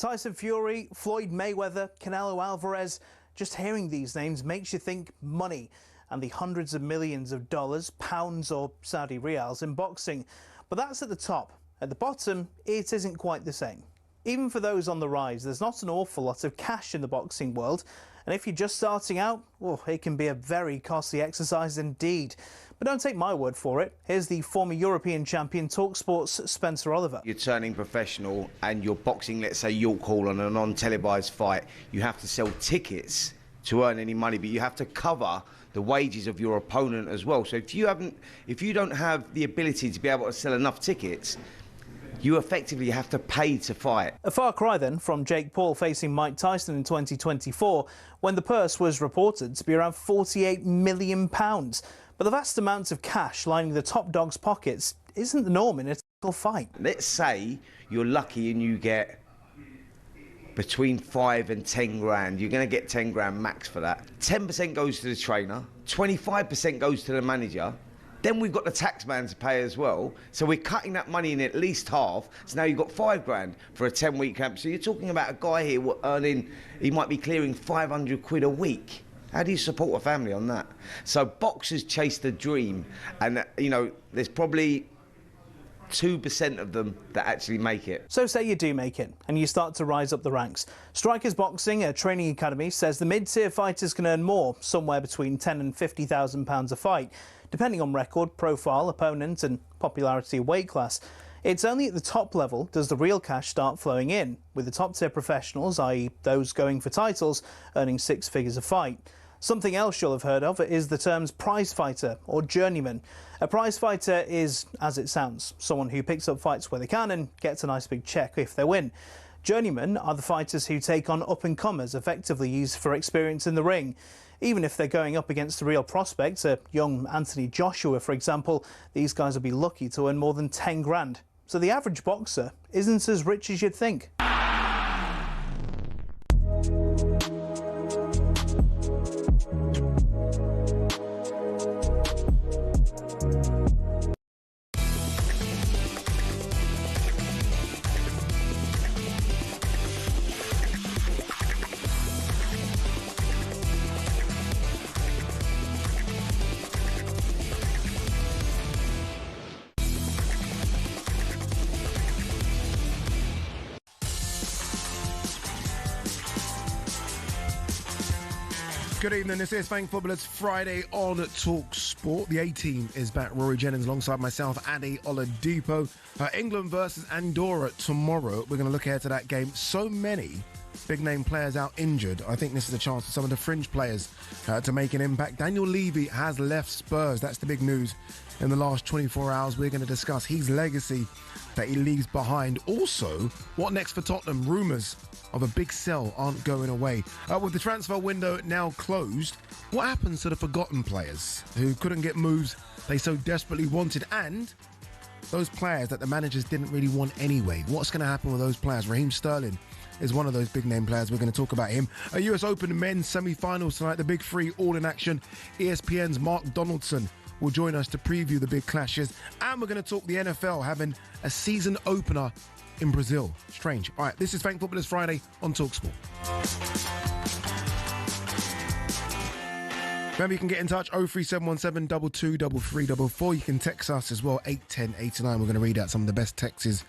Tyson Fury, Floyd Mayweather, Canelo Alvarez. Just hearing these names makes you think money and the hundreds of millions of dollars, pounds or Saudi riyals in boxing. But that's at the top. At the bottom, it isn't quite the same. Even for those on the rise, there's not an awful lot of cash in the boxing world. And if you're just starting out, well, it can be a very costly exercise indeed. But don't take my word for it. Here's the former European champion, talkSPORT's Spencer Oliver. You're turning professional and you're boxing, let's say, York Hall on a non-televised fight. You have to sell tickets to earn any money, but you have to cover the wages of your opponent as well. So if you don't have the ability to be able to sell enough tickets, you effectively have to pay to fight. A far cry then from Jake Paul facing Mike Tyson in 2024, when the purse was reported to be around £48 million. But the vast amounts of cash lining the top dog's pockets isn't the norm in a typical fight. Let's say you're lucky and you get between 5 and 10 grand. You're going to get 10 grand max for that. 10% goes to the trainer, 25% goes to the manager. Then we've got the tax man to pay as well. So we're cutting that money in at least half. So now you've got 5 grand for a 10-week camp. So you're talking about a guy here earning, he might be clearing 500 quid a week. How do you support a family on that? So boxers chase the dream. And, you know, there's probably 2% of them that actually make it. So say you do make it and you start to rise up the ranks. Strikers Boxing, a training academy, says the mid-tier fighters can earn more, somewhere between £10,000 and £50,000 a fight, depending on record, profile, opponent and popularity of weight class. It's only at the top level does the real cash start flowing in, with the top-tier professionals, i.e. those going for titles, earning 6 figures a fight. Something else you'll have heard of is the terms prize fighter or journeyman. A prize fighter is, as it sounds, someone who picks up fights where they can and gets a nice big check if they win. Journeymen are the fighters who take on up-and-comers, effectively used for experience in the ring. Even if they're going up against the real prospects, a young Anthony Joshua, for example, these guys will be lucky to earn more than 10 grand. So the average boxer isn't as rich as you'd think. Good evening, this is Thank Footballers Friday on talkSPORT. The A-team is back. Rory Jennings alongside myself, Ade Oladipo. England versus Andorra tomorrow. We're going to look ahead to that game. So many big-name players out injured. I think this is a chance for some of the fringe players to make an impact. Daniel Levy has left Spurs. That's the big news in the last 24 hours. We're going to discuss his legacy that he leaves behind. Also, what next for Tottenham? Rumours of a big sell aren't going away. With the transfer window now closed, what happens to the forgotten players who couldn't get moves they so desperately wanted, and those players that the managers didn't really want anyway? What's going to happen with those players? Raheem Sterling is one of those big name players. We're going to talk about him. A US Open men's semi-finals tonight, the big three all in action. ESPN's Mark Donaldson will join us to preview the big clashes, and we're going to talk the NFL having a season opener in Brazil. Strange. All right, this is Thank Footballers Friday on talkSPORT. Remember, you can get in touch 03717 223344. You can text us as well, 81089. We're going to read out some of the best texts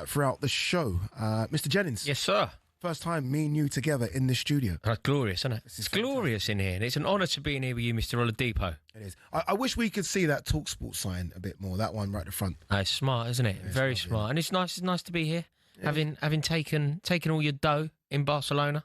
throughout the show. Mr. Jennings. Yes, sir. First time me and you together in the studio. That's glorious, isn't it? It's glorious in here, and it's an honour to be in here with you, Mr. Oladipo. It is. I wish we could see that talkSPORT sign a bit more. That one right at the front. It's smart, isn't it? Yeah, very smart. Yeah. And it's nice. It's nice to be here, yeah. having taken all your dough in Barcelona.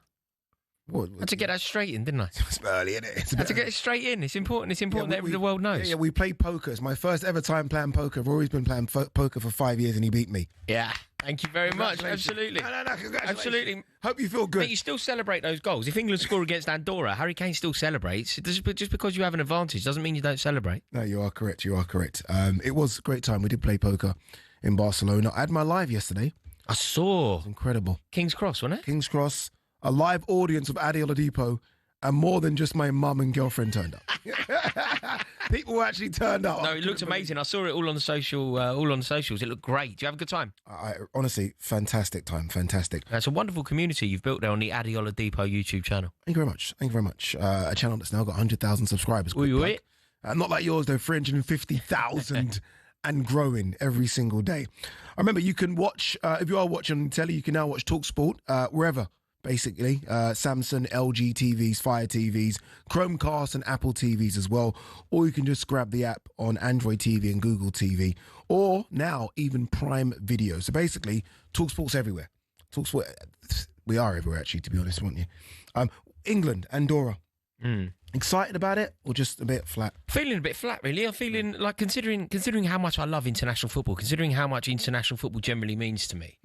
I had to get that straight in, didn't I? It's early, isn't it? I had to get it straight in. It's important. It's important that the world knows. Yeah, we played poker. It's my first ever time playing poker. Rory's been playing poker for 5 years and he beat me. Yeah. Thank you very much. Absolutely. No, congratulations. Absolutely. Hope you feel good. But you still celebrate those goals. If England score against Andorra, Harry Kane still celebrates. Just because you have an advantage doesn't mean you don't celebrate. No, you are correct. You are correct. It was a great time. We did play poker in Barcelona. I had my live yesterday. I saw. It was incredible. King's Cross, wasn't it? King's Cross. A live audience of Ade Oladipo And more than just my mum and girlfriend turned up. People actually turned up. No, it looked amazing. I saw it all on the socials. It looked great. Do you have a good time? Honestly, fantastic time. Fantastic. It's a wonderful community you've built there on the Ade Oladipo YouTube channel. Thank you very much. A channel that's now got 100,000 subscribers. Not like yours, though, 350,000 and growing every single day. I remember you can watch, if you are watching on telly, you can now watch talkSPORT wherever. Basically, Samsung, LG TVs, Fire TVs, Chromecast and Apple TVs as well. Or you can just grab the app on Android TV and Google TV. Or now even Prime Video. So basically, talkSPORT's everywhere. talkSPORT, we are everywhere actually, to be honest, won't you? England, Andorra. Excited about it or just a bit flat? Feeling a bit flat, really. I'm feeling like considering how much I love international football, considering how much international football generally means to me.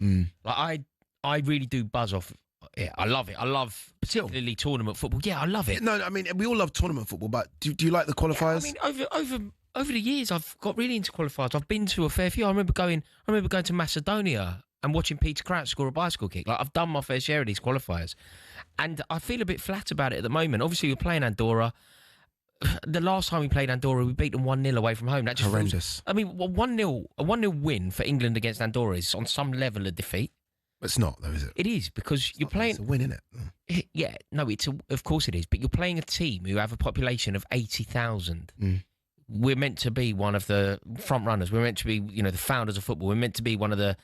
Like I really do buzz off. Yeah, I love it. I love particularly tournament football. Yeah, I love it. No, I mean, we all love tournament football, but do you like the qualifiers? Yeah, I mean, over the years, I've got really into qualifiers. I've been to a fair few. I remember going to Macedonia and watching Peter Crouch score a bicycle kick. Like, I've done my fair share of these qualifiers. And I feel a bit flat about it at the moment. Obviously, we're playing Andorra. The last time we played Andorra, we beat them 1-0 away from home. That just horrendous. A 1-0 win for England against Andorra is on some level a defeat. It's not, though, is it? It is, because you're playing... It's a win, isn't it? Yeah, no, of course it is. But you're playing a team who have a population of 80,000. We're meant to be one of the front runners. We're meant to be, the founders of football. We're meant to be one of the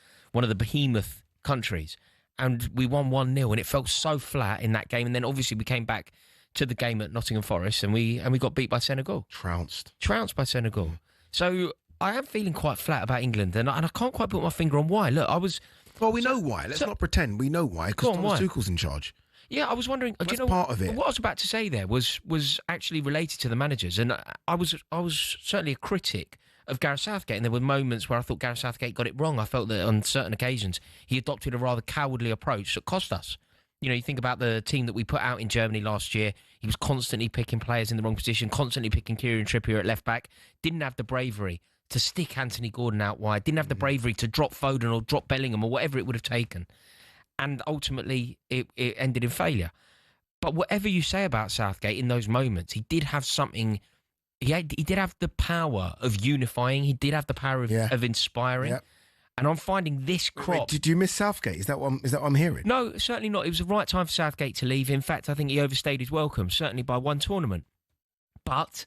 behemoth countries. And we won 1-0, and it felt so flat in that game. And then obviously we came back to the game at Nottingham Forest, and we got beat by Senegal. Trounced by Senegal. So I am feeling quite flat about England, and I can't quite put my finger on why. Look, Well, we know why. Let's not pretend. We know why, because Thomas Tuchel's in charge. Yeah, I was wondering. That's part of it. What I was about to say there was actually related to the managers, and I was certainly a critic of Gareth Southgate, and there were moments where I thought Gareth Southgate got it wrong. I felt that on certain occasions he adopted a rather cowardly approach that cost us. You think about the team that we put out in Germany last year. He was constantly picking players in the wrong position, constantly picking Kieran Trippier at left back. Didn't have the bravery to stick Anthony Gordon out wide. Didn't have the bravery to drop Foden or drop Bellingham or whatever it would have taken. And ultimately, it ended in failure. But whatever you say about Southgate in those moments, he did have something... He did have the power of unifying. He did have the power of inspiring. Yep. And I'm finding this crop... Wait, did you miss Southgate? Is that what I'm hearing? No, certainly not. It was the right time for Southgate to leave. In fact, I think he overstayed his welcome, certainly by one tournament. But...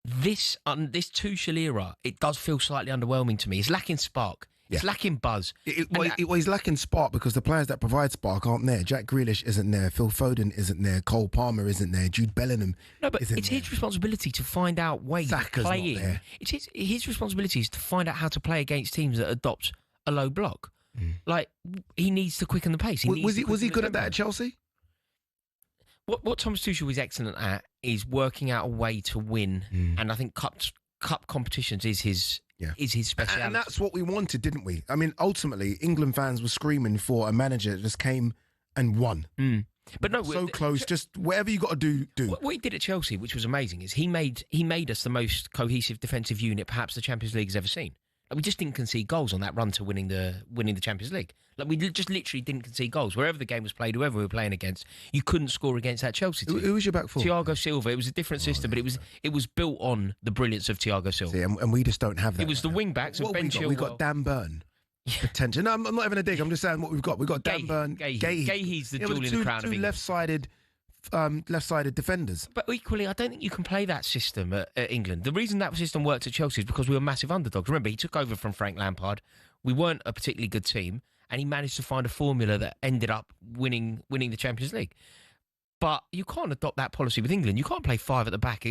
This Tuchel era, it does feel slightly underwhelming to me. It's lacking spark. It's lacking buzz. He's lacking spark because the players that provide spark aren't there. Jack Grealish isn't there. Phil Foden isn't there. Cole Palmer isn't there. Jude Bellingham it's his responsibility to find out ways of playing. It's his responsibility is to find out how to play against teams that adopt a low block. Like, he needs to quicken the pace. Was he good at that at Chelsea? What Thomas Tuchel is excellent at is working out a way to win, and I think cup competitions is his speciality. And that's what we wanted, didn't we? I mean, ultimately, England fans were screaming for a manager that just came and won. But no, so close. Just whatever you got to do. What he did at Chelsea, which was amazing, is he made us the most cohesive defensive unit perhaps the Champions League has ever seen. Like, we just didn't concede goals on that run to winning the Champions League. Like, we just literally didn't concede goals. Wherever the game was played, whoever we were playing against, you couldn't score against that Chelsea team. Who was your back four? Thiago Silva. It was a different system, but it was built on the brilliance of Thiago Silva. See, and we just don't have that. It was the wing backs of Ben Chilwell. We got Dan Burn. Potential. No, I'm not having a dig. I'm just saying what we've got. We've got Dan Burn. Gahey's the jewel in the crown of England. Left-sided defenders. But equally, I don't think you can play that system at England. The reason that system worked at Chelsea is because we were massive underdogs. Remember, he took over from Frank Lampard. We weren't a particularly good team, and he managed to find a formula that ended up winning the Champions League. But you can't adopt that policy with England. You can't play five at the back.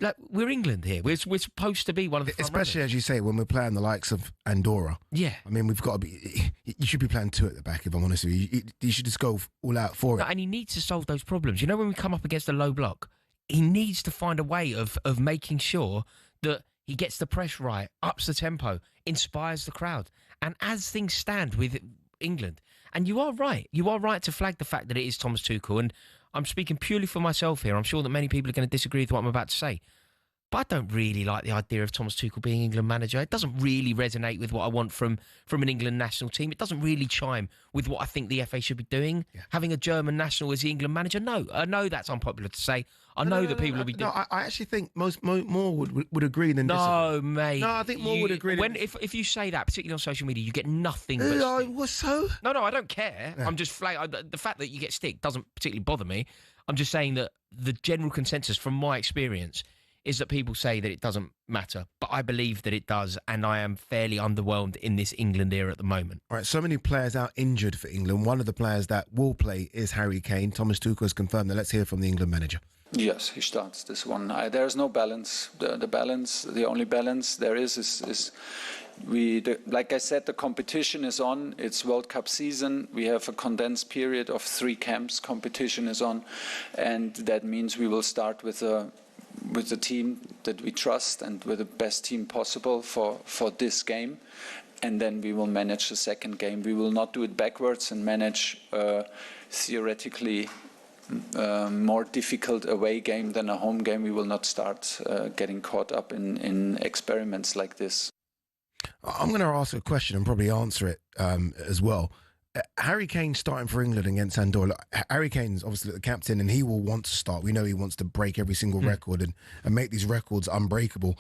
Like, we're England here. We're supposed to be one of the front especially runners. As you say, when we're playing the likes of Andorra. Yeah. I mean, we've got to be... You should be playing two at the back, if I'm honest with you. You should just go all out for it. And he needs to solve those problems. When we come up against a low block, he needs to find a way of making sure that he gets the press right, ups the tempo, inspires the crowd. And as things stand with England, and you are right to flag the fact that it is Thomas Tuchel, and I'm speaking purely for myself here. I'm sure that many people are going to disagree with what I'm about to say. But I don't really like the idea of Thomas Tuchel being England manager. It doesn't really resonate with what I want from an England national team. It doesn't really chime with what I think the FA should be doing. Yeah. Having a German national as the England manager, no. I know that's unpopular to say. I know that people will be doing... No, I actually think more would agree than disagree. No, mate. No, I think more would agree. If you say that, particularly on social media, you get nothing but stick. What's so? No, I don't care. Yeah. I'm just... the fact that you get stick doesn't particularly bother me. I'm just saying that the general consensus from my experience is that people say that it doesn't matter, but I believe that it does, and I am fairly underwhelmed in this England era at the moment. All right, so many players out injured for England. One of the players that will play is Harry Kane. Thomas Tuchel has confirmed that. Let's hear from the England manager. Yes, he starts this one. There's no balance. The only balance there is like I said, the competition is on. It's World Cup season. We have a condensed period of 3 camps. Competition is on, and that means we will start with the team that we trust and with the best team possible for this game, and then we will manage the second game. We will not do it backwards and manage theoretically more difficult away game than a home game. We will not start getting caught up in experiments like this. I'm going to ask a question and probably answer it as well. Harry Kane starting for England against Andorra. Harry Kane's obviously the captain, and he will want to start. We know he wants to break every single record and make these records unbreakable.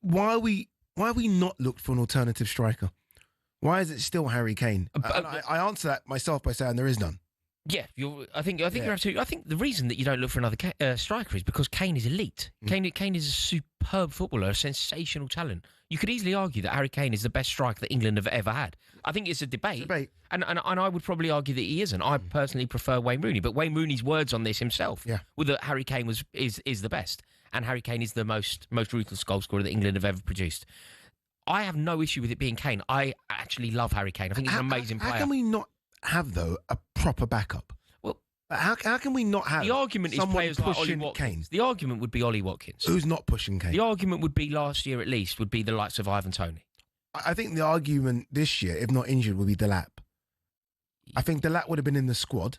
Why are we not looked for an alternative striker? Why is it still Harry Kane? I answer that myself by saying there is none. Yeah, I think you're absolutely. I think the reason that you don't look for another striker is because Kane is elite. Kane is a superb footballer, a sensational talent. You could easily argue that Harry Kane is the best striker that England have ever had. I think it's a debate. And I would probably argue that he isn't. I personally prefer Wayne Rooney, but Wayne Rooney's words on this himself were that Harry Kane is the best, and Harry Kane is the most ruthless goal scorer that England have ever produced. I have no issue with it being Kane. I actually love Harry Kane. I think he's an amazing player. How can we not have, though, a proper backup? Well, how can we not have the argument is players like Ollie Watkins? Kane? The argument would be Ollie Watkins. Who's not pushing Kane? The argument would be last year at least would be the likes of Ivan Toney. I think the argument this year, if not injured, would be Delap. I think Delap would have been in the squad.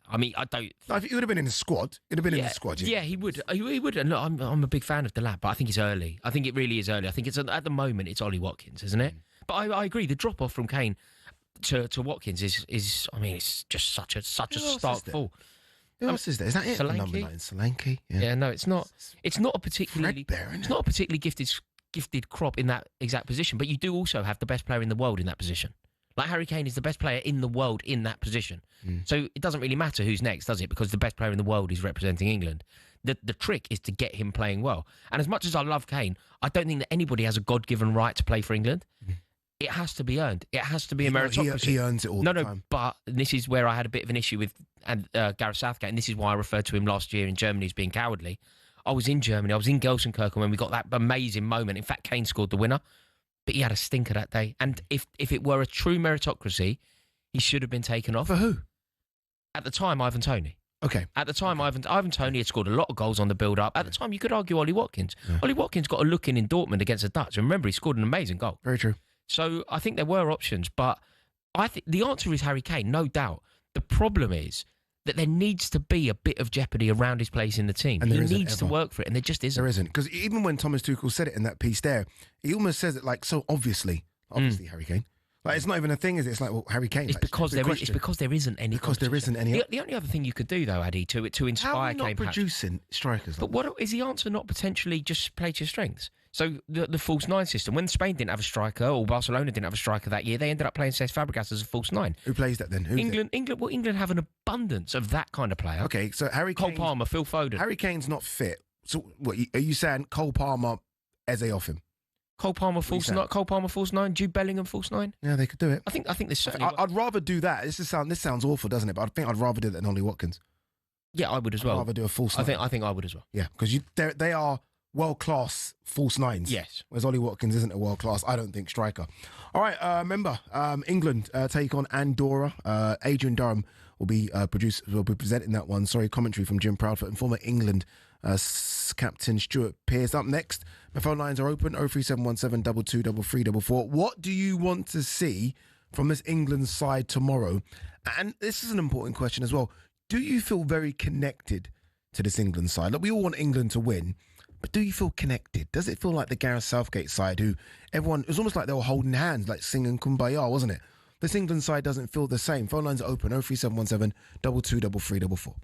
I mean, I don't... No, if he would have been in the squad, he'd have been in the squad. Yeah, he would. He would. And look, I'm a big fan of Delap, but I think it's early. I think it really is early. I think it's at the moment it's Ollie Watkins, isn't it? But I agree. The drop off from Kane to Watkins is I mean, it's just such a stark fall. Who else is there? Is that it? Solanke? Number 9, Solanke. Yeah, no, it's not. It's not a particularly. It's not a particularly gifted crop in that exact position. But you do also have the best player in the world in that position. Like Harry Kane is the best player in the world in that position. So it doesn't really matter who's next, does it? Because the best player in the world is representing England. The trick is to get him playing well. And as much as I love Kane, I don't think that anybody has a God-given right to play for England. It has to be earned. It has to be a meritocracy. He earns it all the time. No, but this is where I had a bit of an issue with Gareth Southgate, and this is why I referred to him last year in Germany as being cowardly. I was in Germany. I was in Gelsenkirchen when we got that amazing moment. In fact, Kane scored the winner, but he had a stinker that day. And if it were a true meritocracy, he should have been taken off. For who? At the time, Ivan Toney. Okay. At the time, Ivan Toney had scored a lot of goals on the build-up. At the time, you could argue Ollie Watkins. Yeah. Ollie Watkins got a look in Dortmund against the Dutch. And remember, he scored an amazing goal. Very true. So I think there were options, but I think the answer is Harry Kane, no doubt. The problem is that there needs to be a bit of jeopardy around his place in the team. And he needs to work for it, and there just isn't. There isn't. Because even when Thomas Tuchel said it in that piece there, he almost says it like so obviously Harry Kane. Like it's not even a thing, is it? It's like, well, Harry Kane. It's because there isn't any. Because there isn't any. The only other thing you could do, though, Ade, to inspire How are we not Kane, producing strikers? But what is the answer? Not potentially just play to your strengths. So the false 9 system. When Spain didn't have a striker, or Barcelona didn't have a striker that year, they ended up playing Cesc Fabregas as a false 9. Who plays that then? England have an abundance of that kind of player. Okay, so Cole Palmer, Phil Foden. Harry Kane's not fit. So what are you saying? Cole Palmer, Eze off him. Cole Palmer false 9, Jude Bellingham false 9. Yeah, they could do it. I think there's certainly. I'd rather do that. This sounds awful, doesn't it? But I think I'd rather do that than Ollie Watkins. Yeah, I would as well. I'd rather do a false 9. I think I would as well. Yeah, because they are world-class false 9s. Yes. Whereas Ollie Watkins isn't a world-class, I don't think, striker. All right, remember, England take on Andorra. Adrian Durham will be presenting that one. Sorry, commentary from Jim Proudfoot and former England captain Stuart Pearce. Up next, my phone lines are open, 03717 223344. What do you want to see from this England side tomorrow? And this is an important question as well. Do you feel very connected to this England side? Look, we all want England to win, But do you feel connected? Does it feel like the Gareth Southgate side, who everyone, it was almost like they were holding hands, like singing Kumbaya, wasn't it? This England side doesn't feel the same. Phone lines are open, 03717 223344.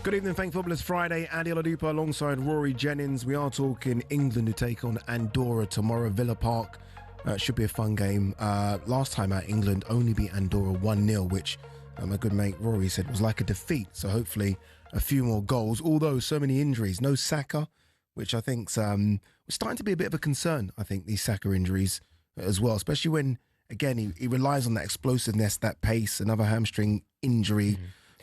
Good evening, Thank Football. It's Friday. Ade Oladipo alongside Rory Jennings. We are talking England to take on Andorra tomorrow, Villa Park. Should be a fun game. Last time out, England only beat Andorra 1-0, which my good mate Rory said was like a defeat. So hopefully a few more goals, although so many injuries. No Saka, which I think's starting to be a bit of a concern, I think, these Saka injuries as well, especially when, again, he relies on that explosiveness, that pace, another hamstring injury.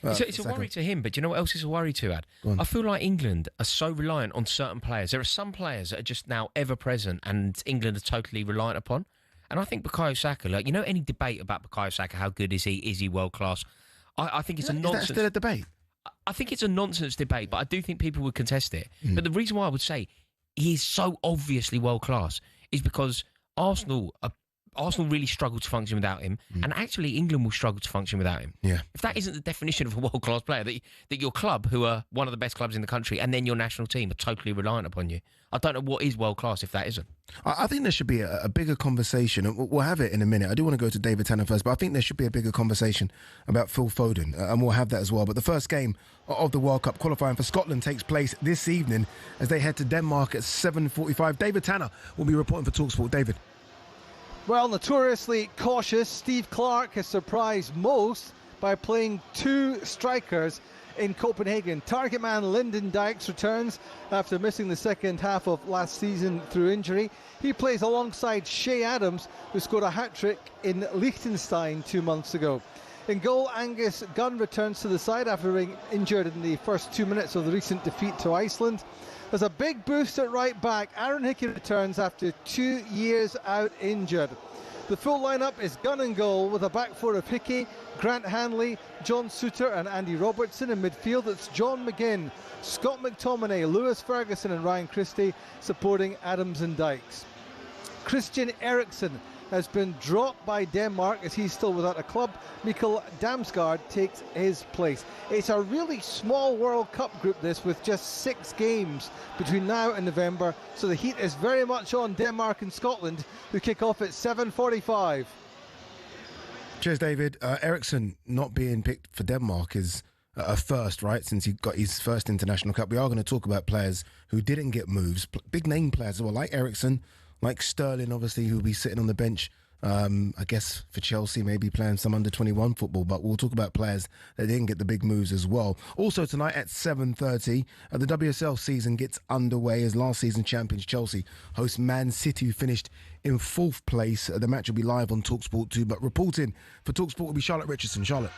It's a worry to him, but do you know what else is a worry to, Ad? I feel like England are so reliant on certain players. There are some players that are just now ever present and England are totally reliant upon. And I think Bukayo Saka, like, you know, any debate about Bukayo Saka, how good is he? Is he world class? I think it's a nonsense. Is that still a debate? I think it's a nonsense debate, but I do think people would contest it. But the reason why I would say he is so obviously world class is because Arsenal really struggle to function without him, and actually England will struggle to function without him. Yeah. If that isn't the definition of a world-class player, that your club, who are one of the best clubs in the country, and then your national team are totally reliant upon you, I don't know what is world-class if that isn't. I think there should be a bigger conversation, and we'll have it in a minute. I do want to go to David Tanner first, but I think there should be a bigger conversation about Phil Foden, and we'll have that as well. But the first game of the World Cup qualifying for Scotland takes place this evening as they head to Denmark at 7:45. David Tanner will be reporting for talkSPORT. David. Well, notoriously cautious, Steve Clark has surprised most by playing 2 strikers in Copenhagen. Target man Lyndon Dykes returns after missing the second half of last season through injury. He plays alongside Shea Adams, who scored a hat-trick in Liechtenstein 2 months ago. In goal, Angus Gunn returns to the side after being injured in the first 2 minutes of the recent defeat to Iceland. There's a big boost at right back. Aaron Hickey returns after 2 years out injured. The full lineup is Gunn in goal with a back four of Hickey, Grant Hanley, John Suter and Andy Robertson. In midfield, it's John McGinn, Scott McTominay, Lewis Ferguson and Ryan Christie supporting Adams and Dykes. Christian Eriksen has been dropped by Denmark as he's still without a club. Mikkel Damsgaard takes his place. It's a really small World Cup group, this, with just 6 games between now and November, so the heat is very much on Denmark and Scotland, who kick off at 7:45. Cheers, David. Eriksen not being picked for Denmark is a first, right, since he got his first international cap. We are going to talk about players who didn't get moves, big name players as well, like Eriksen, like Sterling, obviously, who'll be sitting on the bench, I guess, for Chelsea, maybe playing some under-21 football. But we'll talk about players that didn't get the big moves as well. Also tonight at 7:30, the WSL season gets underway as last season champions Chelsea host Man City, who finished in 4th place. The match will be live on talkSPORT 2. But reporting for talkSPORT will be Charlotte Richardson. Charlotte.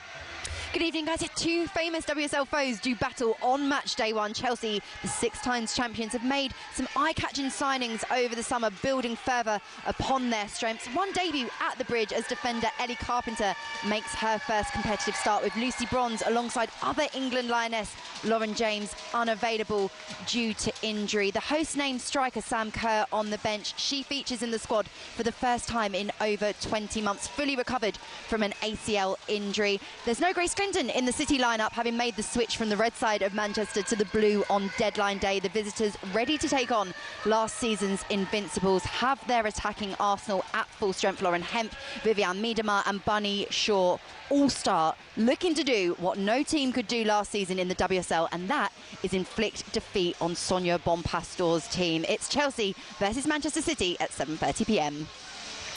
Good evening, guys. 2 famous WSL foes do battle on match day 1. Chelsea, the 6 times champions, have made some eye-catching signings over the summer, building further upon their strengths. One debut at the Bridge as defender Ellie Carpenter makes her first competitive start, with Lucy Bronze alongside other England lioness Lauren James unavailable due to injury. The host-named striker Sam Kerr on the bench. She features in the squad for the first time in over 20 months, fully recovered from an ACL injury. There's no Grace Clinton in the City lineup, having made the switch from the red side of Manchester to the blue on deadline day. The visitors, ready to take on last season's Invincibles, have their attacking arsenal at full strength. Lauren Hemp, Vivian Miedema and Bunny Shaw all start, looking to do what no team could do last season in the WSL, and that is inflict defeat on Sonia Bonpastor's team. It's Chelsea versus Manchester City at 7:30 p.m.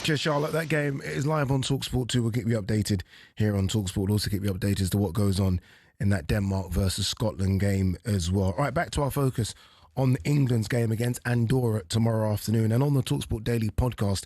Cheers, Charlotte. That game is live on talkSPORT 2. We'll keep you updated here on talkSPORT. We'll also keep you updated as to what goes on in that Denmark versus Scotland game as well. All right, back to our focus on England's game against Andorra tomorrow afternoon. And on the talkSPORT Daily podcast,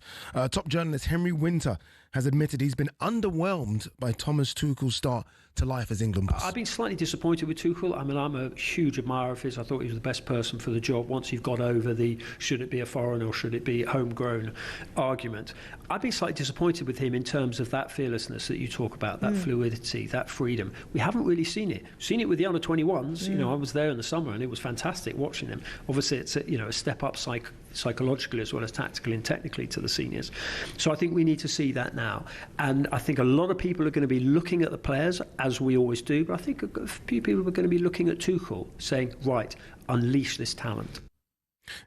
top journalist Henry Winter has admitted he's been underwhelmed by Thomas Tuchel's start to life as England boss. I've been slightly disappointed with Tuchel. I mean, I'm a huge admirer of his. I thought he was the best person for the job once you've got over the should it be a foreigner or should it be homegrown argument. I've been slightly disappointed with him in terms of that fearlessness that you talk about, that fluidity, that freedom. We haven't really seen it. Seen it with the under-21s. You know, I was there in the summer and it was fantastic watching them. Obviously, it's a step up psychologically as well as tactically and technically to the seniors. So I think we need to see that now. And I think a lot of people are going to be looking at the players, as we always do, but I think a few people are going to be looking at Tuchel saying, right, unleash this talent.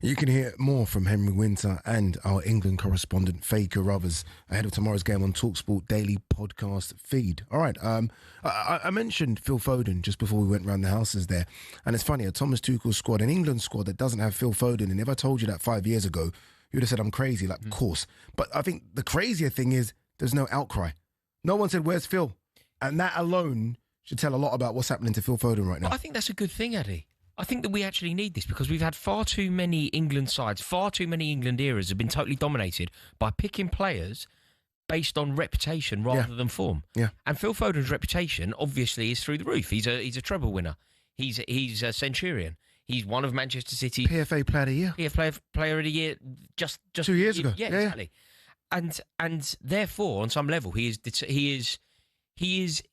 You can hear more from Henry Winter and our England correspondent Faye Carruthers ahead of tomorrow's game on talkSPORT Daily podcast feed. All right, I mentioned Phil Foden just before we went round the houses there, and it's funny, a Thomas Tuchel squad, an England squad that doesn't have Phil Foden, and if I told you that 5 years ago, you'd have said I'm crazy, like, of course. But I think the crazier thing is there's no outcry. No one said, where's Phil? And that alone should tell a lot about what's happening to Phil Foden right now. Well, I think that's a good thing, Eddie. I think that we actually need this because we've had far too many England sides, far too many England eras have been totally dominated by picking players based on reputation rather than form. Yeah. And Phil Foden's reputation obviously is through the roof. He's a treble winner. He's a Centurion. He's one of Manchester City PFA Player of the Year. PFA Player of the Year just 2 years ago. Yeah, exactly. And therefore, on some level, he is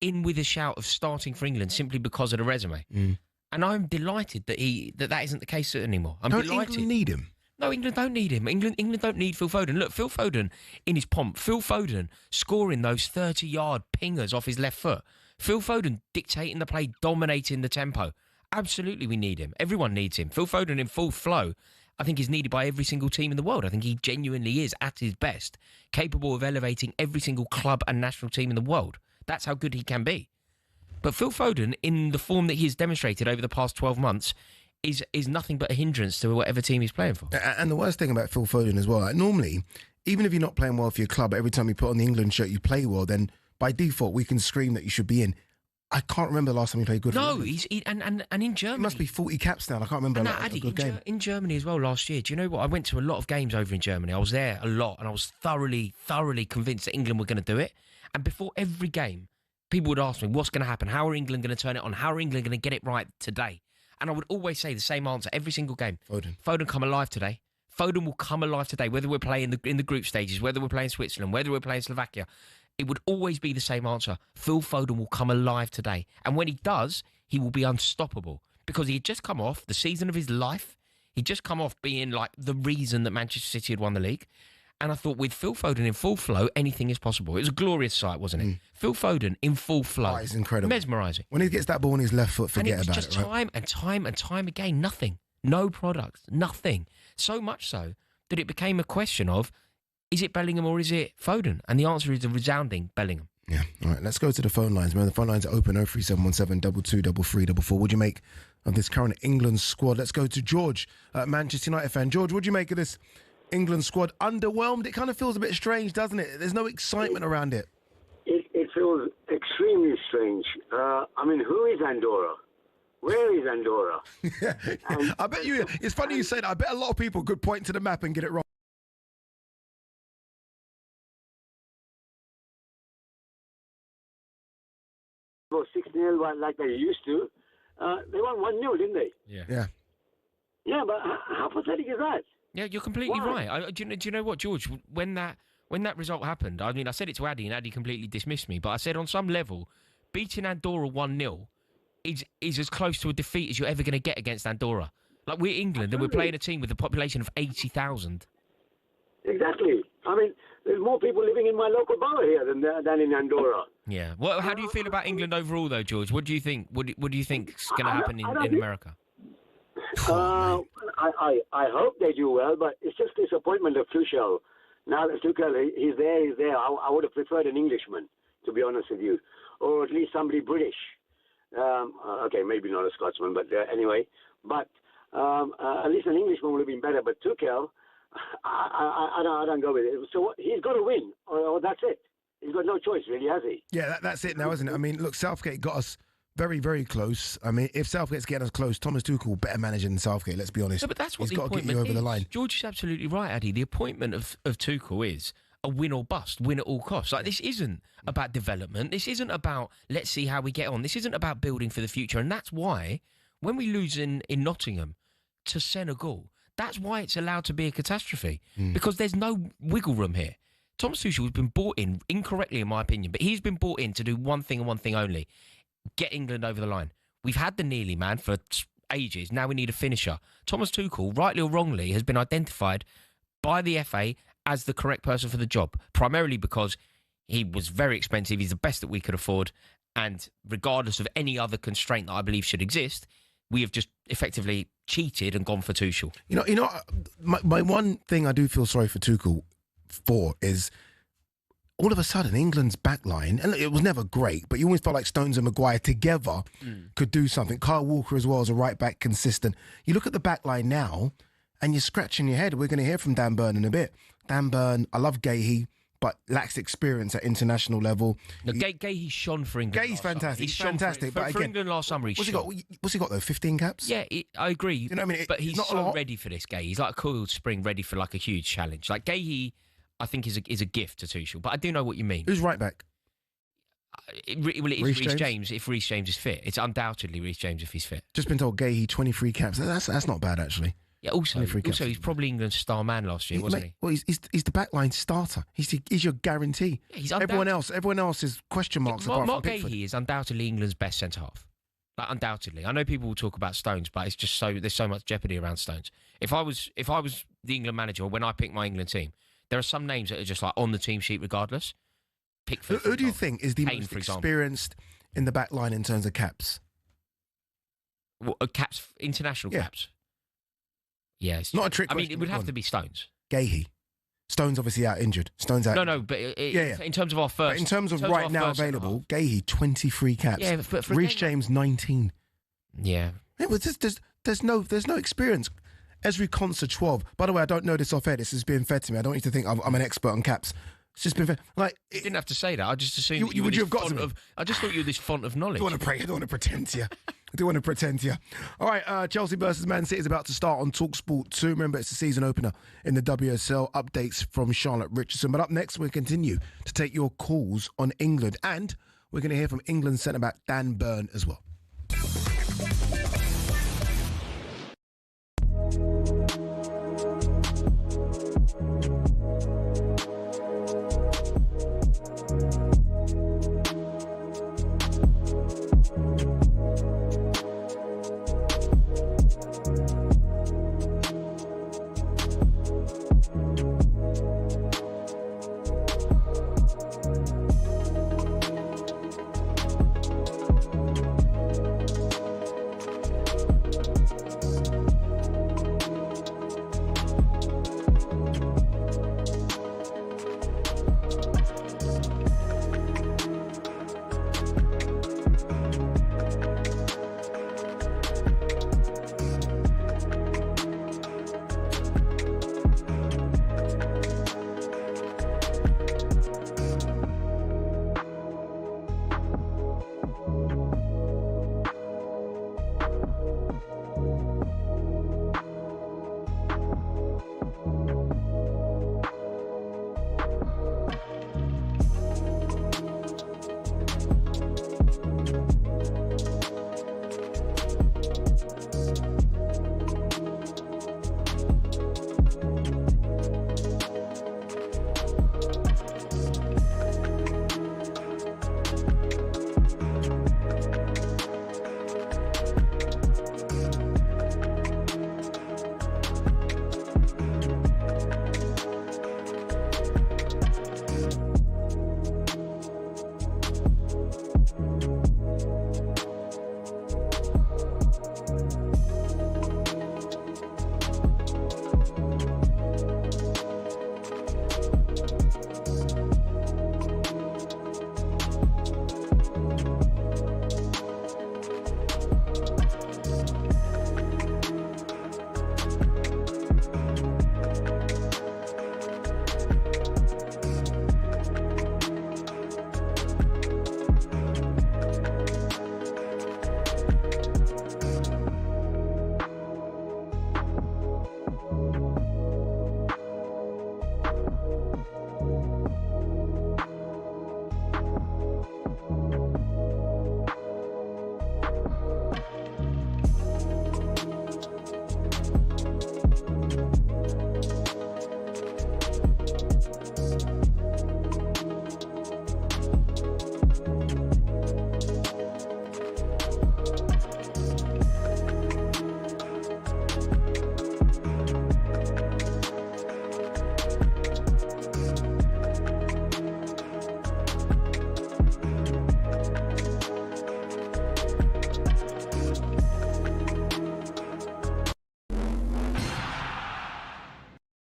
in with a shout of starting for England simply because of the resume. And I'm delighted that that isn't the case anymore. I'm delighted. England need him? No, England don't need him. England don't need Phil Foden. Look, Phil Foden in his pomp. Phil Foden scoring those 30-yard pingers off his left foot. Phil Foden dictating the play, dominating the tempo. Absolutely, we need him. Everyone needs him. Phil Foden in full flow, I think, is needed by every single team in the world. I think he genuinely is, at his best, capable of elevating every single club and national team in the world. That's how good he can be. But Phil Foden, in the form that he has demonstrated over the past 12 months, is nothing but a hindrance to whatever team he's playing for. And the worst thing about Phil Foden as well, like normally, even if you're not playing well for your club, every time you put on the England shirt, you play well, then by default, we can scream that you should be in. I can't remember the last time he played good. No, for and in Germany, he must be 40 caps now. I can't remember a good game. In Germany as well last year. Do you know what? I went to a lot of games over in Germany. I was there a lot, and I was thoroughly convinced that England were going to do it. And before every game, people would ask me, what's going to happen? How are England going to turn it on? How are England going to get it right today? And I would always say the same answer every single game. Foden come alive today. Foden will come alive today, whether we're playing in the group stages, whether we're playing Switzerland, whether we're playing Slovakia. It would always be the same answer. Phil Foden will come alive today. And when he does, he will be unstoppable. Because he had just come off the season of his life. He'd just come off being like the reason that Manchester City had won the league. And I thought with Phil Foden in full flow, anything is possible. It was a glorious sight, wasn't it? Phil Foden in full flow. It's incredible. Mesmerising. When he gets that ball on his left foot, forget about it. And it was just time and time and time again. Nothing. No products. Nothing. So much so that it became a question of, is it Bellingham or is it Foden? And the answer is a resounding Bellingham. Yeah. All right, let's go to the phone lines. Remember, the phone lines are open 03717 22 33 What do you make of this current England squad? Let's go to George, Manchester United fan. George, what do you make of this England squad? Underwhelmed? It kind of feels a bit strange, doesn't it? There's no excitement around it. It feels extremely strange. I mean, who is Andorra? Where is Andorra? I bet you, it's funny you say that. I bet a lot of people could point to the map and get it wrong. Well, 6-0 like they used to. They won 1-0, didn't they? Yeah. Yeah, but how pathetic is that? Yeah, you're completely right. Do you know what, George? When that result happened, I mean, I said it to Ade, and Ade completely dismissed me. But I said on some level, beating Andorra 1-0 is as close to a defeat as you're ever going to get against Andorra. Like, we're England, and we're playing a team with a population of 80,000. Exactly. I mean, there's more people living in my local borough here than in Andorra. Yeah. Well, how do you feel about England overall, though, George? What do you think? What do you think's going to happen in America? I hope they do well, but it's just disappointment of Tuchel. Now that Tuchel, he's there. I would have preferred an Englishman, to be honest with you, or at least somebody British. Okay, maybe not a Scotsman, but anyway. But at least an Englishman would have been better. But Tuchel, I don't go with it. So he's got to win, or that's it. He's got no choice, really, has he? Yeah, that's it now, isn't it? I mean, look, Southgate got us very, very close. I mean, if Southgate's getting us close, Thomas Tuchel better manager than Southgate, let's be honest. No, but that's what he's the got to get you appointment over the is. line. George is absolutely right, Ade. The appointment of Tuchel is a win or bust, win at all costs. Like, this isn't about development. This isn't about, let's see how we get on. This isn't about building for the future. And that's why, when we lose in Nottingham to Senegal, that's why it's allowed to be a catastrophe. Because there's no wiggle room here. Thomas Tuchel has been brought in, incorrectly in my opinion, but he's been brought in to do one thing and one thing only: get England over the line. We've had the nearly man for ages. Now we need a finisher. Thomas Tuchel, rightly or wrongly, has been identified by the FA as the correct person for the job, primarily because he was very expensive. He's the best that we could afford. And regardless of any other constraint that I believe should exist, we have just effectively cheated and gone for Tuchel. You know, my one thing I do feel sorry for Tuchel for is all of a sudden England's back line, and it was never great, but you always felt like Stones and Maguire together could do something. Kyle Walker as well as a right back, consistent. You look at the back line now and you're scratching your head. We're going to hear from Dan Burn in a bit. Dan Burn, I love Gahey, but lacks experience at international level. No, Gahey shone for England. Gahey's fantastic. He's fantastic. But for England last summer, what's he got though? 15 caps? Yeah, I agree. You know what I mean? But he's not so ready for this, Gahey. He's like a coiled spring, ready for like a huge challenge. Like Gahey, I think is a gift to Tuchel. But I do know what you mean. Who's right back? It is Reece James if Reece James is fit. It's undoubtedly Reece James if he's fit. Just been told Gahey 23 caps. That's not bad actually. Yeah. Also, he's probably England's star man last year, wasn't he? Well, he's the backline starter. He's your guarantee. Yeah, everyone else is question marks. Mark Gahey is undoubtedly England's best centre half. Like, undoubtedly. I know people will talk about Stones, but it's just there's so much jeopardy around Stones. If I was the England manager, or when I pick my England team, there are some names that are just like on the team sheet regardless. Pickford. Who do you think is the most experienced in the back line in terms of caps? Well, caps, international caps. Yeah, it's not a trick. I mean, it would have to be Stones. Gahey. Stones obviously out injured. Stones out. No, but in terms of our first, but in terms of right now available, Gahey 23 caps. Yeah, for Reece James 19. Yeah, there's no experience. Esri Consa 12. By the way, I don't know this off air. This is being fed to me. I don't want you to think I'm an expert on caps. It's just been fed. Like, You didn't have to say that. I just assumed would you have got to me? I just thought you were this font of knowledge. I don't want to pretend to you. I do want to pretend to you. All right, Chelsea versus Man City is about to start on talkSPORT 2. Remember, it's the season opener in the WSL. Updates from Charlotte Richardson. But up next, we'll continue to take your calls on England. And we're going to hear from England centre-back Dan Burn as well.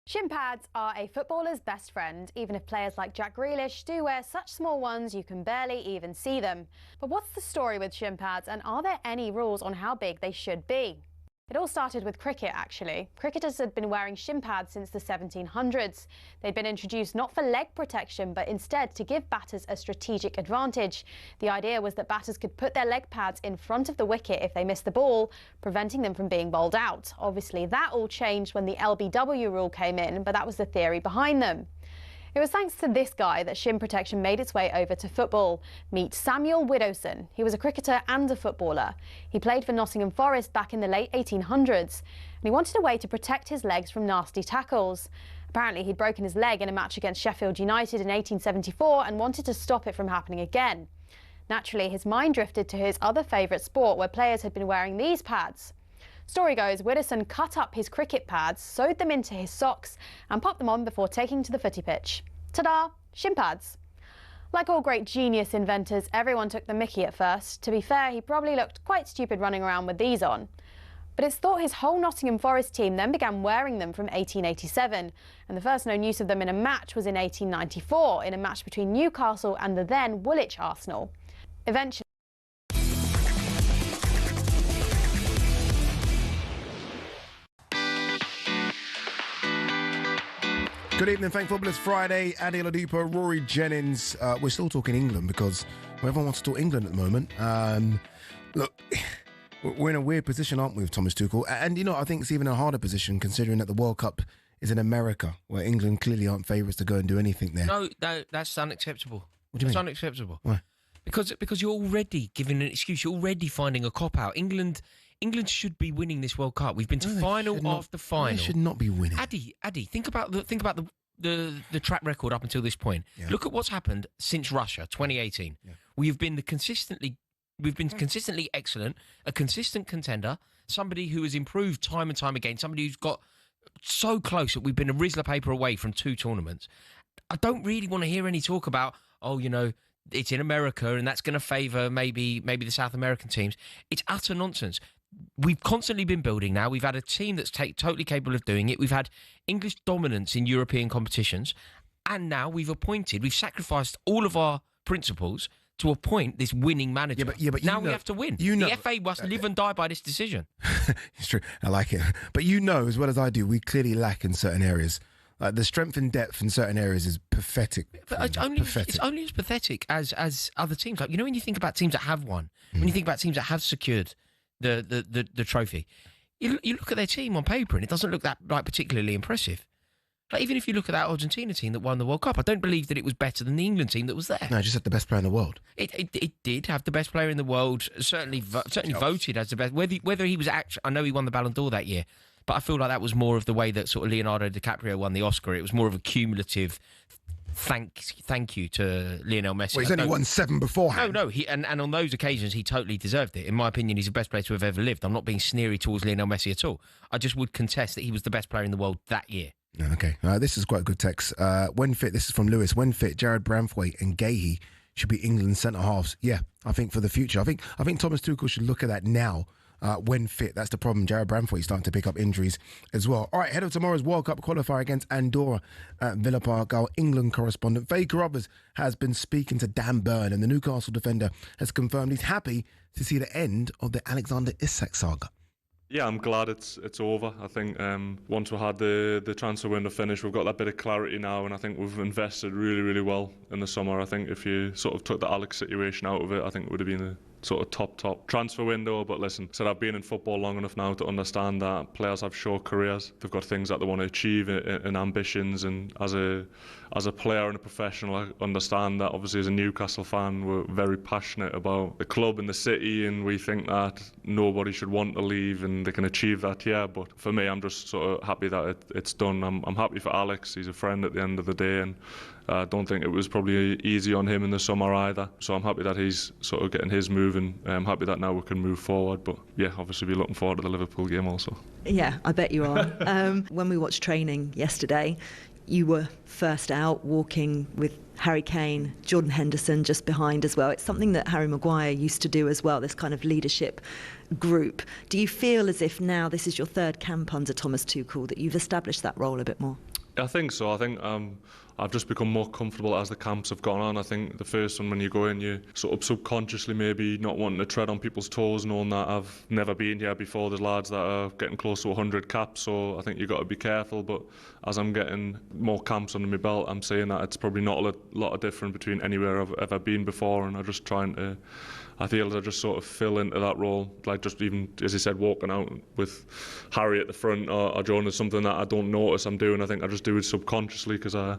Shin pads are a footballer's best friend, even if players like Jack Grealish do wear such small ones you can barely even see them. But what's the story with shin pads, and are there any rules on how big they should be? It all started with cricket, actually. Cricketers had been wearing shin pads since the 1700s. They'd been introduced not for leg protection, but instead to give batters a strategic advantage. The idea was that batters could put their leg pads in front of the wicket if they missed the ball, preventing them from being bowled out. Obviously, that all changed when the LBW rule came in, but that was the theory behind them. It was thanks to this guy that shin protection made its way over to football. Meet Samuel Widdowson. He was a cricketer and a footballer. He played for Nottingham Forest back in the late 1800s, and he wanted a way to protect his legs from nasty tackles. Apparently, he'd broken his leg in a match against Sheffield United in 1874 and wanted to stop it from happening again. Naturally, his mind drifted to his other favourite sport, where players had been wearing these pads. Story goes, Widdowson cut up his cricket pads, sewed them into his socks and popped them on before taking to the footy pitch. Ta-da! Shin pads. Like all great genius inventors, everyone took the mickey at first. To be fair, he probably looked quite stupid running around with these on. But it's thought his whole Nottingham Forest team then began wearing them from 1887, and the first known use of them in a match was in 1894, in a match between Newcastle and the then Woolwich Arsenal. Eventually, Good evening, Thank Footballers. Friday, Ade Oladipo, Rory Jennings. We're still talking England because everyone wants to talk England at the moment. Look, we're in a weird position, aren't we, with Thomas Tuchel? And, you know, I think it's even a harder position considering that the World Cup is in America, where England clearly aren't favourites to go and do anything there. No, that's unacceptable. What do you mean? It's unacceptable. Why? Because you're already giving an excuse. You're already finding a cop-out. England should be winning this World Cup. We've been to final after final. They should not be winning. Addy, think about the track record up until this point. Yeah. Look at what's happened since Russia 2018. Yeah. We've been consistently excellent, a consistent contender, somebody who has improved time and time again, somebody who's got so close that we've been a Rizzler paper away from 2 tournaments. I don't really want to hear any talk about, it's in America and that's going to favour maybe the South American teams. It's utter nonsense. We've constantly been building now. We've had a team that's totally capable of doing it. We've had English dominance in European competitions. And now we've sacrificed all of our principles to appoint this winning manager. But now we have to win. The FA must live and die by this decision. It's true. I like it. But you know as well as I do, we clearly lack in certain areas. The strength and depth in certain areas is pathetic. But it's only as pathetic as other teams. Like, you know, when you think about teams that have won, when you think about teams that have secured the trophy, you look at their team on paper and it doesn't look that particularly impressive. Like, even if you look at that Argentina team that won the World Cup, I don't believe that it was better than the England team that was there. No, it just had the best player in the world. It did have the best player in the world. Certainly voted as the best. Whether he was actually, I know he won the Ballon d'Or that year, but I feel like that was more of the way that sort of Leonardo DiCaprio won the Oscar. It was more of a cumulative thank you to Lionel Messi. Well, he's only won 7 beforehand. No, and on those occasions he totally deserved it. In my opinion, he's the best player to have ever lived. I'm not being sneery towards Lionel Messi at all. I just would contest that he was the best player in the world that year. Okay, this is quite a good text. When fit, this is from Lewis. When fit, Jared Branthwaite and Gahey should be England's centre halves. Yeah, I think for the future. I think Thomas Tuchel should look at that now. When fit, that's the problem. Jared Branthwaite's starting to pick up injuries as well. All right, ahead of tomorrow's World Cup qualifier against Andorra at Villa Park, our England correspondent Faye Carruthers has been speaking to Dan Burn, and the Newcastle defender has confirmed he's happy to see the end of the Alexander Isak saga. Yeah, I'm glad it's over. I think once we had the transfer window finished, we've got that bit of clarity now, and I think we've invested really, really well in the summer. I think if you sort of took the Alex situation out of it, I think it would have been a sort of top transfer window. But listen, I've been in football long enough now to understand that players have short careers. They've got things that they want to achieve and ambitions, and as a player and a professional, I understand that. Obviously, as a Newcastle fan, we're very passionate about the club and the city, and we think that nobody should want to leave and they can achieve that. Yeah, but for me, I'm just sort of happy that it's done. I'm happy for Alex. He's a friend at the end of the day, and I don't think it was probably easy on him in the summer either. So I'm happy that he's sort of getting his move, and I'm happy that now we can move forward. But yeah, obviously be looking forward to the Liverpool game also. Yeah, I bet you are. When we watched training yesterday, you were first out walking with Harry Kane, Jordan Henderson just behind as well. It's something that Harry Maguire used to do as well, this kind of leadership group. Do you feel as if now this is your third camp under Thomas Tuchel, that you've established that role a bit more? I think so. I think I've just become more comfortable as the camps have gone on. I think the first one, when you go in, you sort of subconsciously maybe not wanting to tread on people's toes, knowing that I've never been here before. There's lads that are getting close to 100 caps, so I think you've got to be careful. But as I'm getting more camps under my belt, I'm saying that it's probably not a lot of different between anywhere I've ever been before, and I'm just trying to, I feel as I just sort of fill into that role, like just even, as I said, walking out with Harry at the front or Jordan is something that I don't notice I'm doing. I think I just do it subconsciously because I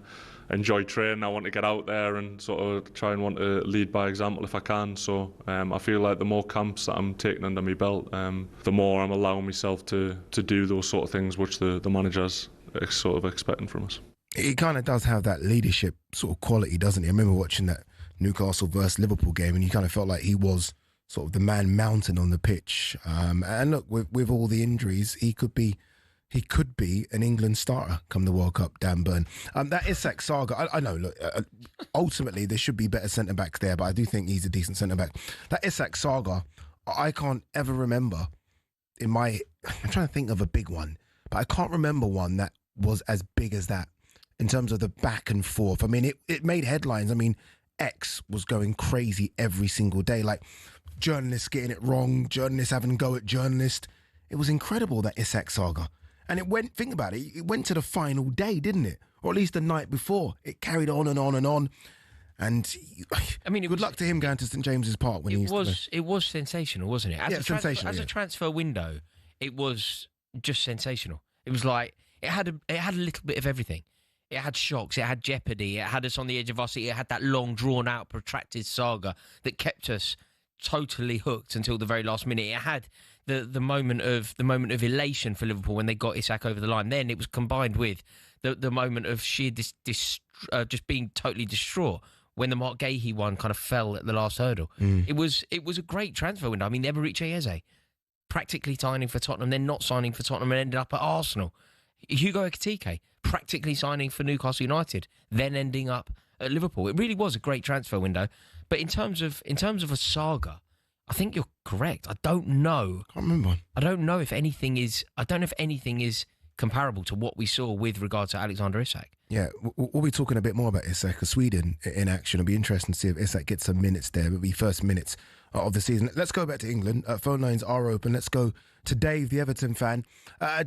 enjoy training. I want to get out there and sort of try and want to lead by example if I can. So I feel like the more camps that I'm taking under my belt, the more I'm allowing myself to do those sort of things which the managers are sort of expecting from us. It kind of does have that leadership sort of quality, doesn't it? I remember watching that Newcastle versus Liverpool game, and you kind of felt like he was sort of the man mountain on the pitch. And look, with all the injuries, he could be an England starter come the World Cup, Dan Burn. That Isak saga, I know, look, ultimately there should be better centre-backs there, but I do think he's a decent centre-back. That Isak saga, I can't ever remember I'm trying to think of a big one, but I can't remember one that was as big as that in terms of the back and forth. I mean, it made headlines. I mean, X was going crazy every single day, like journalists getting it wrong, journalists having a go at journalists. It was incredible, that Isak saga. And it went, think about it, it went to the final day, didn't it? Or at least the night before. It carried on and on and on. And I mean, good luck to him going to St James's Park when it was sensational, wasn't it? Sensational. As a transfer window, it was just sensational. It was like it had a little bit of everything. It had shocks, it had jeopardy, it had us on the edge of our seat, it had that long, drawn-out, protracted saga that kept us totally hooked until the very last minute. It had the moment of elation for Liverpool when they got Isak over the line. Then it was combined with the moment of sheer just being totally distraught when the Mark Gahey one kind of fell at the last hurdle. It was a great transfer window. I mean, Eberechi Eze practically signing for Tottenham, then not signing for Tottenham and ended up at Arsenal. Hugo Ekitike practically signing for Newcastle United, then ending up at Liverpool. It really was a great transfer window. But in terms of a saga, I think you're correct. I don't know. Can't remember one. I don't know if anything is comparable to what we saw with regard to Alexander Isak. Yeah, we'll be talking a bit more about Isak, Sweden in action. It'll be interesting to see if Isak gets some minutes there. It'll be first minutes of the season. Let's go back to England. Phone lines are open. Let's go to Dave, the Everton fan.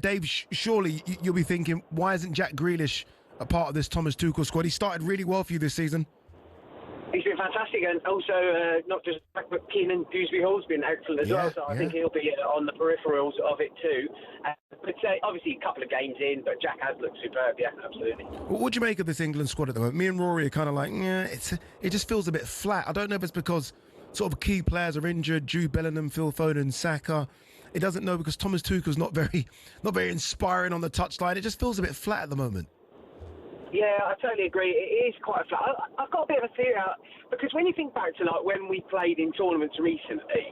Dave, surely you'll be thinking, why isn't Jack Grealish a part of this Thomas Tuchel squad? He started really well for you this season. He's been fantastic, and also not just Jack, but Keenan Dewsbury Hall's been excellent as well, so I think he'll be on the peripherals of it too. But obviously a couple of games in, but Jack has looked superb, yeah, absolutely. What do you make of this England squad at the moment? Me and Rory are kind of like, it just feels a bit flat. I don't know if it's because sort of key players are injured, Jude Bellingham, Phil Foden, Saka. It doesn't know because Thomas Tuchel's not very inspiring on the touchline. It just feels a bit flat at the moment. Yeah, I totally agree. It is quite flat. I've got a bit of a theory out, because when you think back to like when we played in tournaments recently,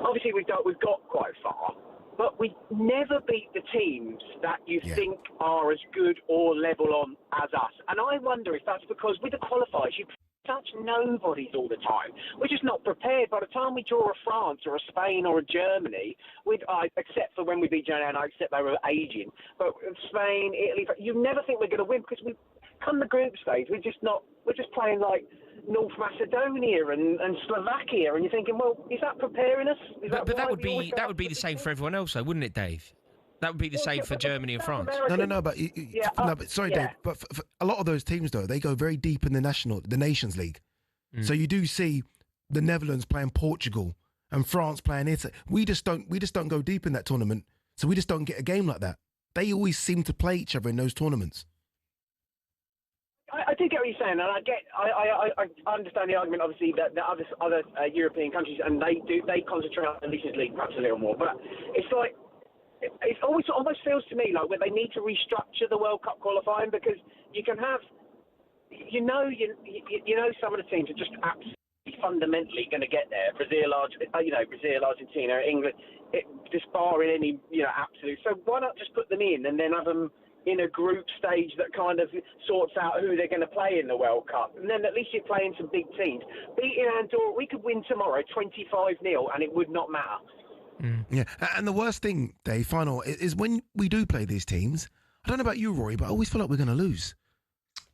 obviously we've got quite far, but we never beat the teams that you think are as good or level on as us. And I wonder if that's because with the qualifiers, you touch nobodies all the time. We're just not prepared. By the time we draw a France or a Spain or a Germany, except for when we beat Germany, and I accept they were aging, but Spain, Italy, you never think we're going to win because we come the group stage. We're just playing like North Macedonia and Slovakia, and you're thinking, well, is that preparing us? But that would be the same for everyone else, though, wouldn't it, Dave? That would be the same for Germany and France. No, but sorry, Dave. But for a lot of those teams, though, they go very deep in the Nations League. So you do see the Netherlands playing Portugal and France playing Italy. We just don't go deep in that tournament. So we just don't get a game like that. They always seem to play each other in those tournaments. I do get what you're saying, and I understand the argument, obviously, that the other European countries, and they concentrate on the Nations League perhaps a little more. But it's like, it almost feels to me like when they need to restructure the World Cup qualifying, because you can have, you know some of the teams are just absolutely fundamentally going to get there. Brazil, Argentina, England, just barring any absolute. So why not just put them in and then have them in a group stage that kind of sorts out who they're going to play in the World Cup, and then at least you're playing some big teams. Beating Andorra, we could win tomorrow 25-0, and it would not matter. Yeah, and the worst thing, Dave, final, is when we do play these teams, I don't know about you, Rory, but I always feel like we're going to lose.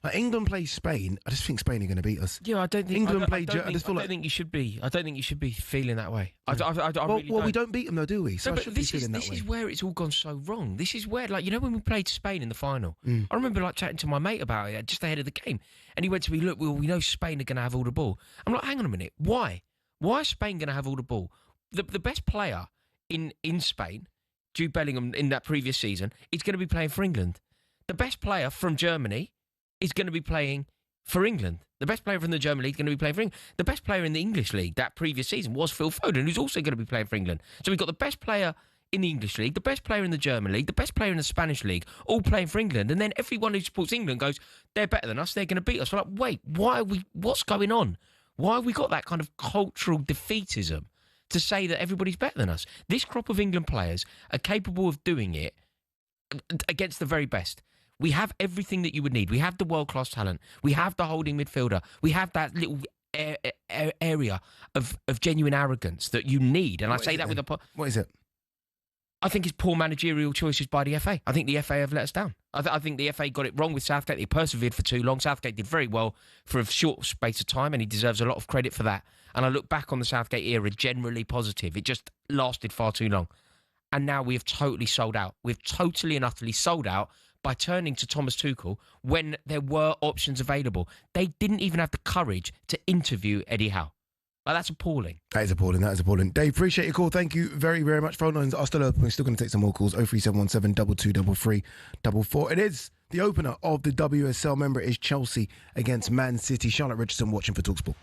Like England plays Spain, I just think Spain are going to beat us. Yeah, I don't think England I don't think you should be. I don't think you should be feeling that way. We don't beat them though, do we? So no, but this is where it's all gone so wrong. This is where, like, when we played Spain in the final, I remember like chatting to my mate about it just ahead of the game, and he went to me, "Look, we know Spain are going to have all the ball." I'm like, "Hang on a minute, why? Why is Spain going to have all the ball? The best player in Spain, Jude Bellingham, in that previous season, is going to be playing for England. The best player from Germany is going to be playing for England. The best player from the German league is going to be playing for England. The best player in the English league that previous season was Phil Foden, who's also going to be playing for England. So we've got the best player in the English league, the best player in the German league, the best player in the Spanish league, all playing for England. And then everyone who supports England goes, they're better than us, they're going to beat us. We're like, wait, what's going on? Why have we got that kind of cultural defeatism to say that everybody's better than us? This crop of England players are capable of doing it against the very best. We have everything that you would need. We have the world-class talent. We have the holding midfielder. We have that little area of genuine arrogance that you need. And I say that with a... What is it? I think it's poor managerial choices by the FA. I think the FA have let us down. I think the FA got it wrong with Southgate. They persevered for too long. Southgate did very well for a short space of time, and he deserves a lot of credit for that. And I look back on the Southgate era generally positive. It just lasted far too long. And now we have totally sold out. We've totally and utterly sold out by turning to Thomas Tuchel when there were options available. They didn't even have the courage to interview Eddie Howe. Like, that's appalling. That is appalling. Dave, appreciate your call. Thank you very, very much. Phone lines are still open. We're still going to take some more calls. 03717 2233 44. It is the opener of the WSL. Member is Chelsea against Man City. Charlotte Richardson watching for talkSPORT.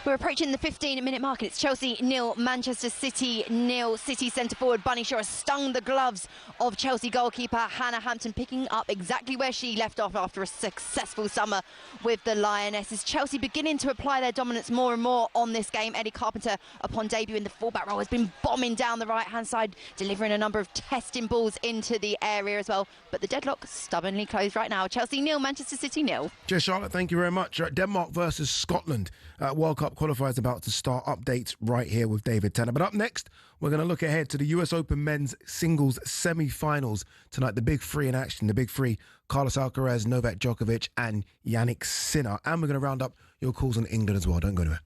We're approaching the 15-minute mark. It's Chelsea 0, Manchester City 0. City centre forward Bunny Shaw has stung the gloves of Chelsea goalkeeper Hannah Hampton, picking up exactly where she left off after a successful summer with the Lionesses. Chelsea beginning to apply their dominance more and more on this game. Eddie Carpenter, upon debut in the fullback role, has been bombing down the right-hand side, delivering a number of testing balls into the area as well. But the deadlock stubbornly closed right now. Chelsea 0, Manchester City 0. Cheers, Charlotte. Thank you very much. Denmark versus Scotland. World Cup qualifiers about to start. Updates right here with David Tanner. But up next, we're going to look ahead to the US Open men's singles semi-finals tonight. The big three in action. The big three: Carlos Alcaraz, Novak Djokovic, and Yannick Sinner. And we're going to round up your calls on England as well. Don't go anywhere.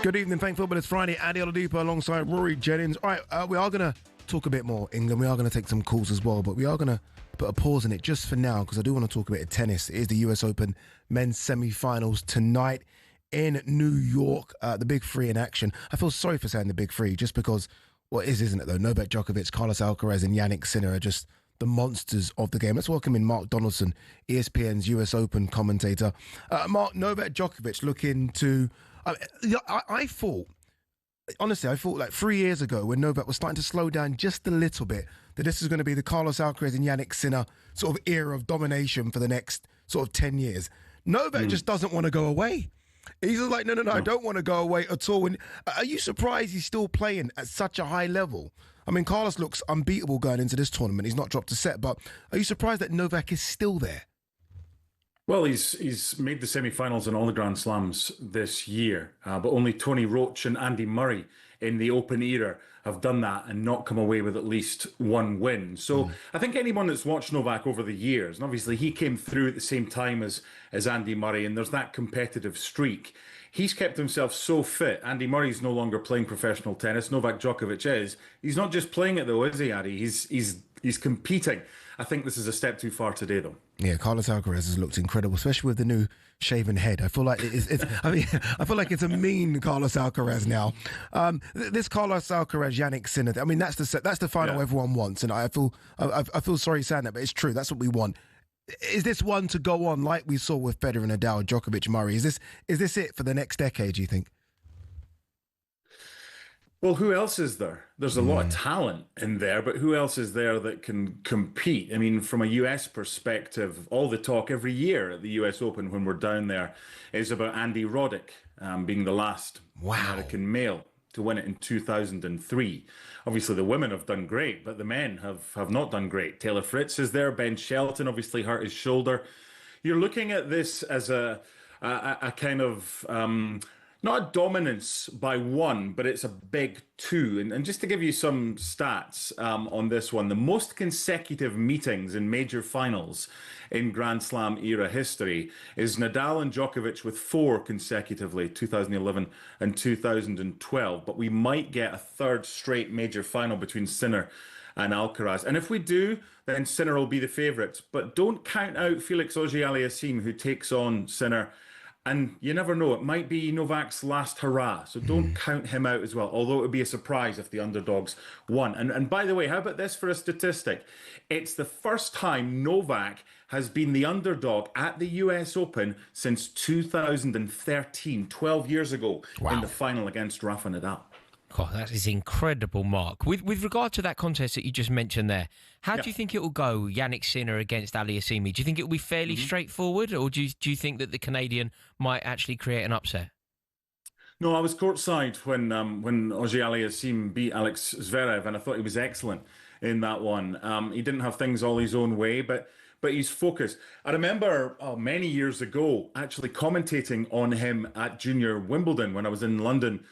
Good evening, Thank Football. It's Friday. Ade Oladipo alongside Rory Jennings. All right, we are going to talk a bit more England. We are going to take some calls as well, but we are going to put a pause in it just for now because I do want to talk a bit of tennis. It is the US Open men's semi-finals tonight in New York. The big three in action. I feel sorry for saying the big three just because Well, it is, isn't it, though? Novak Djokovic, Carlos Alcaraz and Yannick Sinner are just the monsters of the game. Let's welcome in Mark Donaldson, ESPN's US Open commentator. Mark, Novak Djokovic looking to... I thought, honestly, like 3 years ago when Novak was starting to slow down just a little bit, that this is going to be the Carlos Alcaraz and Yannick Sinner sort of era of domination for the next sort of 10 years. Novak just doesn't want to go away. He's like, no, I don't want to go away at all. And are you surprised he's still playing at such a high level? I mean, Carlos looks unbeatable going into this tournament. He's not dropped a set, but are you surprised that Novak is still there? Well, he's made the semi-finals in all the Grand Slams this year, but only Tony Roach and Andy Murray in the Open era have done that and not come away with at least one win. So I think anyone that's watched Novak over the years, and obviously he came through at the same time as Andy Murray, and there's that competitive streak. He's kept himself so fit. Andy Murray's no longer playing professional tennis. Novak Djokovic is. He's not just playing it though, is he, Ade? He's competing. I think this is a step too far today, though. Yeah, Carlos Alcaraz has looked incredible, especially with the new shaven head. I feel like I feel like it's a mean Carlos Alcaraz now. This Carlos Alcaraz Yannick Sinner. I mean, that's the final everyone wants, and I feel sorry saying that, but it's true. That's what we want. Is this one to go on like we saw with Federer, Nadal, Djokovic, Murray? Is this it for the next decade, do you think? Well, who else is there? There's a lot of talent in there, but who else is there that can compete? I mean, from a US perspective, all the talk every year at the US Open when we're down there is about Andy Roddick being the last American male to win it in 2003. Obviously, the women have done great, but the men have not done great. Taylor Fritz is there. Ben Shelton obviously hurt his shoulder. You're looking at this as a kind of... not a dominance by one, but it's a big two. And just to give you some stats on this one, the most consecutive meetings in major finals in Grand Slam era history is Nadal and Djokovic with 4 consecutively, 2011 and 2012. But we might get a third straight major final between Sinner and Alcaraz. And if we do, then Sinner will be the favourite. But don't count out Felix Auger-Aliassime, who takes on Sinner. And you never know, it might be Novak's last hurrah. So don't count him out as well, although it would be a surprise if the underdogs won. And by the way, how about this for a statistic? It's the first time Novak has been the underdog at the US Open since 2013, 12 years ago, in the final against Rafa Nadal. God, that is incredible, Mark. With regard to that contest that you just mentioned there, how do you think it will go, Yannick Sinner against Aliassime? Do you think it will be fairly straightforward, or do you think that the Canadian might actually create an upset? No, I was courtside when Auger-Aliassime beat Alex Zverev, and I thought he was excellent in that one. He didn't have things all his own way, but he's focused. I remember many years ago actually commentating on him at Junior Wimbledon when I was in London,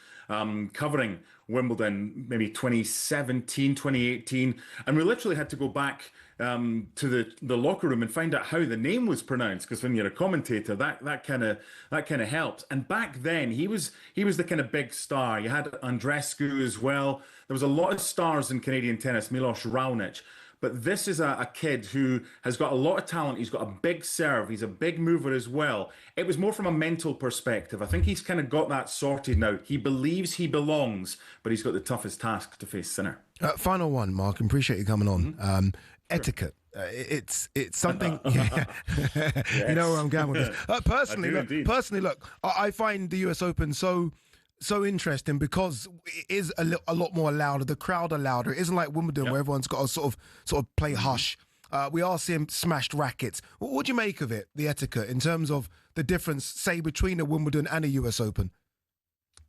covering Wimbledon, maybe 2017, 2018. And we literally had to go back to the locker room and find out how the name was pronounced, because when you're a commentator, that kind of helps. And back then, he was the kind of big star. You had Andreescu as well. There was a lot of stars in Canadian tennis, Milos Raonic. But this is a kid who has got a lot of talent. He's got a big serve. He's a big mover as well. It was more from a mental perspective. I think he's kind of got that sorted now. He believes he belongs, but he's got the toughest task to face Sinner. Final one, Mark. I appreciate you coming on. Etiquette. It's something. You know where I'm going with this. Personally, look, I find the US Open so interesting because it is a lot more louder. The crowd are louder. It isn't like Wimbledon where everyone's got to sort of play hush. We are seeing smashed rackets. What do you make of it, the etiquette, in terms of the difference, say, between a Wimbledon and a US Open?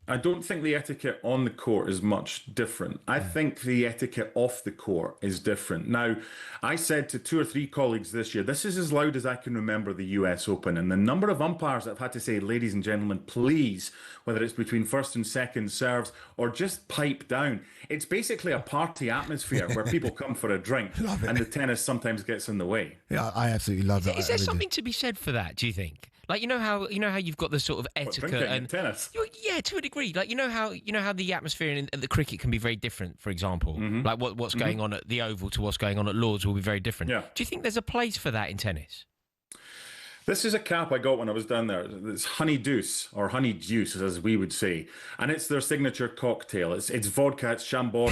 I don't think the etiquette on the court is much different. I think the etiquette off the court is different. Now, I said to 2 or 3 colleagues this year, this is as loud as I can remember the US Open. And the number of umpires that have had to say, ladies and gentlemen, please, whether it's between first and second serves or just pipe down. It's basically a party atmosphere where people come for a drink and the tennis sometimes gets in the way. Yeah, I absolutely love that. Is there something to be said for that, do you think? Like, you know how you've got the sort of etiquette and tennis. Yeah, to a degree. Like, you know how the atmosphere in the cricket can be very different. For example, like what's going on at the Oval to what's going on at Lord's will be very different. Yeah. Do you think there's a place for that in tennis? This is a cap I got when I was down there. It's honey deuce, or honey juice, as we would say, and it's their signature cocktail. It's vodka, it's Chambord.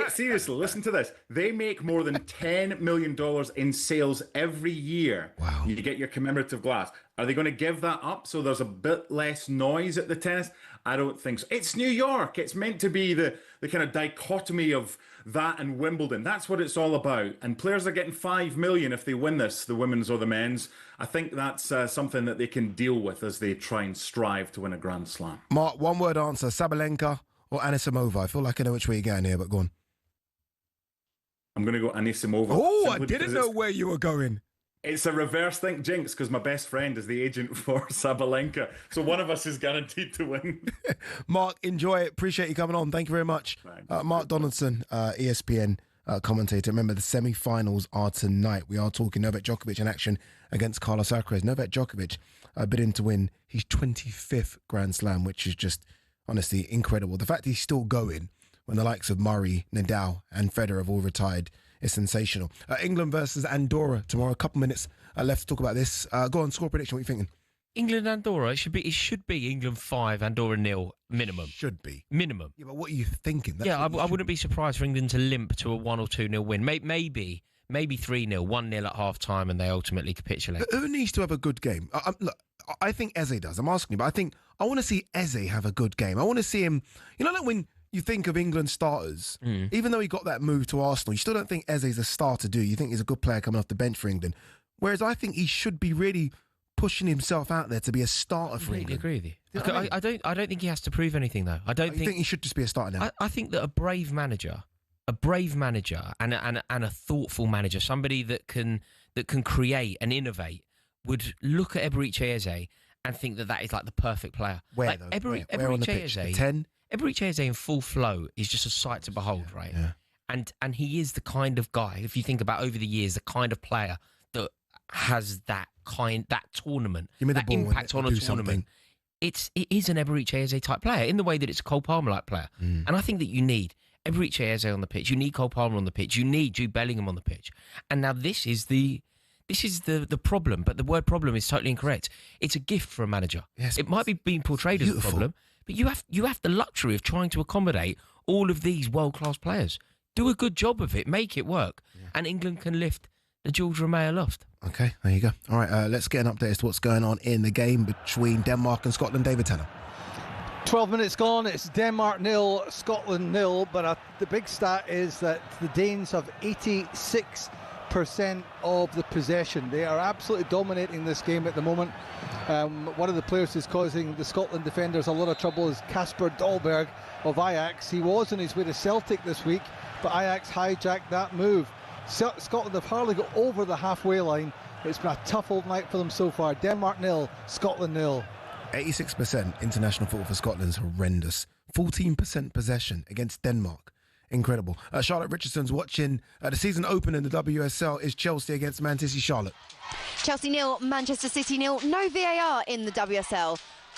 Seriously, listen to this. They make more than $10 million in sales every year. Wow! You get your commemorative glass. Are they going to give that up so there's a bit less noise at the tennis? I don't think so. It's New York. It's meant to be the kind of dichotomy of that and Wimbledon. That's what it's all about. And players are getting $5 million if they win this, the women's or the men's. I think that's something that they can deal with as they try and strive to win a Grand Slam. Mark, one word answer: Sabalenka or Anisimova? I feel like I know which way you're going here, but go on. I'm going to go Anisimova. Oh, I didn't know where you were going. It's a reverse think jinx because my best friend is the agent for Sabalenka. So one of us is guaranteed to win. Mark, enjoy it. Appreciate you coming on. Thank you very much. Mark Donaldson, ESPN commentator. Remember, the semi-finals are tonight. We are talking Novak Djokovic in action against Carlos Alcaraz. Novak Djokovic bidding to win his 25th Grand Slam, which is just, honestly, incredible. The fact he's still going when the likes of Murray, Nadal and Federer have all retired is sensational. England versus Andorra tomorrow. A couple minutes left to talk about this. Go on, score prediction. What are you thinking? England, Andorra. It should be England 5, Andorra 0 minimum. Should be minimum. Yeah, but what are you thinking? I wouldn't be surprised for England to limp to a 1 or 2-0 win. Maybe 3-0, 1-0 at half time, and they ultimately capitulate. Who needs to have a good game? Look, I think Eze does. I'm asking you, but I want to see Eze have a good game. I want to see him. You know, like when you think of England starters, even though he got that move to Arsenal, you still don't think Eze's a starter, do you? You think he's a good player coming off the bench for England. Whereas I think he should be really pushing himself out there to be a starter for England. I agree with you. I don't think he has to prove anything, though. I don't think he should just be a starter now. I think that a brave manager and a thoughtful manager, somebody that can create and innovate, would look at Eberechi Eze and think that is like the perfect player. Where though? Where on the pitch? 10? Eberechi Eze in full flow is just a sight to behold, right? Yeah. And he is the kind of guy, if you think about over the years, the kind of player that has that tournament, that impact on a tournament. It is an Eberechi Eze type player in the way that it's a Cole Palmer-like player. And I think that you need Eberechi Eze on the pitch, you need Cole Palmer on the pitch, you need Jude Bellingham on the pitch. And now this is the problem, but the word problem is totally incorrect. It's a gift for a manager. Yes, it might be being portrayed as a problem, but you have the luxury of trying to accommodate all of these world-class players. Do a good job of it, make it work, and England can lift the George Romeo loft. Okay, there you go. All right, let's get an update as to what's going on in the game between Denmark and Scotland. David Tanner. 12 minutes gone. It's Denmark 0, Scotland 0. But the big stat is that the Danes have 86% of the possession. They are absolutely dominating this game at the moment. One of the players who's causing the Scotland defenders a lot of trouble is Kasper Dolberg of Ajax. He was on his way to Celtic this week, but Ajax hijacked that move. Scotland have hardly got over the halfway line. It's been a tough old night for them so far. Denmark 0, Scotland 0. 86% international football for Scotland is horrendous. 14% possession against Denmark. Incredible. Charlotte Richardson's watching the season open in the WSL. Is Chelsea against Man City. Charlotte. Chelsea 0, Manchester City 0. No VAR in the WSL.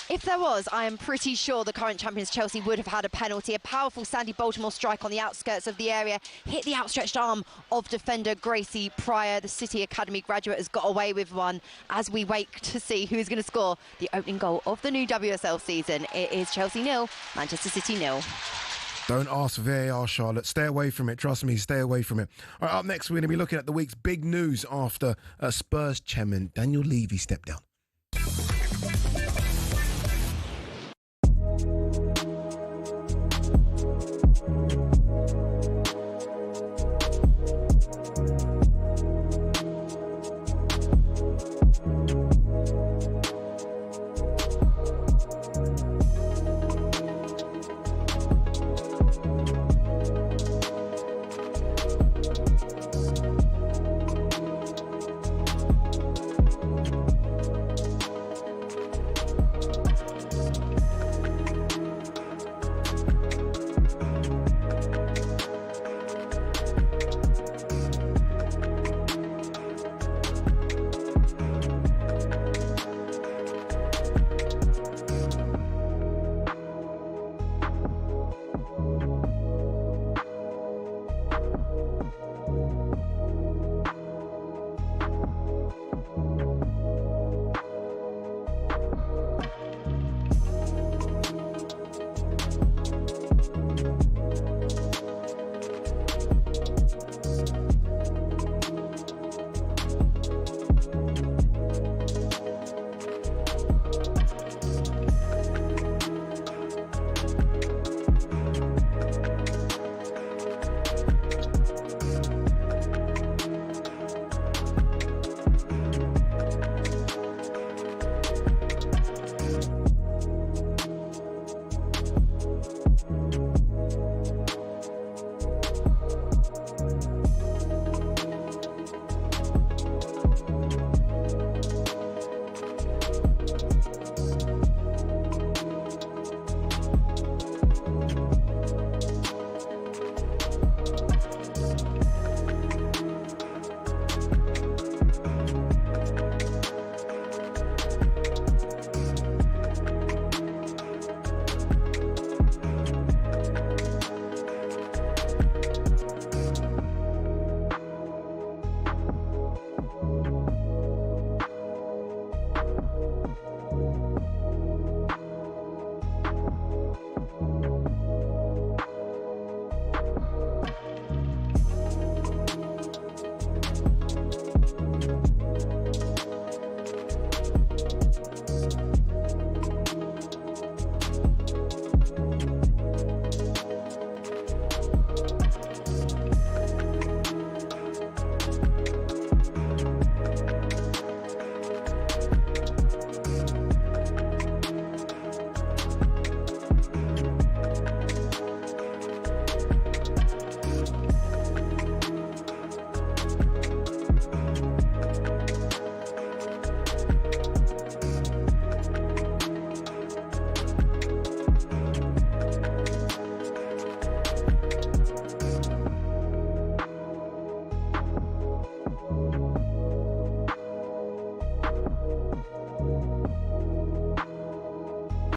If there was, I am pretty sure the current champions Chelsea would have had a penalty. A powerful Sandy Baltimore strike on the outskirts of the area hit the outstretched arm of defender Gracie Pryor. The City Academy graduate has got away with one as we wait to see who's going to score the opening goal of the new WSL season. It is Chelsea 0, Manchester City 0. Don't ask for VAR, Charlotte. Stay away from it. Trust me, stay away from it. All right, up next, we're going to be looking at the week's big news after Spurs chairman Daniel Levy stepped down.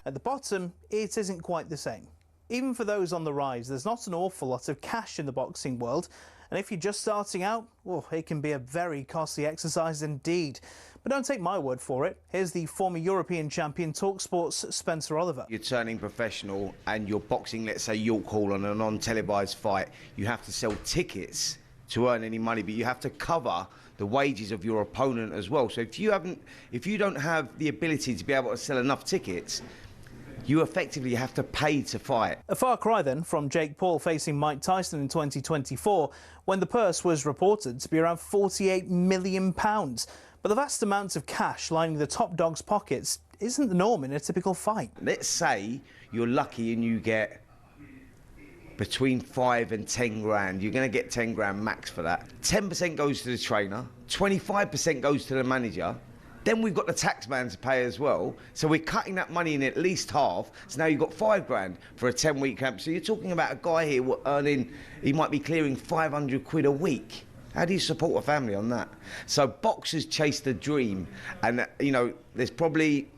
At the bottom, it isn't quite the same. Even for those on the rise, there's not an awful lot of cash in the boxing world, and if you're just starting out, well, it can be a very costly exercise indeed. But don't take my word for it. Here's the former European champion talkSPORT's Spencer Oliver. You're turning professional and you're boxing, let's say, York Hall on a non-televised fight. You have to sell tickets to earn any money, but you have to cover the wages of your opponent as well. So if you don't have the ability to be able to sell enough tickets, you effectively have to pay to fight. A far cry then from Jake Paul facing Mike Tyson in 2024, when the purse was reported to be around £48 million. But the vast amounts of cash lining the top dog's pockets isn't the norm in a typical fight. Let's say you're lucky and you get between 5 and 10 grand. You're going to get 10 grand max for that. 10% goes to the trainer, 25% goes to the manager. Then we've got the tax man to pay as well. So we're cutting that money in at least half. So now you've got 5 grand for a 10-week camp. So you're talking about a guy here earning, he might be clearing 500 quid a week. How do you support a family on that? So boxers chase the dream. And, you know, there's probably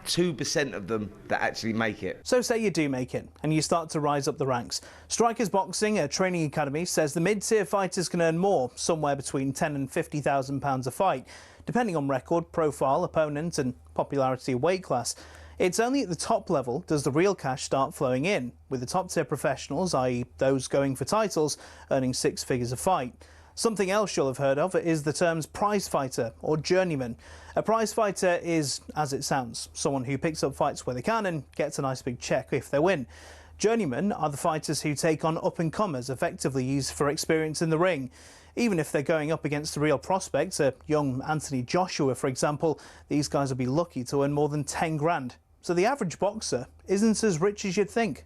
2% of them that actually make it. So say you do make it and you start to rise up the ranks. Strikers Boxing, a training academy, says the mid-tier fighters can earn more, somewhere between £10,000 and £50,000 a fight, depending on record, profile, opponent and popularity of weight class. It's only at the top level does the real cash start flowing in, with the top-tier professionals, i.e. those going for titles, earning 6 figures a fight. Something else you'll have heard of is the terms prize fighter or journeyman. A prize fighter is, as it sounds, someone who picks up fights where they can and gets a nice big check if they win. Journeymen are the fighters who take on up-and-comers, effectively used for experience in the ring. Even if they're going up against the real prospects, a young Anthony Joshua, for example, these guys will be lucky to earn more than 10 grand. So the average boxer isn't as rich as you'd think.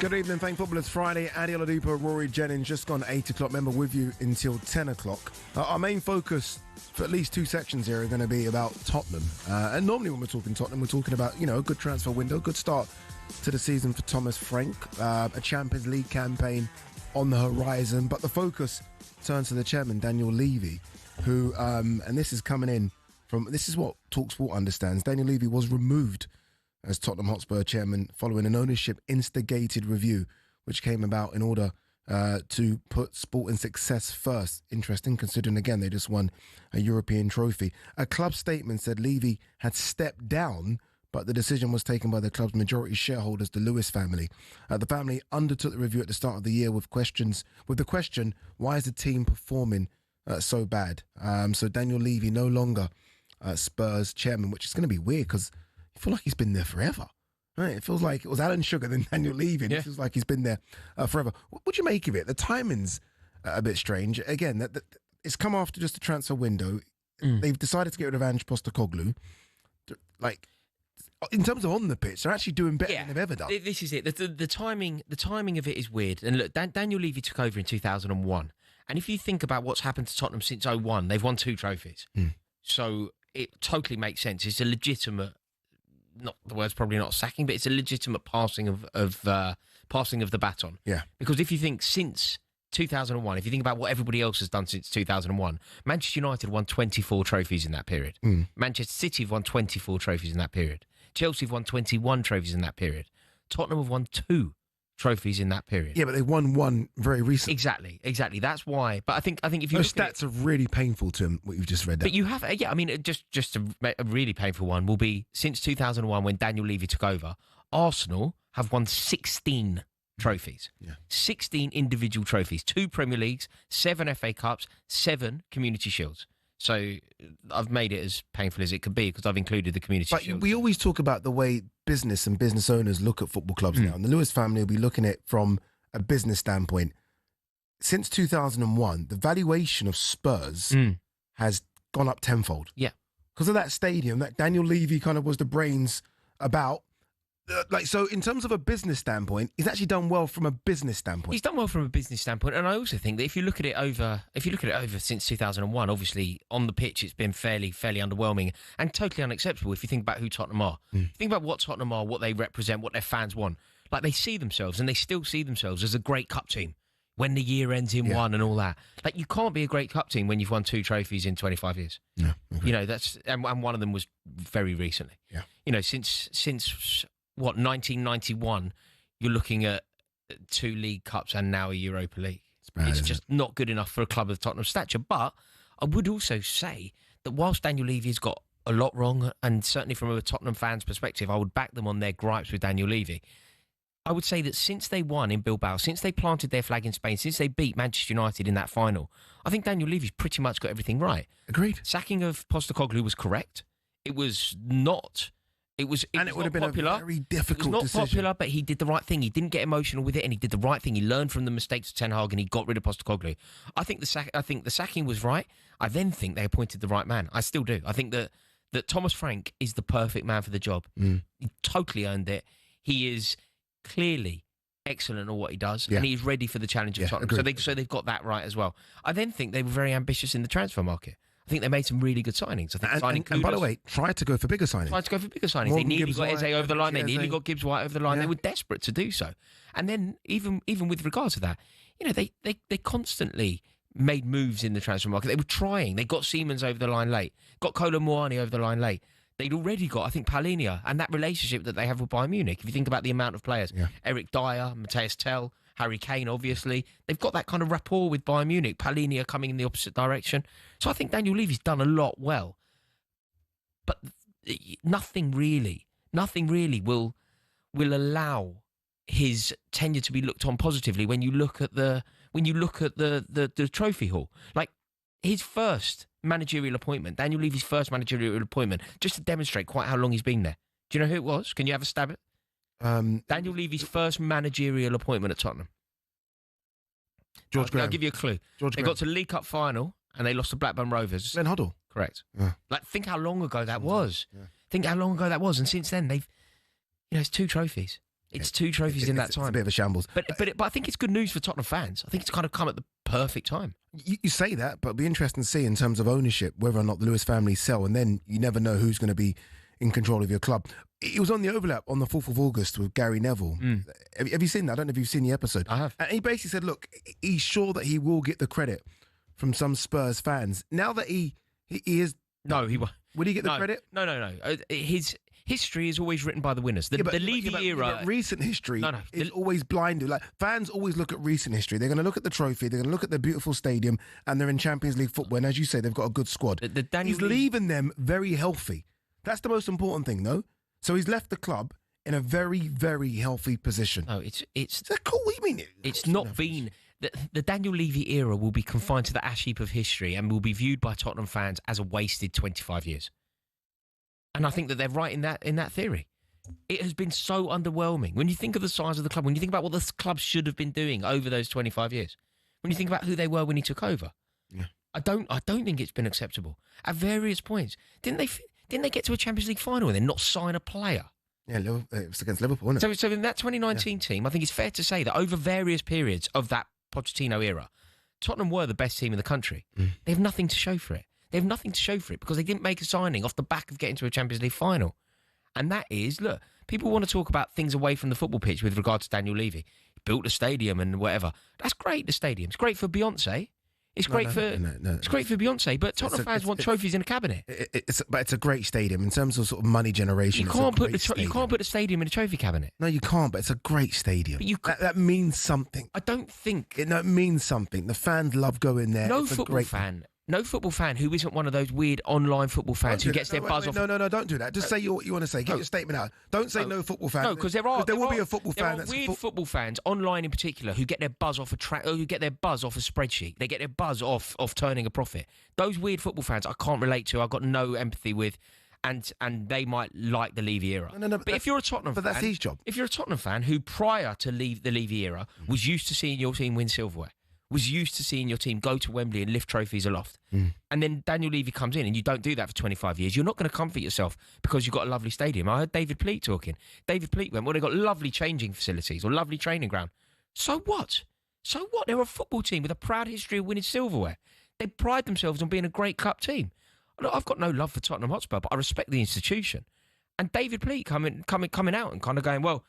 Good evening, thank footballers. Friday, Ade Oladipo Rory Jennings, just gone 8 o'clock. Remember, with you until 10 o'clock. Our main focus for at least 2 sections here are going to be about Tottenham. And normally when we're talking Tottenham, we're talking about, you know, a good transfer window, good start to the season for Thomas Frank, a Champions League campaign on the horizon. But the focus turns to the chairman, Daniel Levy, who, and this is coming in from, this is what talkSPORT understands. Daniel Levy was removed as Tottenham Hotspur chairman following an ownership-instigated review, which came about in order to put sport and success first. Interesting, considering, again, they just won a European trophy. A club statement said Levy had stepped down, but the decision was taken by the club's majority shareholders, the Lewis family. The family undertook the review at the start of the year with the question, why is the team performing so bad? So Daniel Levy no longer Spurs chairman, which is going to be weird because I feel like he's been there forever. Right? It feels like it was Alan Sugar, then Daniel Levy. Yeah. It feels like he's been there forever. What do you make of it? The timing's a bit strange. Again, it's come after just a transfer window. They've decided to get rid of Ange Postecoglou. Like, in terms of on the pitch, they're actually doing better than they've ever done. This is it. The timing of it is weird. And look, Daniel Levy took over in 2001. And if you think about what's happened to Tottenham since 2001, they've won 2 trophies. So it totally makes sense. It's a legitimate, not the word's probably not sacking, but it's a legitimate passing of the baton. Yeah. Because if you think since 2001, if you think about what everybody else has done since 2001, Manchester United won 24 trophies in that period. Manchester City have won 24 trophies in that period. Chelsea have won 21 trophies in that period. Tottenham have won 2 trophies in that period. Yeah, but they won 1 very recently. Exactly. That's why. But I think if you those stats are really painful to him, what you've just read. But you have, I mean, just a really painful one will be since 2001 when Daniel Levy took over. Arsenal have won 16 trophies. 16 individual trophies, 2 Premier Leagues, 7 FA Cups, 7 Community Shields. So I've made it as painful as it could be because I've included the community But shield. we always talk about the way business and business owners look at football clubs now. And the Lewis family will be looking at it from a business standpoint. Since 2001, the valuation of Spurs has gone up tenfold. Yeah. Because of that stadium that Daniel Levy kind of was the brains about. So in terms of a business standpoint, he's actually done well from a business standpoint. He's done well from a business standpoint, and I also think that if you look at it over since 2001, obviously on the pitch it's been fairly underwhelming and totally unacceptable. If you think about who Tottenham are, think about what Tottenham are, what they represent, what their fans want. Like they see themselves, and they still see themselves as a great cup team when the year ends in one and all that. Like you can't be a great cup team when you've won 2 trophies in 25 years. Yeah, okay. You know that's and one of them was very recently. Yeah, you know since. 1991, you're looking at 2 League Cups and now a Europa League. It's just not good enough for a club of Tottenham's stature. But I would also say that whilst Daniel Levy has got a lot wrong, and certainly from a Tottenham fan's perspective, I would back them on their gripes with Daniel Levy. I would say that since they won in Bilbao, since they planted their flag in Spain, since they beat Manchester United in that final, I think Daniel Levy's pretty much got everything right. Agreed. Sacking of Postecoglou was correct. It was not... It would have been popular. a very difficult decision. Popular, but he did the right thing. He didn't get emotional with it, and he did the right thing. He learned from the mistakes of Ten Hag, and he got rid of Postecoglou. I think the sacking was right. I then think they appointed the right man. I still do. I think that Thomas Frank is the perfect man for the job. He totally earned it. He is clearly excellent at what he does, and he is ready for the challenge of Tottenham. So they've got that right as well. I then think they were very ambitious in the transfer market. I think they made some really good signings. I think and by the way, tried to go for bigger signings. They nearly got Eze over the line. They nearly got Gibbs White over the line. They were desperate to do so. And then even with regard to that, you know, they constantly made moves in the transfer market. They were trying. They got Siemens over the line late. Got Kolo Muani over the line late. They'd already got, I think, Palhinha and that relationship that they have with Bayern Munich. If you think about the amount of players, Eric Dyer, Matthias Tell, Harry Kane, obviously. They've got that kind of rapport with Bayern Munich. Palhinha coming in the opposite direction. So I think Daniel Levy's done a lot well. But nothing really will allow his tenure to be looked on positively when you look at the trophy haul. Like his first managerial appointment, Daniel Levy's first managerial appointment, just to demonstrate quite how long he's been there. Do you know who it was? Can you have a stab at it? Daniel Levy's first managerial appointment at Tottenham. George Graham. I'll give you a clue. They got to the League Cup final and they lost to Blackburn Rovers. Glenn Hoddle. Correct. Like, think how long ago that was. Think how long ago that was. And since then, it's 2 trophies. It's 2 trophies in that time. It's a bit of a shambles. But I think it's good news for Tottenham fans. I think it's kind of come at the perfect time. You say that, but it'll be interesting to see in terms of ownership whether or not the Lewis family sell, and then you never know who's going to be in control of your club. It was on the overlap on the 4th of August with Gary Neville. Have you seen that? I don't know if you've seen the episode. I have. And he basically said, look, he's sure that he will get the credit from some Spurs fans. Now that he is... No, he won't. Would he get the credit? No. His history is always written by the winners. The Levy era... But recent history is always blinded. Like, fans always look at recent history. They're going to look at the trophy, they're going to look at the beautiful stadium, and they're in Champions League football. And as you say, they've got a good squad. He's leaving them very healthy. That's the most important thing, though. So he's left the club in a very, very healthy position. No, it's cool. What do you mean? It's not been... The Daniel Levy era will be confined to the ash heap of history and will be viewed by Tottenham fans as a wasted 25 years. And I think that they're right in that theory. It has been so underwhelming. When you think of the size of the club, when you think about what the club should have been doing over those 25 years, when you think about who they were when he took over, I don't think it's been acceptable. At various points, didn't they get to a Champions League final and then not sign a player? Yeah, it was against Liverpool, wasn't it? So in that 2019 team, I think it's fair to say that over various periods of that Pochettino era, Tottenham were the best team in the country. They have nothing to show for it. They have nothing to show for it because they didn't make a signing off the back of getting to a Champions League final. And that is, look, people want to talk about things away from the football pitch with regard to Daniel Levy. He built a stadium and whatever. That's great, the stadium. It's great for Beyonce. It's great for Beyonce, but Tottenham fans want trophies in a cabinet. But it's a great stadium in terms of sort of money generation. You can't put the stadium in a trophy cabinet. No, you can't. But it's a great stadium. But that means something. I don't think it means something. The fans love going there. No football fan No football fan who isn't one of those weird online football fans who gets their buzz off. No, don't do that. Just say what you want to say. Get your statement out. Don't say no football fan. No, because there will be a football fan. There are weird football fans online in particular who get their buzz off who get their buzz off a spreadsheet. They get their buzz off turning a profit. Those weird football fans I can't relate to. I've got no empathy with, and they might like the Levy era. No, but if you're a Tottenham fan, that's his job. If you're a Tottenham fan who prior to the Levy era was used to seeing your team win silverware, was used to seeing your team go to Wembley and lift trophies aloft. And then Daniel Levy comes in and you don't do that for 25 years. You're not going to comfort yourself because you've got a lovely stadium. I heard David Pleat talking. David Pleat went, well, they've got lovely changing facilities or lovely training ground. So what? So what? They're a football team with a proud history of winning silverware. They pride themselves on being a great cup team. Look, I've got no love for Tottenham Hotspur, but I respect the institution. And David Pleat coming out and kind of going, well,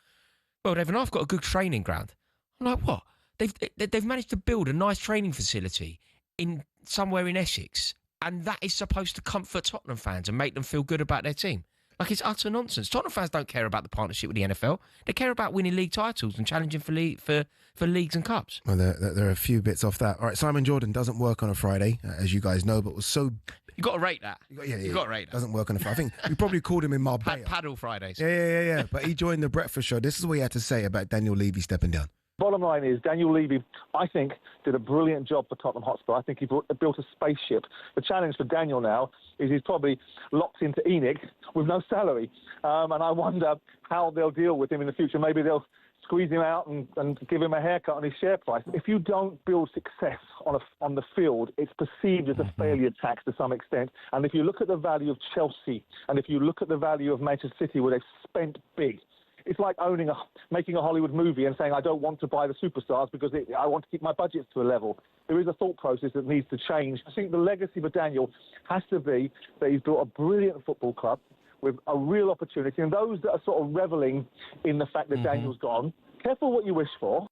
David and I've got a good training ground. I'm like, what? They've managed to build a nice training facility in somewhere in Essex, and that is supposed to comfort Tottenham fans and make them feel good about their team. Like, it's utter nonsense. Tottenham fans don't care about the partnership with the NFL. They care about winning league titles and challenging for leagues and cups. Well, there are a few bits off that. All right, Simon Jordan doesn't work on a Friday, as you guys know, but was so... You got to rate that. You got to rate that. Doesn't work on a Friday. I think we probably called him in Marbella. Paddle Fridays. Yeah. But he joined the breakfast show. This is what he had to say about Daniel Levy stepping down. Bottom line is, Daniel Levy, I think, did a brilliant job for Tottenham Hotspur. I think he built a spaceship. The challenge for Daniel now is he's probably locked into ENIC with no salary. And I wonder how they'll deal with him in the future. Maybe they'll squeeze him out and give him a haircut on his share price. If you don't build success on the field, it's perceived as a failure tax to some extent. And if you look at the value of Chelsea and if you look at the value of Manchester City, where they've spent big, it's like making a Hollywood movie and saying, I don't want to buy the superstars because I want to keep my budgets to a level. There is a thought process that needs to change. I think the legacy for Daniel has to be that he's built a brilliant football club with a real opportunity. And those that are sort of revelling in the fact that Daniel's gone, careful what you wish for.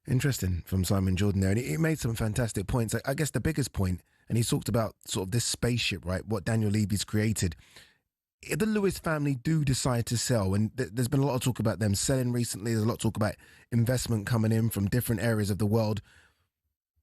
Interesting from Simon Jordan there. And he made some fantastic points. I guess the biggest point, and he talked about sort of this spaceship, right, what Daniel Levy's created. If the Lewis family do decide to sell, and there's been a lot of talk about them selling recently, there's a lot of talk about investment coming in from different areas of the world.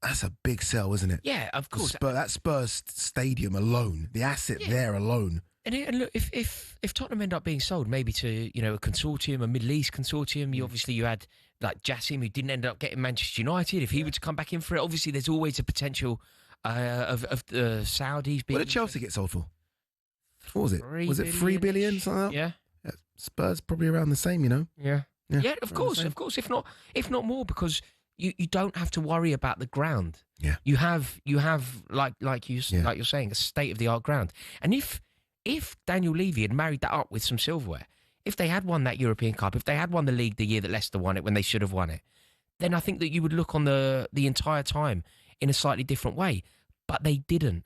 That's a big sell, isn't it? Yeah, of course. That Spurs stadium alone, the asset there alone. And look, if Tottenham end up being sold, maybe to a consortium, a Middle East consortium, you had like Jassim, who didn't end up getting Manchester United. If he were to come back in for it, obviously there's always a potential of the Saudis being. What did Chelsea get sold for? What was it? Was it 3 billion? Something like that? Yeah. Spurs probably around the same, Yeah, of course. If not more, because you don't have to worry about the ground. Yeah. You have like you're saying, a state of the art ground. And if Daniel Levy had married that up with some silverware, if they had won that European Cup, if they had won the league the year that Leicester won it when they should have won it, then I think that you would look on the entire time in a slightly different way. But they didn't,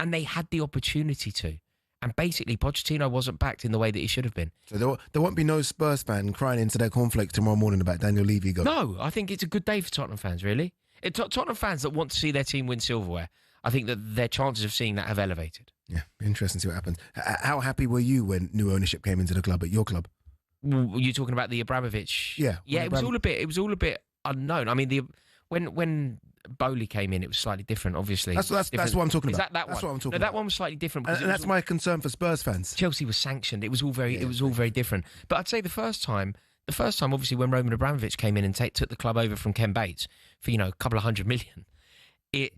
and they had the opportunity to. And basically, Pochettino wasn't backed in the way that he should have been. So there won't be no Spurs fan crying into their cornflakes tomorrow morning about Daniel Levy going. No, I think it's a good day for Tottenham fans, really. Tottenham fans that want to see their team win silverware, I think that their chances of seeing that have elevated. Yeah, interesting to see what happens. How happy were you when new ownership came into the club, at your club? Were you talking about the Abramovich? Yeah. Yeah, it was all a bit unknown. I mean, when Bowley came in, it was slightly different, obviously. That's what I'm talking about. That's what I'm talking about. That one was slightly different. And that's my concern for Spurs fans. Chelsea was sanctioned. It was all very different. But I'd say the first time, obviously, when Roman Abramovich came in and took the club over from Ken Bates for, a couple of $100 million.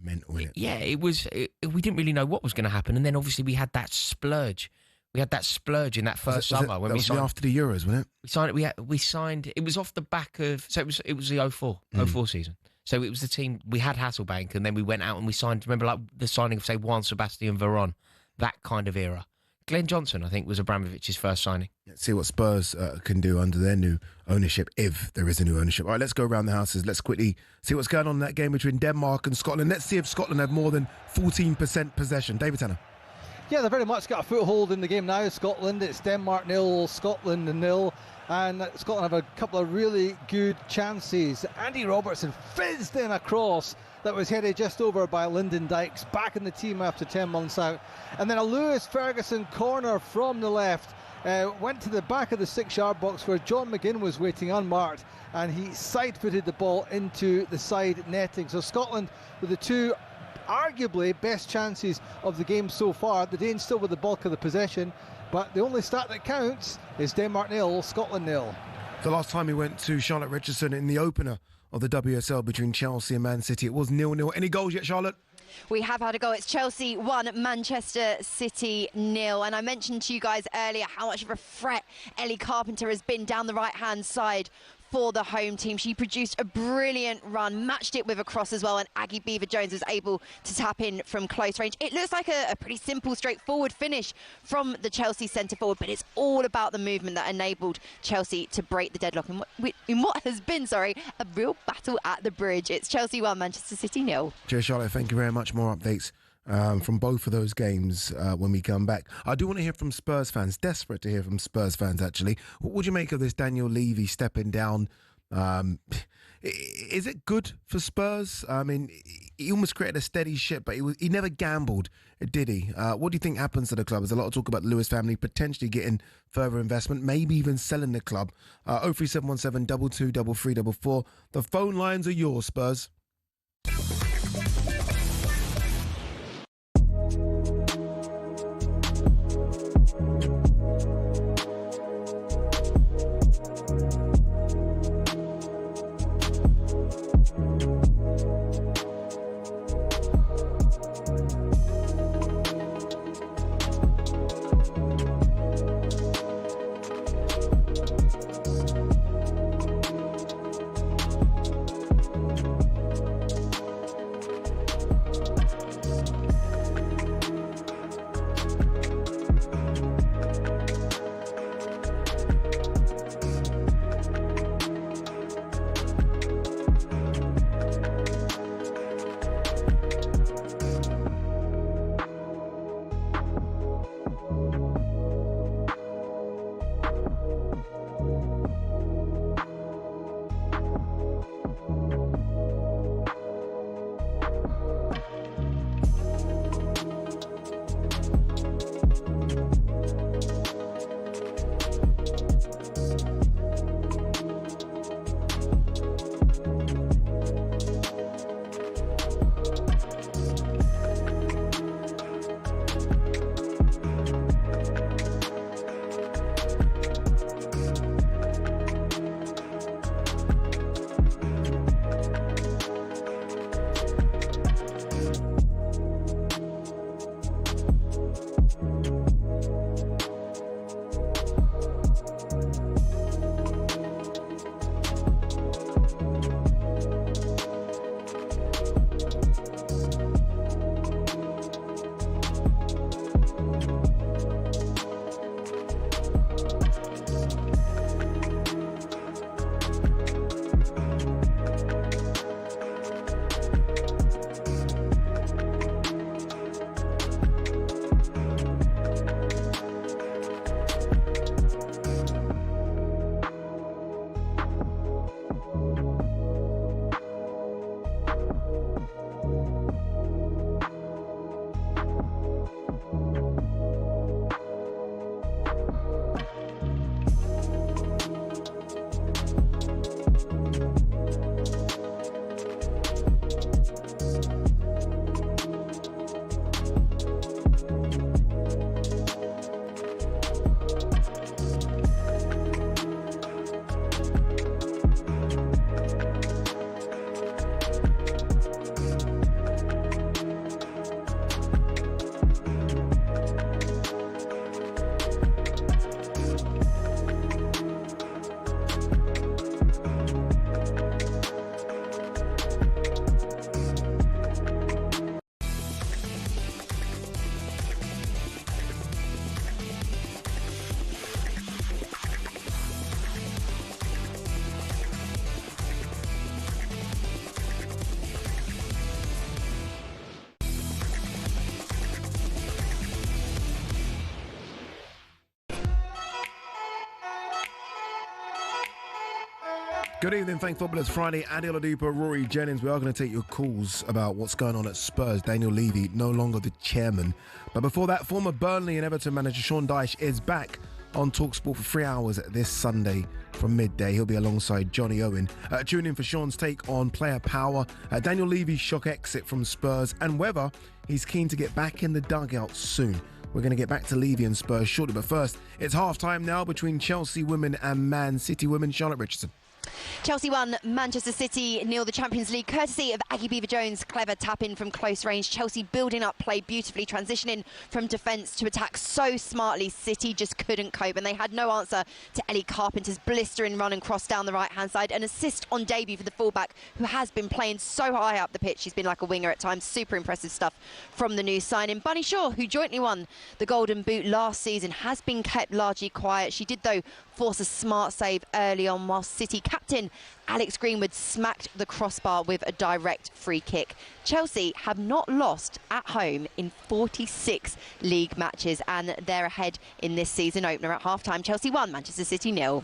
Mental, isn't it? Yeah, it was. We didn't really know what was going to happen. And then obviously we had that splurge. We had that splurge in that first summer when we signed. After the Euros, wasn't it? We signed. It was off the back of. So it was the 04 season. So it was the team, we had Hasselbank, and then we went out and we signed, remember, like the signing of, say, Juan Sebastian Veron, that kind of era. Glenn Johnson, I think, was Abramovich's first signing. Let's see what Spurs can do under their new ownership, if there is a new ownership. All right, let's go around the houses. Let's quickly see what's going on in that game between Denmark and Scotland. Let's see if Scotland have more than 14% possession. David Tanner. Yeah, they've very much got a foothold in the game now. Scotland, it's Denmark 0, Scotland 0. And Scotland have a couple of really good chances. Andy Robertson fizzed in a cross that was headed just over by Lyndon Dykes, back in the team after 10 months out. And then a Lewis Ferguson corner from the left. Went to the back of the 6-yard box where John McGinn was waiting unmarked, and he side-footed the ball into the side netting. So Scotland with the two arguably best chances of the game so far. The Danes still with the bulk of the possession, but the only stat that counts is Denmark 0, Scotland 0. The last time we went to Charlotte Richardson in the opener of the WSL between Chelsea and Man City, it was 0-0. Any goals yet, Charlotte? We have had a goal. It's Chelsea 1, Manchester City 0. And I mentioned to you guys earlier how much of a threat Ellie Carpenter has been down the right-hand side for the home team. She produced a brilliant run, matched it with a cross as well, and Aggie Beaver-Jones was able to tap in from close range. It looks like a pretty simple, straightforward finish from the Chelsea centre-forward, but it's all about the movement that enabled Chelsea to break the deadlock in what has been, a real battle at the bridge. It's Chelsea 1, Manchester City 0. Cheers, Charlotte. Thank you very much. More updates from both of those games when we come back. I do want to hear from Spurs fans, desperate to hear from Spurs fans actually. What would you make of this Daniel Levy stepping down? Is it good for Spurs? I mean, he almost created a steady ship, but he never gambled, did he? What do you think happens to the club? There's a lot of talk about the Lewis family potentially getting further investment, maybe even selling the club. 03717 22 3344. The phone lines are yours, Spurs. Good evening, Thank Footballers. Friday, Ade Oladipo, Rory Jennings. We are going to take your calls about what's going on at Spurs. Daniel Levy, no longer the chairman. But before that, former Burnley and Everton manager Sean Dyche is back on talkSPORT for 3 hours this Sunday from midday. He'll be alongside Johnny Owen. Tune in for Sean's take on player power, Daniel Levy's shock exit from Spurs, and whether he's keen to get back in the dugout soon. We're going to get back to Levy and Spurs shortly, but first, it's half-time now between Chelsea women and Man City women. Charlotte Richardson. Chelsea won, Manchester City nil, the Champions League, courtesy of Aggie Beaver-Jones' clever tap-in from close range. Chelsea building up play beautifully, transitioning from defence to attack so smartly. City just couldn't cope, and they had no answer to Ellie Carpenter's blistering run and cross down the right-hand side. An assist on debut for the fullback, who has been playing so high up the pitch. She's been like a winger at times. Super impressive stuff from the new signing. Bunny Shaw, who jointly won the Golden Boot last season, has been kept largely quiet. She did, though, force a smart save early on, while City captain Alex Greenwood smacked the crossbar with a direct free kick. Chelsea have not lost at home in 46 league matches, and they're ahead in this season opener. At half-time, Chelsea 1, Manchester City 0.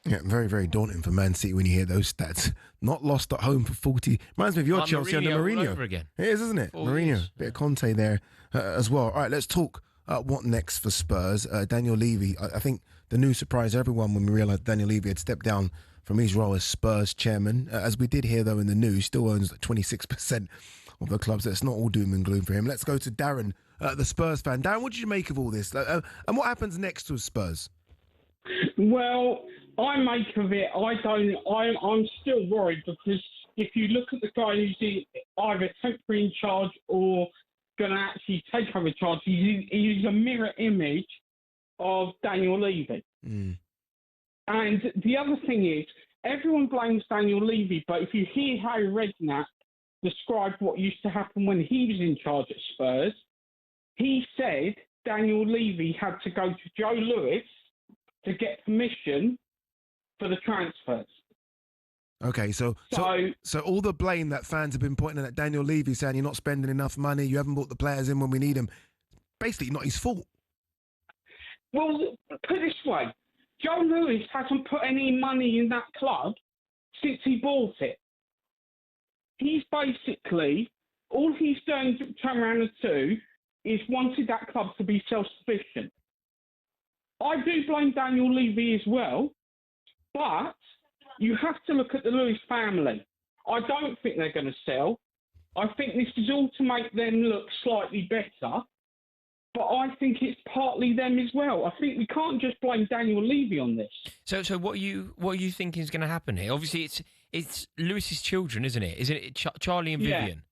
Yeah, very, very daunting for Man City when you hear those stats. Not lost at home for 40. Reminds me of your Chelsea under Mourinho. Over again. It is, isn't it? Mourinho. Bit of Conte there as well. All right, let's talk what next for Spurs. Daniel Levy, I think the news surprised everyone when we realised Daniel Levy had stepped down from his role as Spurs chairman. As we did hear, though, in the news, still owns 26% of the club, so it's not all doom and gloom for him. Let's go to Darren, the Spurs fan. Darren, what did you make of all this? And what happens next with Spurs? Well, I make of it, I'm still worried, because if you look at the guy who's either temporary in charge or going to actually take over charge, he's a mirror image of Daniel Levy. And the other thing is, everyone blames Daniel Levy, but if you hear Harry Redknapp describe what used to happen when he was in charge at Spurs, he said Daniel Levy had to go to Joe Lewis to get permission for the transfers. Okay, so all the blame that fans have been pointing at Daniel Levy, saying you're not spending enough money, you haven't brought the players in when we need them, basically not his fault. Well, put it this way, Joe Lewis hasn't put any money in that club since he bought it. He's basically, all he's done to turn around and do is wanted that club to be self-sufficient. I do blame Daniel Levy as well, but you have to look at the Lewis family. I don't think they're going to sell. I think this is all to make them look slightly better, but I think it's partly them as well. I think we can't just blame Daniel Levy on this. So what are you thinking is going to happen here? Obviously, it's Lewis's children, isn't it? Isn't it Charlie and Vivian,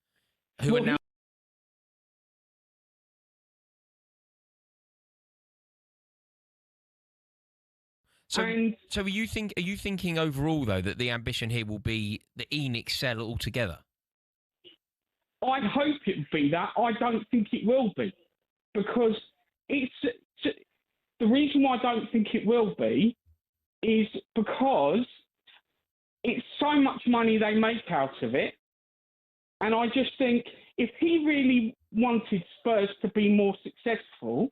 who are now? So are you thinking overall, though, that the ambition here will be the ENIC sell altogether? I hope it will be that. I don't think it will be, because the reason why I don't think it will be is because it's so much money they make out of it, and I just think if he really wanted Spurs to be more successful,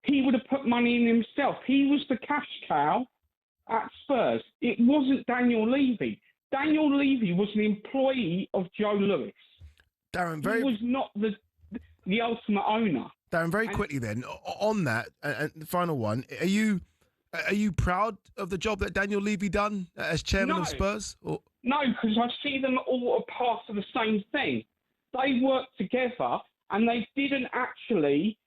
he would have put money in himself. He was the cash cow at Spurs. It wasn't Daniel Levy. Daniel Levy was an employee of Joe Lewis. Darren, he was not the ultimate owner. Darren, very quickly then, on that, and the final one, are you proud of the job that Daniel Levy done as chairman of Spurs? Or? No, because I see them all a part of the same thing. They worked together, and they didn't actually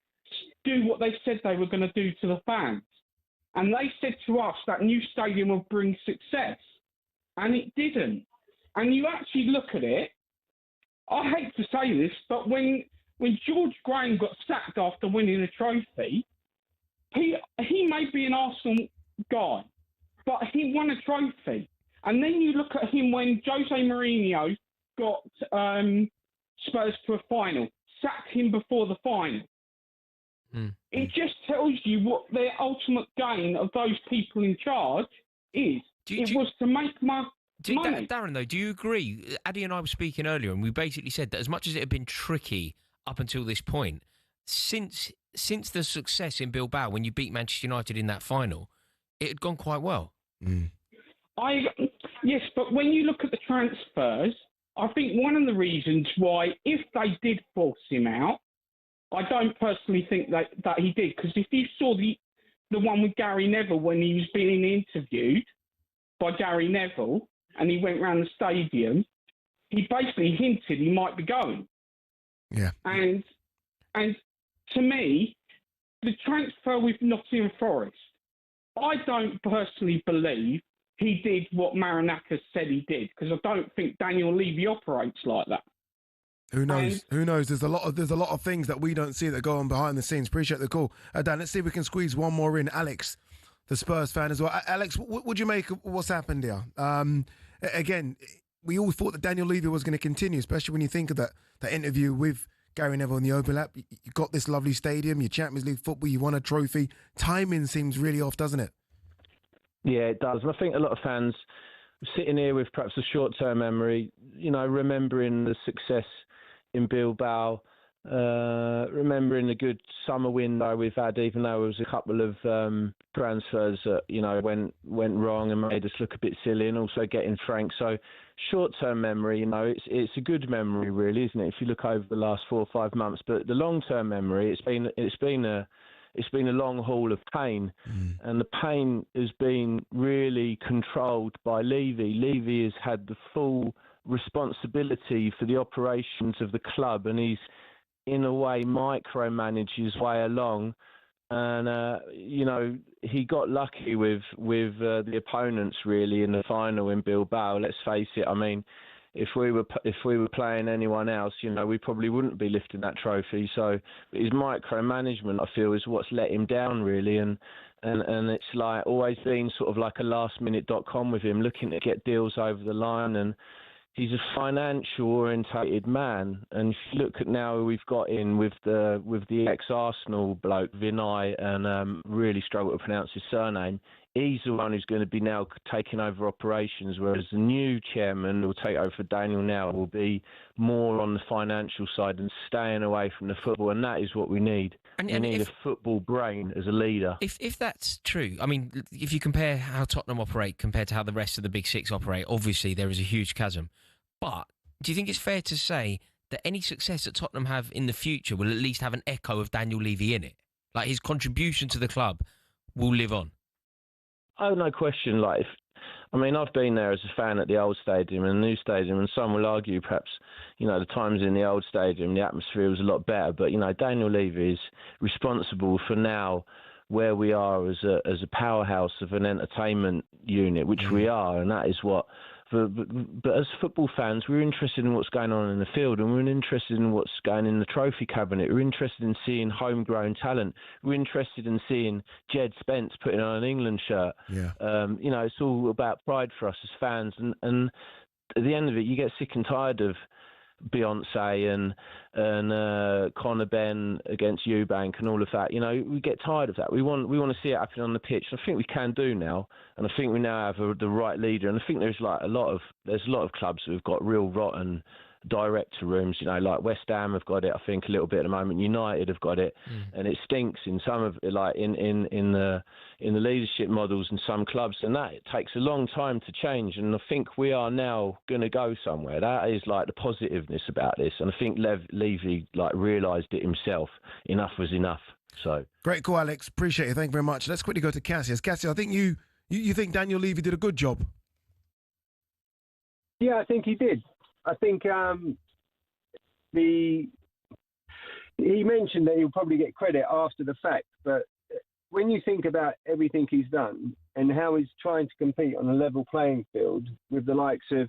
do what they said they were going to do to the fans. And they said to us that new stadium will bring success. And it didn't. And you actually look at it, I hate to say this, but when George Graham got sacked after winning a trophy, he may be an Arsenal guy, but he won a trophy. And then you look at him when Jose Mourinho got Spurs to a final, sacked him before the final. It just tells you what the ultimate gain of those people in charge is. It was to make money. Darren, though, do you agree? Ade and I were speaking earlier, and we basically said that as much as it had been tricky up until this point, since the success in Bilbao when you beat Manchester United in that final, it had gone quite well. Yes, but when you look at the transfers, I think one of the reasons why, if they did force him out, I don't personally think that he did, because if you saw the the one with Gary Neville when he was being interviewed by Gary Neville and he went round the stadium, he basically hinted he might be going. Yeah. And to me, the transfer with Nottingham Forest, I don't personally believe he did what Marinakis said he did, because I don't think Daniel Levy operates like that. Who knows? Who knows? There's a lot of things that we don't see that go on behind the scenes. Appreciate the call, Dan. Let's see if we can squeeze one more in. Alex, the Spurs fan as well. Alex, what would you make of what's happened here? Again, we all thought that Daniel Levy was going to continue, especially when you think of that interview with Gary Neville in the overlap. You got this lovely stadium, your Champions League football, you won a trophy. Timing seems really off, doesn't it? Yeah, it does. And I think a lot of fans sitting here with perhaps a short-term memory, remembering the success in Bilbao, remembering the good summer window we've had, even though there was a couple of transfers that, went wrong and made us look a bit silly, and also getting Frank. So short-term memory, it's a good memory, really, isn't it? If you look over the last 4 or 5 months, but the long-term memory, it's been a long haul of pain, and the pain has been really controlled by Levy. Levy has had the full responsibility for the operations of the club, and he's in a way micromanaged his way along. And he got lucky with the opponents really in the final in Bilbao. Let's face it. I mean, if we were playing anyone else, we probably wouldn't be lifting that trophy. So his micromanagement, I feel, is what's let him down really, and it's like always been sort of like a lastminute.com with him, looking to get deals over the line, and he's a financial orientated man. And if you look at now who we've got in with the ex-Arsenal bloke Vinay, and really struggle to pronounce his surname, he's the one who's going to be now taking over operations, whereas the new chairman who will take over for Daniel now will be more on the financial side and staying away from the football, and that is what we need. We need a football brain as a leader. If that's true, I mean, if you compare how Tottenham operate compared to how the rest of the Big Six operate, obviously there is a huge chasm. But do you think it's fair to say that any success that Tottenham have in the future will at least have an echo of Daniel Levy in it? Like, his contribution to the club will live on? Oh, no question. I've been there as a fan at the old stadium and the new stadium, and some will argue perhaps, the times in the old stadium, the atmosphere was a lot better. But, Daniel Levy is responsible for now where we are as a powerhouse of an entertainment unit, which we are, and that is what... But as football fans, we're interested in what's going on in the field, and we're interested in what's going in the trophy cabinet. We're interested in seeing homegrown talent. We're interested in seeing Jed Spence putting on an England shirt. Yeah. It's all about pride for us as fans. And at the end of it, you get sick and tired of Beyonce and Conor Benn against Eubank and all of that. We get tired of that. We want to see it happen on the pitch. And I think we can do now, and I think we now have the right leader. And I think there's a lot of clubs who've got real rotten director rooms. Like West Ham have got it, I think, a little bit at the moment. United have got it, and it stinks in some of in the leadership models in some clubs, and that it takes a long time to change. And I think we are now going to go somewhere. That is the positiveness about this, and I think Levy realised it himself. Enough was enough. So great call, Alex. Appreciate it. Thank you very much. Let's quickly go to Cassius. Cassius, I think you think Daniel Levy did a good job. Yeah, I think he did. I think he mentioned that he'll probably get credit after the fact, but when you think about everything he's done and how he's trying to compete on a level playing field with the likes of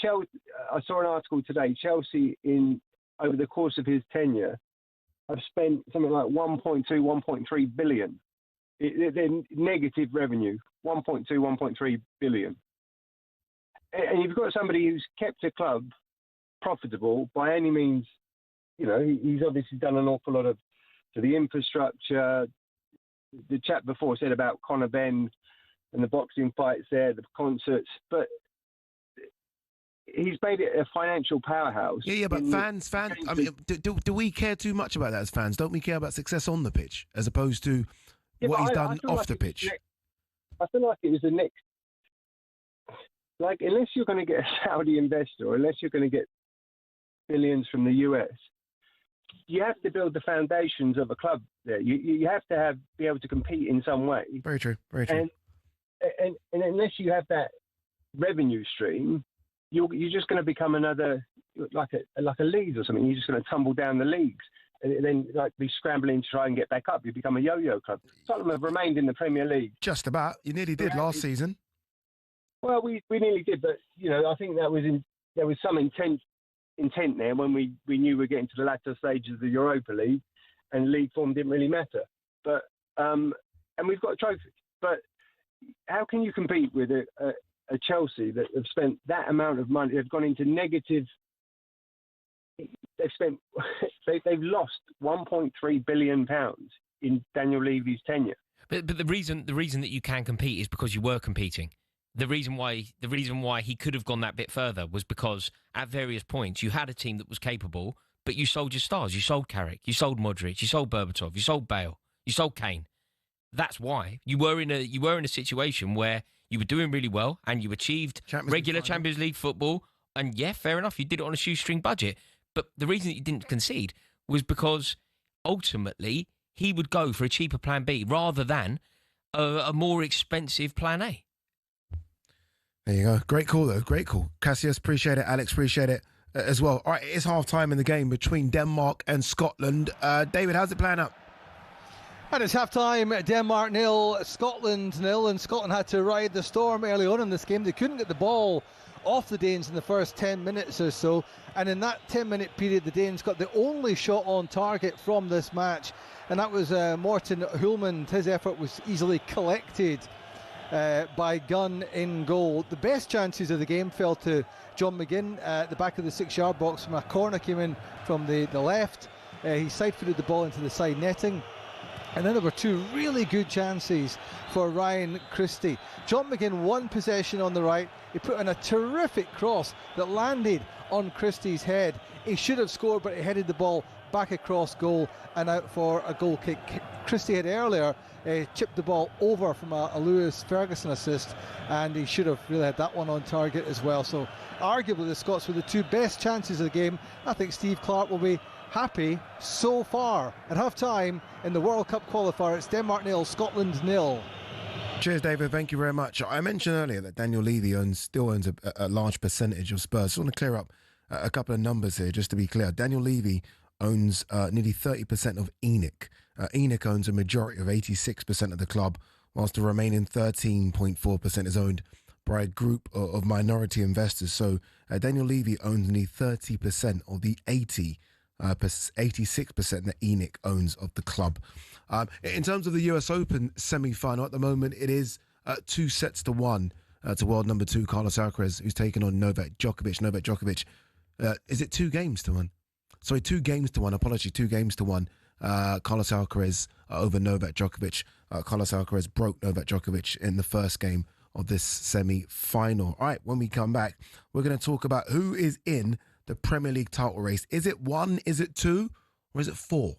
Chelsea, I saw an article today. Chelsea, over the course of his tenure, have spent something like 1.3 billion. They're negative revenue, 1.3 billion. And you've got somebody who's kept a club profitable by any means. He's obviously done an awful lot to the infrastructure. The chap before said about Conor Benn and the boxing fights there, the concerts, but he's made it a financial powerhouse. Yeah, but fans. I mean, do we care too much about that as fans? Don't we care about success on the pitch as opposed to what he's done off the pitch? I feel like it was the next. Unless you're going to get a Saudi investor, or unless you're going to get billions from the US, you have to build the foundations of a club there. You have to be able to compete in some way. Very true. Very true. And unless you have that revenue stream, you're just going to become another like a Leeds or something. You're just going to tumble down the leagues and then be scrambling to try and get back up. You become a yo-yo club. Tottenham have remained in the Premier League. Just about. You nearly did last season. Well, we nearly did, but I think there was some intent there when we knew we were getting to the latter stages of the Europa League, and league form didn't really matter. But and we've got a trophy. But how can you compete with a Chelsea that have spent that amount of money? They've gone into negative. They've lost £1.3 billion in Daniel Levy's tenure. But the reason that you can compete is because you were competing. The reason why he could have gone that bit further was because at various points you had a team that was capable, but you sold your stars. You sold Carrick, you sold Modric, you sold Berbatov, you sold Bale, you sold Kane. That's why you were in a situation where you were doing really well and you achieved regular Champions League football. And yeah, fair enough, you did it on a shoestring budget. But the reason that you didn't concede was because ultimately he would go for a cheaper plan B rather than a more expensive plan A. There you go. Great call, though. Great call. Cassius, appreciate it. Alex, appreciate it as well. All right, it's half-time in the game between Denmark and Scotland. David, how's it playing out? And it's half-time, Denmark 0, Scotland 0, and Scotland had to ride the storm early on in this game. They couldn't get the ball off the Danes in the first 10 minutes or so, and in that 10-minute period, the Danes got the only shot on target from this match, and that was Morten Hulmand. His effort was easily collected by Gunn in goal. The best chances of the game fell to John McGinn at the back of the 6-yard box from a corner came in from the left. He side-footed the ball into the side netting. And then there were two really good chances for Ryan Christie. John McGinn won possession on the right. He put in a terrific cross that landed on Christie's head. He should have scored, but he headed the ball back across goal and out for a goal kick. Christie had earlier chipped the ball over from a Lewis Ferguson assist, and he should have really had that one on target as well. So arguably the Scots were the two best chances of the game. I think Steve Clarke will be happy so far. At half-time in the World Cup qualifier, it's Denmark 0, Scotland 0. Cheers, David. Thank you very much. I mentioned earlier that Daniel Levy still owns a large percentage of Spurs. I just want to clear up a couple of numbers here, just to be clear. Daniel Levy owns nearly 30% of ENIC. ENIC owns a majority of 86% of the club, whilst the remaining 13.4% is owned by a group of minority investors. So Daniel Levy owns nearly 30% of the 86% that ENIC owns of the club. In terms of the US Open semi-final, at the moment it is 2-1 to world number 2 Carlos Alcaraz, who's taken on Novak Djokovic. Novak Djokovic, is it 2 games to 1? Sorry, 2 games to 1. Apology, 2 games to 1. Carlos Alcaraz over Novak Djokovic. Carlos Alcaraz broke Novak Djokovic in the first game of this semi-final. All right, when we come back, we're going to talk about who is in the Premier League title race. Is it 1, is it 2, or is it 4?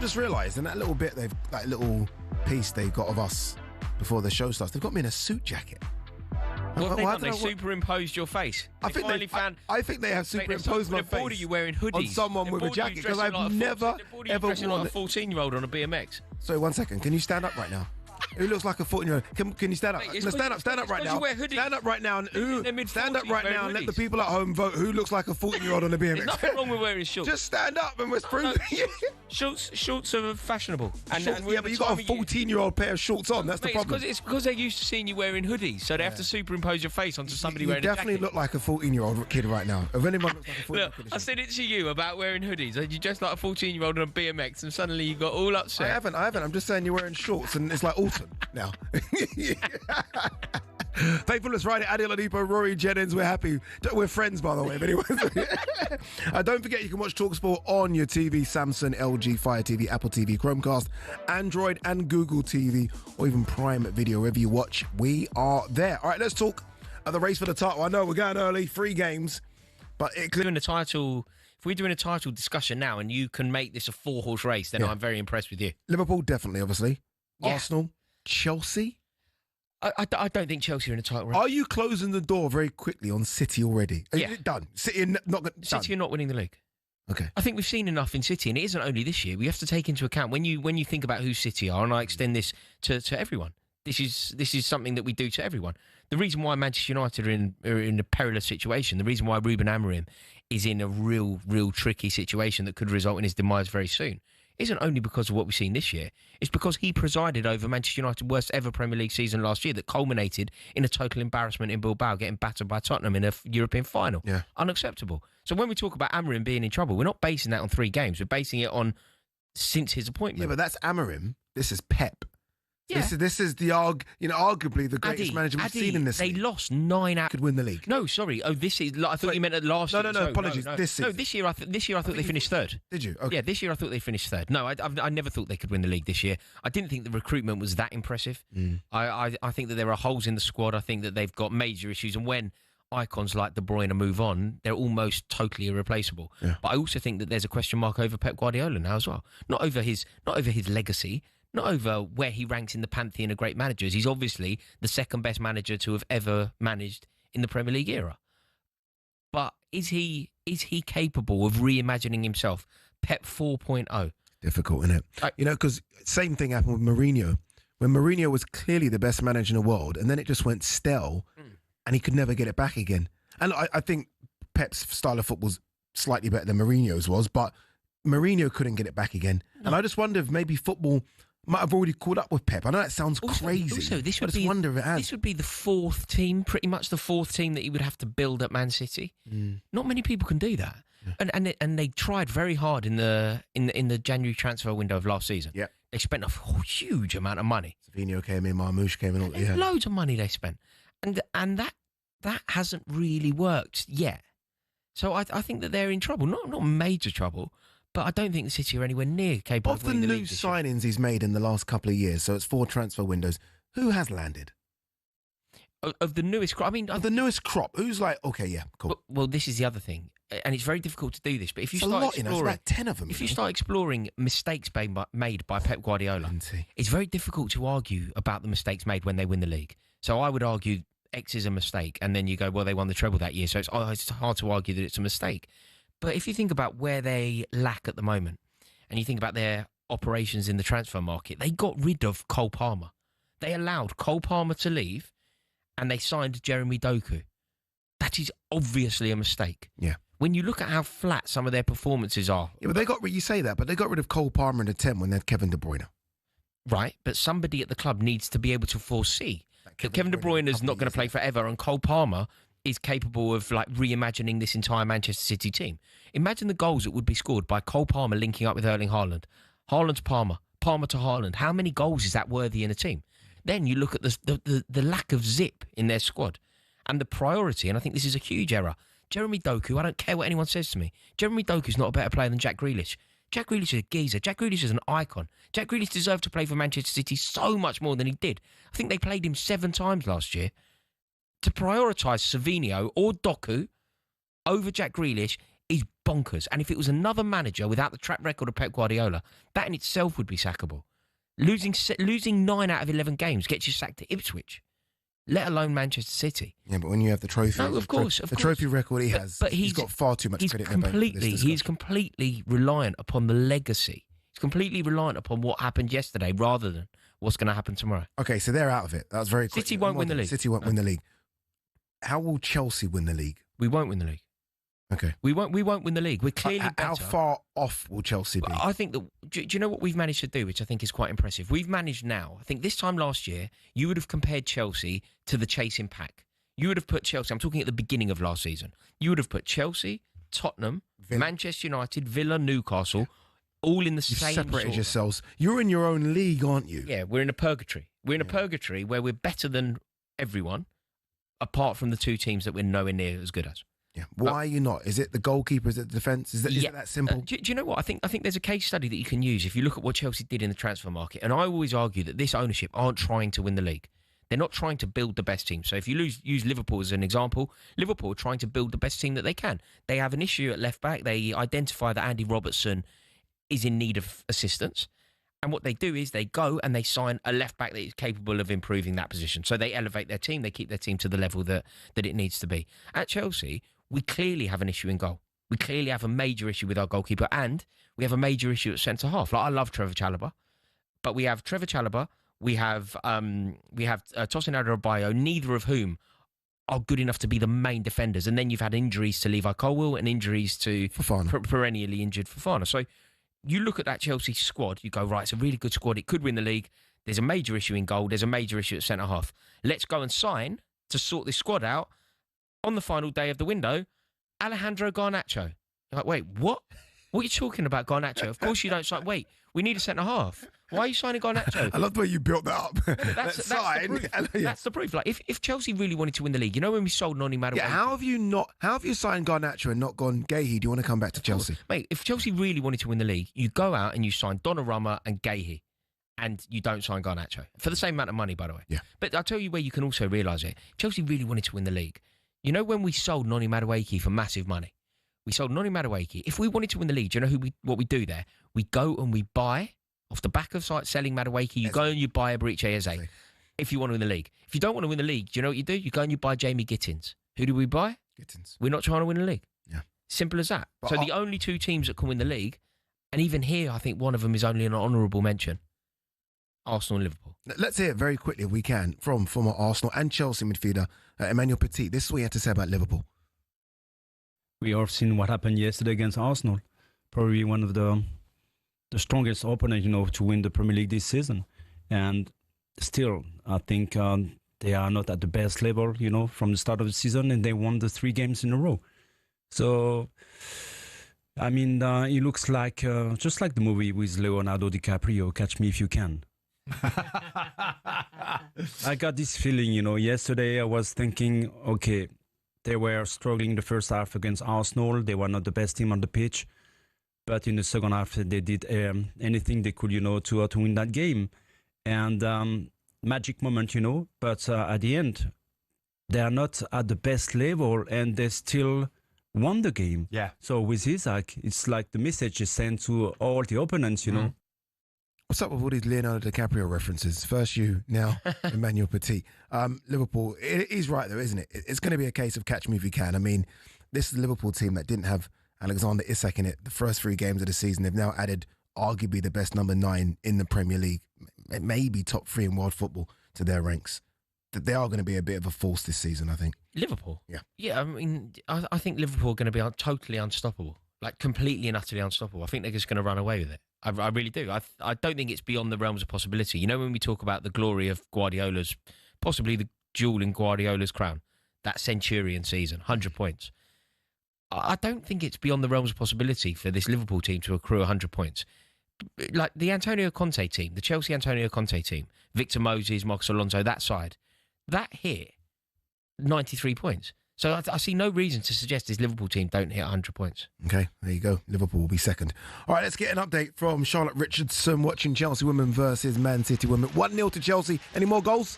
just realised in that little bit, that little piece they got of us before the show starts, they've got me in a suit jacket. What have they done? They superimposed your face. I think they have superimposed my face. Are you wearing hoodies on someone with a jacket? Because I've never ever worn a 14-year-old on a BMX. Sorry, 1 second. Can you stand up right now? Who looks like a 14-year-old? Can you stand up? Mate, stand up right now. Stand up right now. Stand up right now and let the people at home vote who looks like a 14-year-old on a BMX. There's nothing wrong with wearing shorts. Just stand up and we're proving Shorts are fashionable. But you got a 14-year-old pair of shorts on. That's the problem. It's because they're used to seeing you wearing hoodies, so they have to superimpose your face onto somebody wearing a jacket. You definitely look like a 14-year-old kid right now. If anyone looks like a 14-year-old kid, I said it to you about wearing hoodies. You dressed like a 14-year-old on a BMX, and suddenly you got all upset. I haven't. I'm just saying you're wearing shorts, and it's like autumn now. Thankful it's Friday. Ade Oladipo, Rory Jennings. We're happy. We're friends, by the way. But anyway, don't forget you can watch talkSPORT on your TV: Samsung, LG, Fire TV, Apple TV, Chromecast, Android, and Google TV, or even Prime Video. Wherever you watch, we are there. All right, let's talk of the race for the title. I know we're going early, 3 games, but doing the title. If we're doing a title discussion now, and you can make this a 4-horse race, then I'm very impressed with you. Liverpool, definitely, obviously. Yeah. Arsenal, Chelsea. I don't think Chelsea are in a title race. Are you closing the door very quickly on City already? Yeah. Done. City are not winning the league. Okay. I think we've seen enough in City, and it isn't only this year. We have to take into account when you think about who City are, and I extend this to everyone. This is something that we do to everyone. The reason why Manchester United are in a perilous situation, the reason why Ruben Amorim is in a real tricky situation that could result in his demise very soon, isn't only because of what we've seen this year. It's because he presided over Manchester United's worst ever Premier League season last year that culminated in a total embarrassment in Bilbao, getting battered by Tottenham in a European final. Yeah. Unacceptable. So when we talk about Amorim being in trouble, we're not basing that on 3 games. We're basing it on since his appointment. Yeah, but that's Amorim. This is Pep. Yeah. This is the arguably the greatest manager we've seen in this league. They lost 9 out. Could win the league. No, sorry. Oh, this is. I thought you meant at last year. No, apologies. No. This year I thought they finished 3rd. Did you? Okay. Yeah, this year I thought they finished 3rd. No, I never thought they could win the league this year. I didn't think the recruitment was that impressive. I think that there are holes in the squad. I think that they've got major issues, and when icons like De Bruyne move on, they're almost totally irreplaceable. Yeah. But I also think that there's a question mark over Pep Guardiola now as well. Not over his legacy. Not over where he ranks in the pantheon of great managers. He's obviously the second best manager to have ever managed in the Premier League era. But is he capable of reimagining himself? Pep 4.0. Difficult, isn't it? Because same thing happened with Mourinho. When Mourinho was clearly the best manager in the world, and then it just went stale, and he could never get it back again. And I think Pep's style of football's slightly better than Mourinho's was, but Mourinho couldn't get it back again. No. And I just wonder if maybe football might have already caught up with Pep. I know that sounds crazy. Also, this would be the 4th team, pretty much the 4th team that he would have to build at Man City. Not many people can do that, and they tried very hard in the January transfer window of last season. Yeah, they spent a huge amount of money. Savinho came in, Marmoush came in, loads of money they spent, and that hasn't really worked yet. So I think that they're in trouble, not major trouble. But I don't think the City are anywhere near capable of winning the league. Of the new signings he's made in the last couple of years, so it's 4 transfer windows, who has landed? Of the newest crop? I mean... Of the newest crop, who's like, okay, yeah, cool. Well, this is the other thing, and it's very difficult to do this, but if you start exploring... It's like 10 of them. If you start exploring mistakes made by Pep Guardiola, it's very difficult to argue about the mistakes made when they win the league. So I would argue X is a mistake, and then you go, well, they won the treble that year, so it's hard to argue that it's a mistake. But if you think about where they lack at the moment, and you think about their operations in the transfer market, they got rid of Cole Palmer. They allowed Cole Palmer to leave, and they signed Jeremy Doku. That is obviously a mistake. Yeah. When you look at how flat some of their performances are. Yeah, but you say that, but they got rid of Cole Palmer in the 10 when they had Kevin De Bruyne. Right, but somebody at the club needs to be able to foresee that Kevin De Bruyne is not going to play forever, and Cole Palmer is capable of reimagining this entire Manchester City team. Imagine the goals that would be scored by Cole Palmer linking up with Erling Haaland. Haaland to Palmer, Palmer to Haaland. How many goals is that worthy in a team? Then you look at the lack of zip in their squad and the priority, and I think this is a huge error. Jeremy Doku, I don't care what anyone says to me. Jeremy Doku's not a better player than Jack Grealish. Jack Grealish is a geezer. Jack Grealish is an icon. Jack Grealish deserved to play for Manchester City so much more than he did. I think they played him 7 times last year. To prioritise Savinho or Doku over Jack Grealish is bonkers. And if it was another manager without the track record of Pep Guardiola, that in itself would be sackable. Losing 9 out of 11 games gets you sacked to Ipswich, let alone Manchester City. Yeah, but when you have the trophy, no, of course, the trophy record he has, but he's got far too much credit in the bank for this He's completely reliant upon the legacy. He's completely reliant upon what happened yesterday rather than what's going to happen tomorrow. Okay, so they're out of it. That was very quick. City won't win the league. City won't win the league. How will Chelsea win the league? We won't win the league. Okay. We won't win the league. We're clearly better. How far off will Chelsea be? I think that. Do you know what we've managed to do, which I think is quite impressive? We've managed now. I think this time last year, you would have compared Chelsea to the chasing pack. You would have put Chelsea. I'm talking at the beginning of last season. You would have put Chelsea, Tottenham, Manchester United, Villa, Newcastle, all in the same. You've separated yourselves. You're in your own league, aren't you? Yeah, we're in a purgatory. We're in a purgatory where we're better than everyone, apart from the 2 teams that we're nowhere near as good as. Yeah. Why are you not? Is it the goalkeeper? Is it the defence? Is it that simple? Do you know what? I think there's a case study that you can use if you look at what Chelsea did in the transfer market. And I always argue that this ownership aren't trying to win the league. They're not trying to build the best team. So if you use Liverpool as an example, Liverpool are trying to build the best team that they can. They have an issue at left back. They identify that Andy Robertson is in need of assistance. And what they do is they go and they sign a left back that is capable of improving that position. So they elevate their team. They keep their team to the level that it needs to be. At Chelsea, we clearly have an issue in goal. We clearly have a major issue with our goalkeeper, and we have a major issue at centre half. Like, I love Trevor Chalobah, but we have Trevor Chalobah, we have Tosin Adarabioyo, neither of whom are good enough to be the main defenders. And then you've had injuries to Levi Colwill and injuries to perennially injured Fofana. So you look at that Chelsea squad, you go, right, it's a really good squad. It could win the league. There's a major issue in goal. There's a major issue at centre half. Let's go and sign to sort this squad out. On the final day of the window, Alejandro Garnacho. You're like, wait, what? What are you talking about, Garnacho? Of course you don't sign. Wait, we need a centre-half. Why are you signing Garnacho? I love the way you built that up. That's the proof. That's the proof. Like, if Chelsea really wanted to win the league, you know when we sold Noni Madueke? Yeah, how have you signed Garnacho and not gone, Gahey, do you want to come back to Chelsea? Mate, if Chelsea really wanted to win the league, you go out and you sign Donnarumma and Gahey. And you don't sign Garnacho. For the same amount of money, by the way. Yeah. But I'll tell you where you can also realise it. Chelsea really wanted to win the league. You know when we sold Noni Madueke for massive money? We sold Noni Madueke. If we wanted to win the league, do you know what we do there? We go and we buy, off the back of selling Madueke, you go and you buy Eberechi Eze if you want to win the league. If you don't want to win the league, do you know what you do? You go and you buy Jamie Gittins. Who do we buy? Gittins. We're not trying to win the league. Yeah. Simple as that. But so the only 2 teams that can win the league, and even here, I think one of them is only an honourable mention, Arsenal and Liverpool. Let's hear it very quickly, if we can, from former Arsenal and Chelsea midfielder Emmanuel Petit. This is what he had to say about Liverpool. We have seen what happened yesterday against Arsenal. Probably one of the strongest opponents, to win the Premier League this season. And still, I think they are not at the best level, from the start of the season, and they won the 3 games in a row. So, I mean, it looks like just like the movie with Leonardo DiCaprio, Catch Me If You Can. I got this feeling, yesterday I was thinking, okay, they were struggling the first half against Arsenal. They were not the best team on the pitch. But in the second half, they did anything they could, to win that game. And magic moment, But at the end, they are not at the best level and they still won the game. Yeah. So with Isaac, it's like the message is sent to all the opponents, know. What's up with all these Leonardo DiCaprio references? First you, now Emmanuel Petit. Liverpool, he's right though, isn't it? It's going to be a case of catch me if you can. I mean, this is a Liverpool team that didn't have Alexander Isak in it the first 3 games of the season. They've now added arguably the best number 9 in the Premier League, maybe top 3 in world football to their ranks. They are going to be a bit of a force this season, I think. Liverpool? Yeah. Yeah, I mean, I think Liverpool are going to be totally unstoppable. Like, completely and utterly unstoppable. I think they're just going to run away with it. I really do. I don't think it's beyond the realms of possibility. You know, when we talk about the glory of Guardiola's, possibly the jewel in Guardiola's crown, that Centurion season, 100 points. I don't think it's beyond the realms of possibility for this Liverpool team to accrue 100 points. Like the Antonio Conte team, the Chelsea Antonio Conte team, Victor Moses, Marcos Alonso, that side, that hit 93 points. So I see no reason to suggest this Liverpool team don't hit 100 points. Okay, there you go. Liverpool will be second. All right, let's get an update from Charlotte Richardson watching Chelsea women versus Man City women. 1-0 to Chelsea. Any more goals?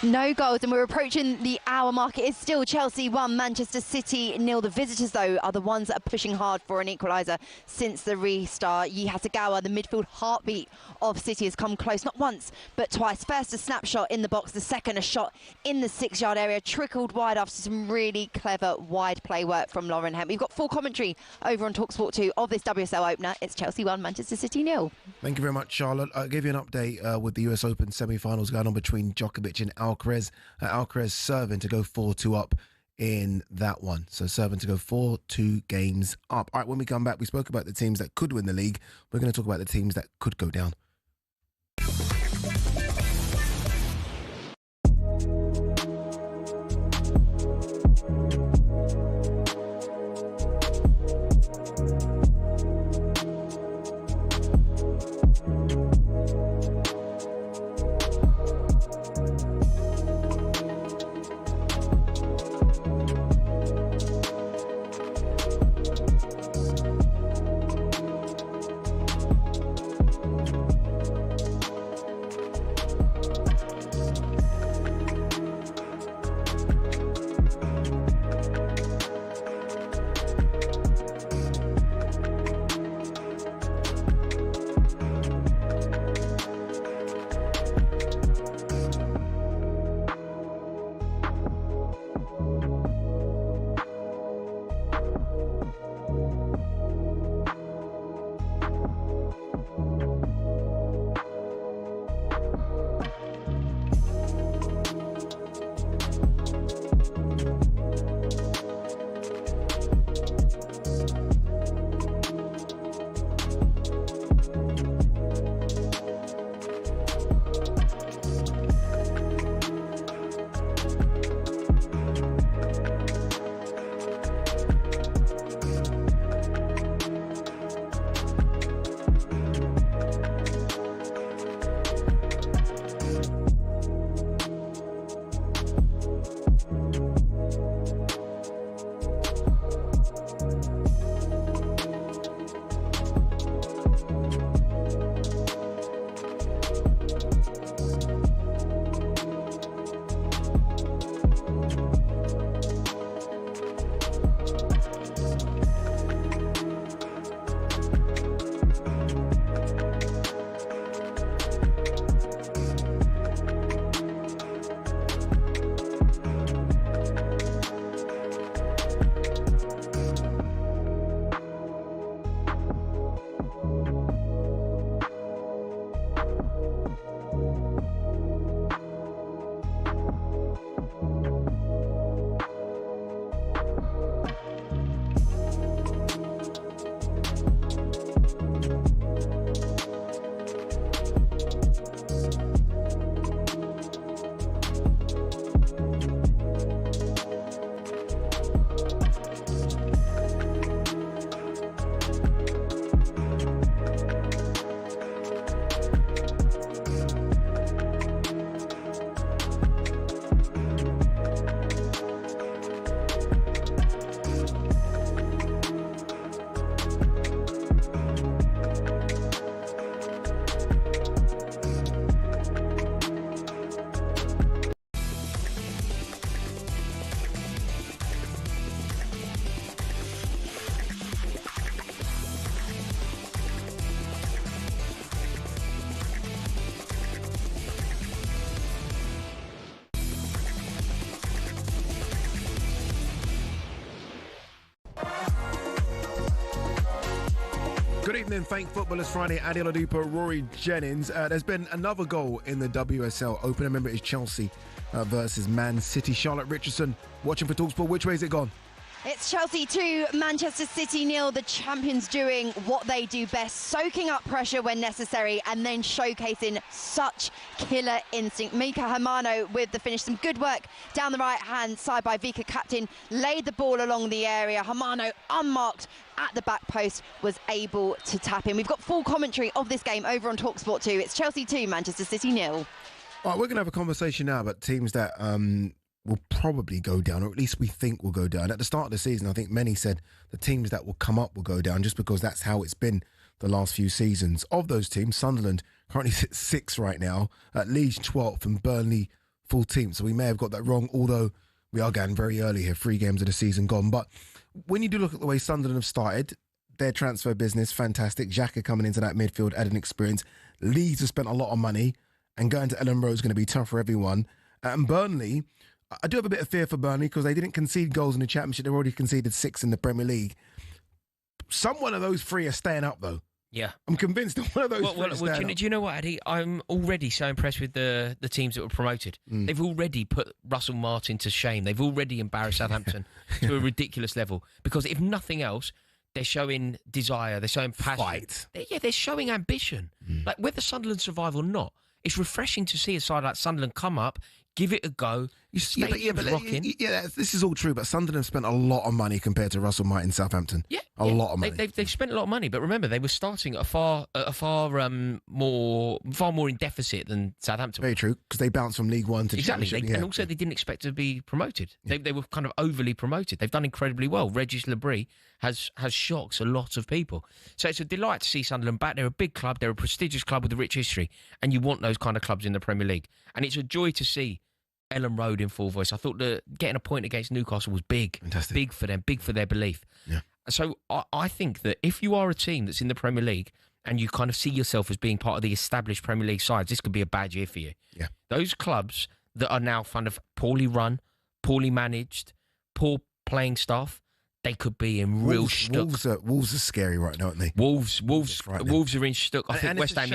No goals, and we're approaching the hour mark. It is still Chelsea 1, Manchester City 0. The visitors, though, are the ones that are pushing hard for an equaliser since the restart. Yi Hasegawa, the midfield heartbeat of City, has come close, not once, but twice. First, a snapshot in the box. The second, a shot in the 6-yard area, trickled wide after some really clever wide play work from Lauren Hemp. We've got full commentary over on talkSPORT 2 of this WSL opener. It's Chelsea 1, Manchester City 0. Thank you very much, Charlotte. I'll give you an update with the US Open semi-finals going on between Djokovic and Alcaraz. Alcaraz serving to go 4-2 up in that one. So serving to go 4-2 games up. All right, when we come back, we spoke about the teams that could win the league. We're going to talk about the teams that could go down. Good evening, Thank Footballers Friday. Ade Oladipo Rory Jennings. There's been another goal in the WSL Open. Remember, it's Chelsea versus Man City. Charlotte Richardson watching for talkSPORT. Which way has it gone? It's Chelsea 2, Manchester City 0. The champions doing what they do best, soaking up pressure when necessary and then showcasing such killer instinct. Mika Hamano with the finish. Some good work down the right-hand side by Vika Captain. Laid the ball along the area. Hamano, unmarked at the back post, was able to tap in. We've got full commentary of this game over on talkSPORT 2. It's Chelsea 2, Manchester City 0. All right, we're going to have a conversation now about teams that will probably go down, or at least we think will go down. At the start of the season, I think many said the teams that will come up will go down just because that's how it's been the last few seasons. Of those teams, Sunderland currently sits 6th right now, Leeds 12th and Burnley full team. So we may have got that wrong, although we are going very early here, 3 games of the season gone. But when you do look at the way Sunderland have started, their transfer business, fantastic. Xhaka coming into that midfield, adding experience. Leeds have spent a lot of money, and going to Ellen Road is going to be tough for everyone. And Burnley, I do have a bit of fear for Burnley because they didn't concede goals in the Championship. They've already conceded 6 in the Premier League. One of those 3 are staying up, though. Yeah. I'm convinced that one of those 3 are staying up. Do you know what, Ade? I'm already so impressed with the teams that were promoted. They've already put Russell Martin to shame. They've already embarrassed Southampton to a ridiculous level. Because if nothing else, they're showing desire, they're showing passion. Fight. They're showing ambition. Like, whether Sunderland survive or not, it's refreshing to see a side like Sunderland come up, give it a go. This is all true, but Sunderland have spent a lot of money compared to Russell Martin Southampton. A lot of money. They've spent a lot of money, but remember, they were starting at a far more in deficit than Southampton. Very true, because they bounced from League One to Championship. And also they didn't expect to be promoted. They were kind of overly promoted. They've done incredibly well. Regis Labrie has shocked a lot of people. So it's a delight to see Sunderland back. They're a big club. They're a prestigious club with a rich history, and you want those kind of clubs in the Premier League. And it's a joy to see Ellen Road in full voice. I thought that getting a point against Newcastle was big. Fantastic. Big for them, big for their belief. Yeah. So I think that if you are a team that's in the Premier League and you kind of see yourself as being part of the established Premier League sides, this could be a bad year for you. Yeah. Those clubs that are now kind of poorly run, poorly managed, poor playing staff, they could be in real stuck. Wolves are scary right now, aren't they? Wolves are in stuck. I think West Ham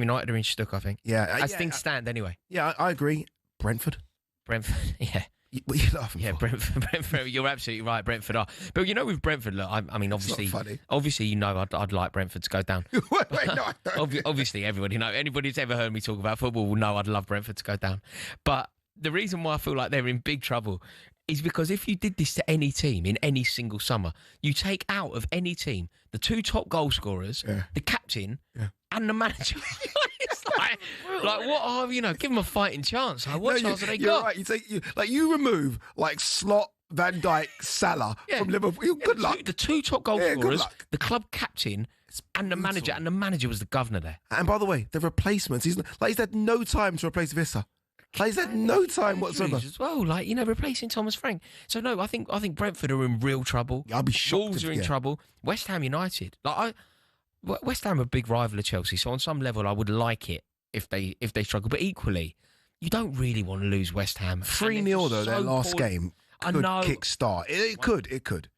United are in stuck, I think. Yeah. As things stand anyway. Yeah, I agree. Brentford, yeah. What are you laughing for? Brentford, you're absolutely right, Brentford are. But with Brentford, look, I mean, obviously, I'd like Brentford to go down. wait, no, I don't. Obviously, everybody anybody who's ever heard me talk about football will know I'd love Brentford to go down. But the reason why I feel like they're in big trouble is because if you did this to any team in any single summer, you take out of any team the 2 top goal scorers, the captain, and the manager. It's like what are give them a fighting chance? What chance have they got? Right. You remove Slot, Van Dijk, Salah from Liverpool. Good luck. The 2 top goal scorers, the club captain, and the manager. And the manager was the governor there. And by the way, the replacements. He's had no time to replace Vissa. He's had no time whatsoever as well. Replacing Thomas Frank. So no, I think Brentford are in real trouble. I'll be shocked. Wolves are in trouble. West Ham United. West Ham are a big rival of Chelsea, so on some level I would like it if they struggle. But equally, you don't really want to lose West Ham. 3-0 though, their last game could kick-start. It could.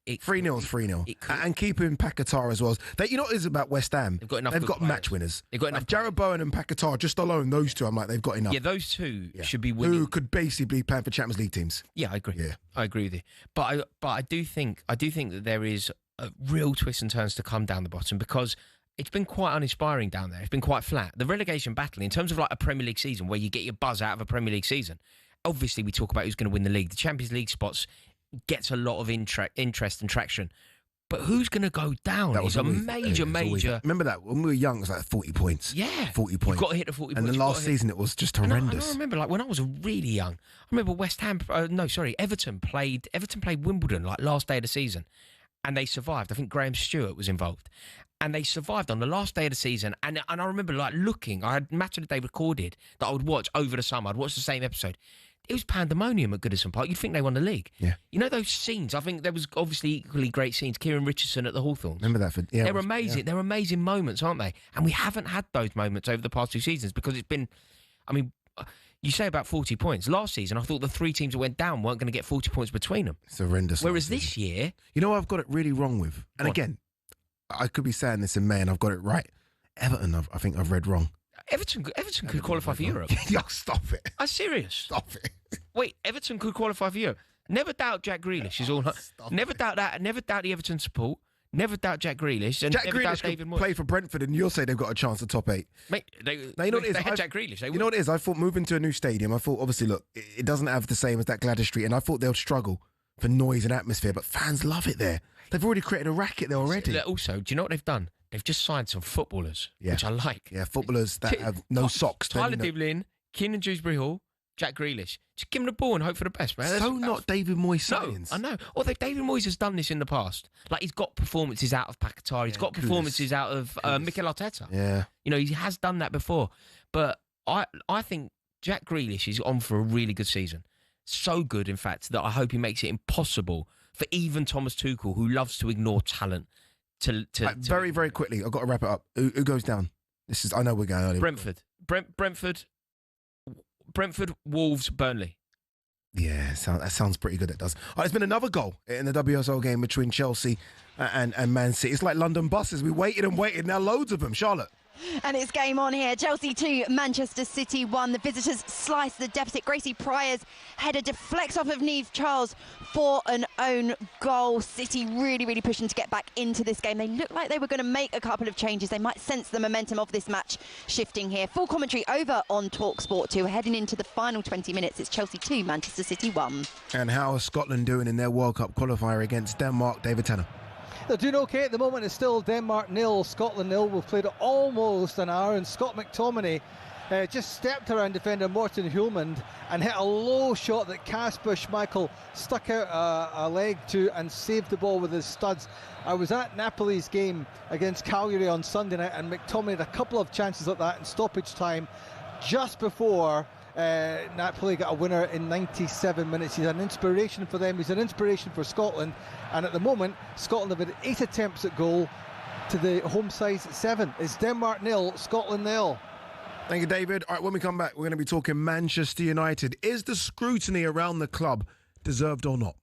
3-0 is 3-0. And keeping Paquetá as well. What is about West Ham? They've got match winners. They've got enough. Jared Bowen and Paquetá, just alone, those 2, I'm like, they've got enough. Yeah, those 2 should be winning. Who could basically be playing for Champions League teams. Yeah, I agree. Yeah. I agree with you. But I do think that there is a real twists and turns to come down the bottom, because it's been quite uninspiring down there. It's been quite flat. The relegation battle, in terms of a Premier League season where you get your buzz out of a Premier League season, obviously we talk about who's going to win the league. The Champions League spots gets a lot of interest and traction. But who's going to go down? It's a major. Remember that when we were young, it was 40 points. Yeah. 40 points. You've got to hit the 40 points. And then last season, it was just horrendous. I remember, when I was really young, I remember Everton played Wimbledon, last day of the season. And they survived. I think Graham Stewart was involved. And they survived on the last day of the season. And I remember looking, I had Match of the Day recorded that I would watch over the summer. I'd watch the same episode. It was pandemonium at Goodison Park. You'd think they won the league. Yeah. Those scenes, I think there was obviously equally great scenes. Kieran Richardson at the Hawthorns. Remember that? They're amazing. Yeah. They're amazing moments, aren't they? And we haven't had those moments over the past 2 seasons because it's been, you say about 40 points. Last season, I thought the 3 teams that went down weren't going to get 40 points between them. It's horrendous. Whereas this year... I've got it really wrong with. And again, I could be saying this in May and I've got it right. Everton, I think I've read wrong. Everton could qualify for Europe. Yo, stop it. I'm serious. Stop it. Wait, Everton could qualify for Europe. Never doubt Jack Grealish. Never doubt that. Never doubt the Everton support. Never doubt Jack Grealish. And Jack never doubt Grealish David could Moyes. play for Brentford and you'll say they've got a chance to top 8. Mate, they had Jack Grealish. You know what it is? I thought moving to a new stadium, I thought, obviously, look, it doesn't have the same as that Gladys Street, and I thought they'll struggle for noise and atmosphere, but fans love it there. They've already created a racket there already. Also, do you know what they've done? They've just signed some footballers, which I like. Yeah, footballers that have no socks. Tyler Devlin, Keenan Dewsbury Hall, Jack Grealish. Just give him the ball and hope for the best, man. So not David Moyes signings. No, I know. Although David Moyes has done this in the past. He's got performances out of Paquetá. He's got performances out of Mikel Arteta. Yeah. He has done that before. But I think Jack Grealish is on for a really good season. So good, in fact, that I hope he makes it impossible for even Thomas Tuchel, who loves to ignore talent, to very, very quickly. I've got to wrap it up. Who goes down? I know we're going early. Brentford. Brentford, Wolves, Burnley. Yeah, that sounds pretty good. It does. There's been another goal in the WSL game between Chelsea and Man City. It's like London buses. We waited and waited. Now loads of them. Charlotte. And it's game on here. Chelsea 2, Manchester City 1. The visitors slice the deficit. Gracie Pryor's header deflects off of Niamh Charles for an own goal. City really, really pushing to get back into this game. They look like they were going to make a couple of changes. They might sense the momentum of this match shifting here. Full commentary over on talkSPORT 2. We're heading into the final 20 minutes. It's Chelsea 2, Manchester City 1. And how is Scotland doing in their World Cup qualifier against Denmark? David Tanner. They're doing okay at the moment. It's still Denmark 0, Scotland 0. We've played almost an hour, and Scott McTominay just stepped around defender Morten Hjulmand and hit a low shot that Kasper Schmeichel stuck out a leg to and saved the ball with his studs. I was at Napoli's game against Cagliari on Sunday night, and McTominay had a couple of chances like that in stoppage time just before Napoli got a winner in 97 minutes. He's an inspiration for them. He's an inspiration for Scotland. And at the moment, Scotland have had 8 attempts at goal to the home side's 7. It's Denmark 0, Scotland 0. Thank you, David. All right, when we come back, we're going to be talking Manchester United. Is the scrutiny around the club deserved or not?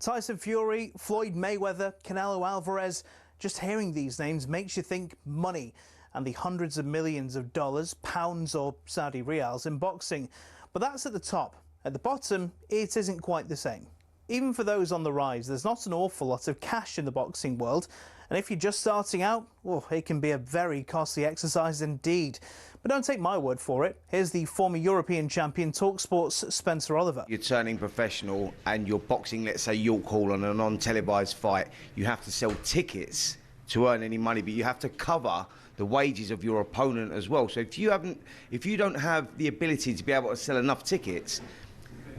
Tyson Fury, Floyd Mayweather, Canelo Alvarez. Just hearing these names makes you think money and the hundreds of millions of dollars, pounds or Saudi riyals in boxing. But that's at the top. At the bottom, it isn't quite the same. even for those on the rise, there's not an awful lot of cash in the boxing world. And if you're just starting out, well, it can be a very costly exercise indeed. But don't take my word for it. Here's the former European champion talkSPORT's Spencer Oliver. You're turning professional and you're boxing, let's say, York Hall on a non-televised fight. You have to sell tickets to earn any money, but you have to cover the wages of your opponent as well. So if you don't have the ability to be able to sell enough tickets,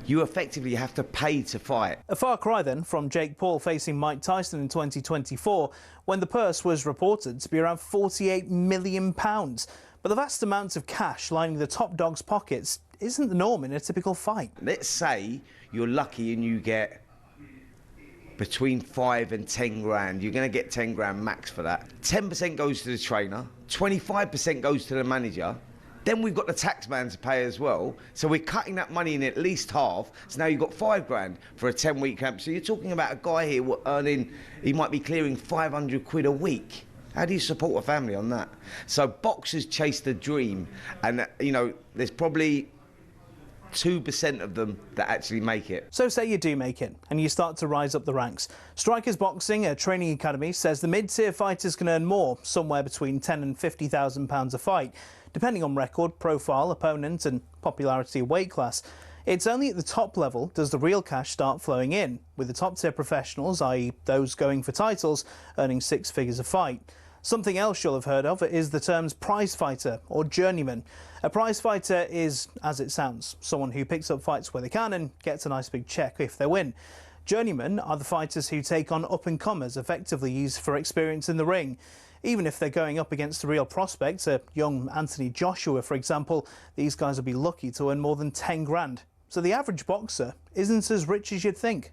you effectively have to pay to fight. A far cry then from Jake Paul facing Mike Tyson in 2024, when the purse was reported to be around £48 million. But the vast amounts of cash lining the top dog's pockets isn't the norm in a typical fight. Let's say you're lucky and you get between 5 and 10 grand. You're going to get 10 grand max for that. 10% goes to the trainer, 25% goes to the manager. Then we've got the tax man to pay as well. So we're cutting that money in at least half. So now you've got 5 grand for a 10-week camp. So you're talking about a guy here earning, he might be clearing 500 quid a week. How do you support a family on that? So boxers chase the dream. And, you know, there's probably 2% of them that actually make it. So say you do make it and you start to rise up the ranks. Strikers Boxing, a training academy, says the mid-tier fighters can earn more, somewhere between £10,000 and £50,000 a fight, depending on record, profile, opponent and popularity of weight class. It's only at the top level does the real cash start flowing in, with the top-tier professionals, i.e. those going for titles, earning 6 figures a fight. Something else you'll have heard of is the terms prize fighter or journeyman. A prize fighter is, as it sounds, someone who picks up fights where they can and gets a nice big check if they win. Journeymen are the fighters who take on up-and-comers, effectively used for experience in the ring. Even if they're going up against the real prospects, a young Anthony Joshua, for example, these guys will be lucky to earn more than 10 grand. So the average boxer isn't as rich as you'd think.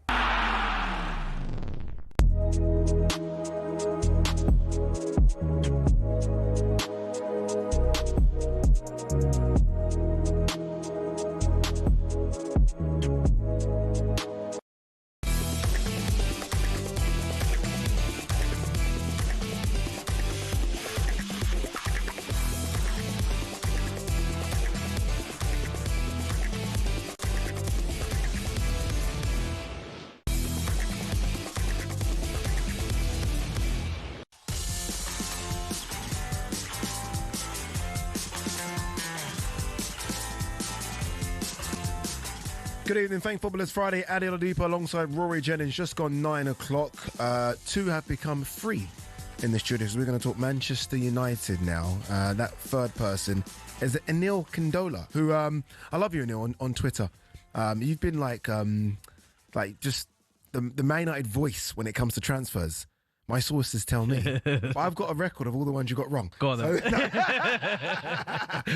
Good evening, Thank Footballers Friday. Ade Oladipo alongside Rory Jennings, just gone 9 o'clock. 2 have become free in the studio, so we're going to talk Manchester United now. That third person is Anil Kandola, who, I love you, Anil, on Twitter. You've been like just the Man United voice when it comes to transfers. My sources tell me. But I've got a record of all the ones you got wrong. Go on, then.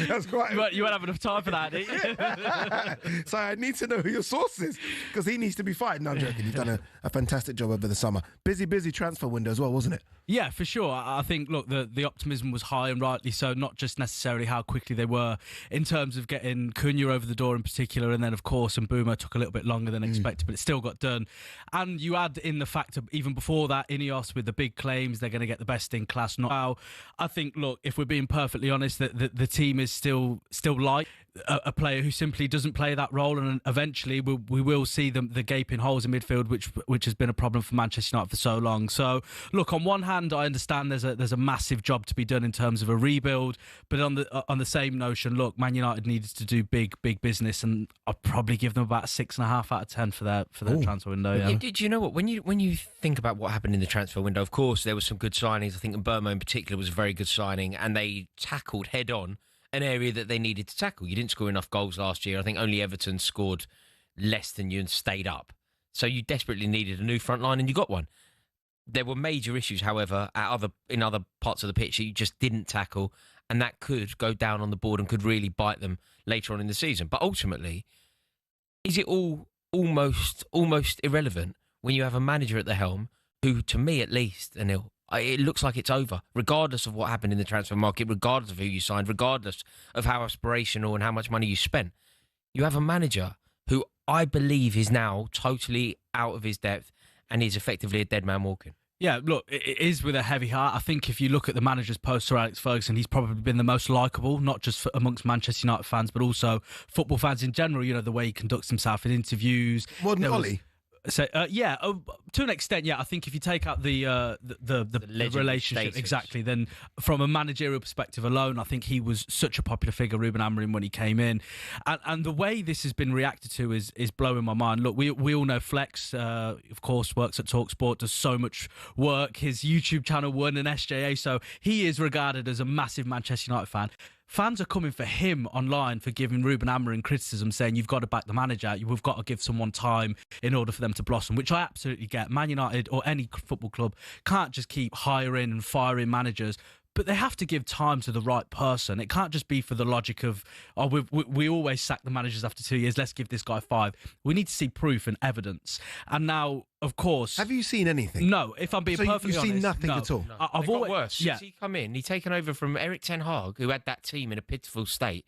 That's quite... You won't have enough time for that, do you? So I need to know who your source is, because he needs to be fired. No, I'm joking. You've done a fantastic job over the summer. Busy transfer window as well, wasn't it? Yeah, for sure. I think, look, the optimism was high, and rightly so, not just necessarily how quickly they were in terms of getting Cunha over the door in particular, and then, of course, Mbeumo took a little bit longer than expected, but it still got done. And you add in the fact of, even before that, Ineos with the big claims, they're going to get the best in class now. I think, look, if we're being perfectly honest, that the team is still like a player who simply doesn't play that role, and eventually we will see the gaping holes in midfield, which has been a problem for Manchester United for so long. So, look, on one hand, I understand there's a massive job to be done in terms of a rebuild, but on the same notion, look, Man United needed to do big business, and I'd probably give them about 6.5 out of 10 for their transfer window. Yeah. Do you know what? When you think about what happened in the transfer window, of course there were some good signings. I think Mbeumo in particular was a very good signing, and they tackled head on an area that they needed to tackle. You didn't score enough goals last year. I think only Everton scored less than you and stayed up. So you desperately needed a new front line, and you got one. There were major issues, however, in other parts of the pitch that you just didn't tackle, and that could go down on the board and could really bite them later on in the season. But ultimately, is it almost irrelevant when you have a manager at the helm who, to me at least, Anil, it looks like it's over, regardless of what happened in the transfer market, regardless of who you signed, regardless of how aspirational and how much money you spent. You have a manager who I believe is now totally out of his depth and is effectively a dead man walking. Yeah, look, it is with a heavy heart. I think if you look at the manager's post for Alex Ferguson, he's probably been the most likeable, not just amongst Manchester United fans, but also football fans in general. You know, the way he conducts himself in interviews. More than Ollie. So to an extent, yeah. I think if you take out the relationship, status. exactly, then from a managerial perspective alone, I think he was such a popular figure, Ruben Amorim, when he came in, and the way this has been reacted to is blowing my mind. Look, we all know Flex, of course, works at talkSPORT, does so much work. His YouTube channel won an SJA, so he is regarded as a massive Manchester United fan. Fans are coming for him online for giving Ruben Amorim criticism, saying you've got to back the manager, we've got to give someone time in order for them to blossom, which I absolutely get. Man United or any football club can't just keep hiring and firing managers, but they have to give time to the right person. It can't just be for the logic of, we always sack the managers after 2 years, let's give this guy 5. We need to see proof and evidence. And now, of course... Have you seen anything? No, if I'm being perfectly honest... You've seen nothing at all? No. I've always... worse. Yeah. Since he come in, he's taken over from Erik ten Hag, who had that team in a pitiful state,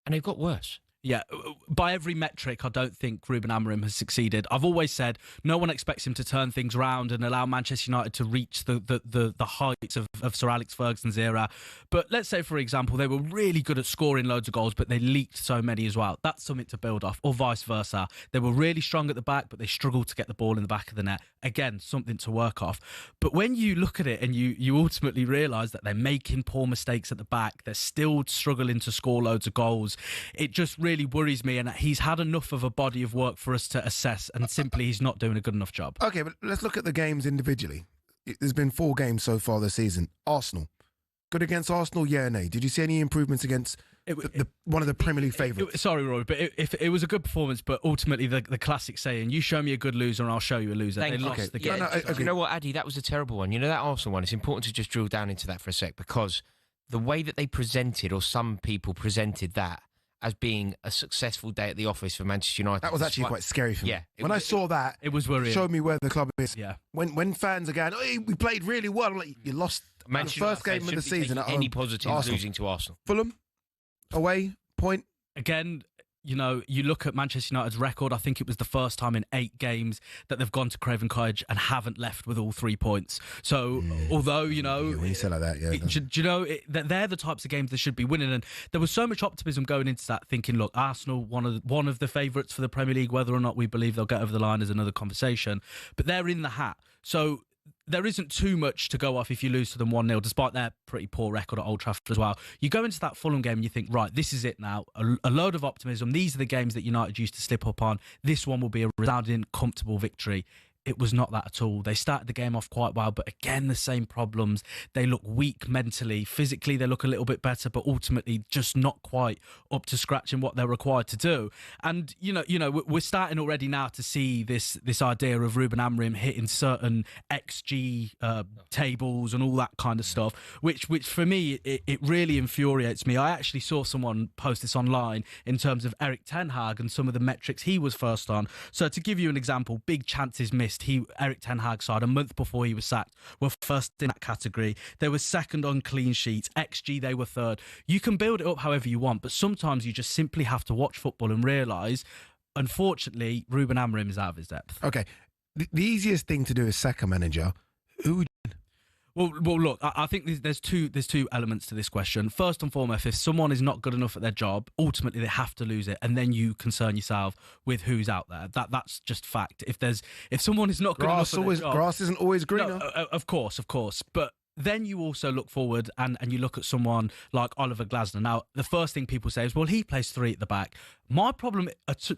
and they've got worse. Yeah, by every metric, I don't think Ruben Amorim has succeeded. I've always said no one expects him to turn things around and allow Manchester United to reach the heights of Sir Alex Ferguson's era. But let's say, for example, they were really good at scoring loads of goals, but they leaked so many as well. That's something to build off, or vice versa. They were really strong at the back, but they struggled to get the ball in the back of the net. Again, something to work off. But when you look at it and you ultimately realise that they're making poor mistakes at the back, they're still struggling to score loads of goals, it just really worries me, and he's had enough of a body of work for us to assess, and simply he's not doing a good enough job. Okay, but let's look at the games individually. There's been 4 games so far this season. Arsenal. Good against Arsenal, yeah or nay? Did you see any improvements against one of the Premier League favourites? Sorry, Roy, but it was a good performance, but ultimately the classic saying, you show me a good loser and I'll show you a loser. They lost the game. You know what, Ade, that was a terrible one. You know, that Arsenal one, it's important to just drill down into that for a sec, because the way that they presented, or some people presented that, as being a successful day at the office for Manchester United. That was actually quite scary for me. Yeah. When I saw that, it was worrying. Showed me where the club is. Yeah. When fans are going, oh, we played really well, like, you lost the first game of the season at home. Any positives losing to Arsenal. Fulham, away, point. Again, you know, you look at Manchester United's record, I think it was the first time in 8 games that they've gone to Craven Cottage and haven't left with all 3 points. So, although, you know... when you say like that, yeah. Do you know, they're the types of games they should be winning. And there was so much optimism going into that, thinking, look, Arsenal, one of the favourites for the Premier League, whether or not we believe they'll get over the line is another conversation. But they're in the hat. So... there isn't too much to go off if you lose to them 1-0, despite their pretty poor record at Old Trafford as well. You go into that Fulham game and you think, right, this is it now. A load of optimism. These are the games that United used to slip up on. This one will be a resounding, comfortable victory. It was not that at all. They started the game off quite well, but again, the same problems. They look weak mentally. Physically, they look a little bit better, but ultimately just not quite up to scratch in what they're required to do. And, you know, we're starting already now to see this idea of Ruben Amorim hitting certain XG tables and all that kind of stuff, which for me, it really infuriates me. I actually saw someone post this online in terms of Erik ten Hag and some of the metrics he was first on. So to give you an example, big chances missed. Erik ten Hag's side, a month before he was sacked, were first in that category. They were second on clean sheets. XG, they were third. You can build it up however you want, but sometimes you just simply have to watch football and realise, unfortunately, Ruben Amorim is out of his depth. Okay. The easiest thing to do is sack a manager. Who would Well, look, I think there's two elements to this question. First and foremost, if someone is not good enough at their job, ultimately they have to lose it, and then you concern yourself with who's out there. That's just fact. If someone is not good enough at their job, grass isn't always greener. No, of course, but then you also look forward and you look at someone like Oliver Glasner. Now, the first thing people say is, well, he plays 3 at the back. My problem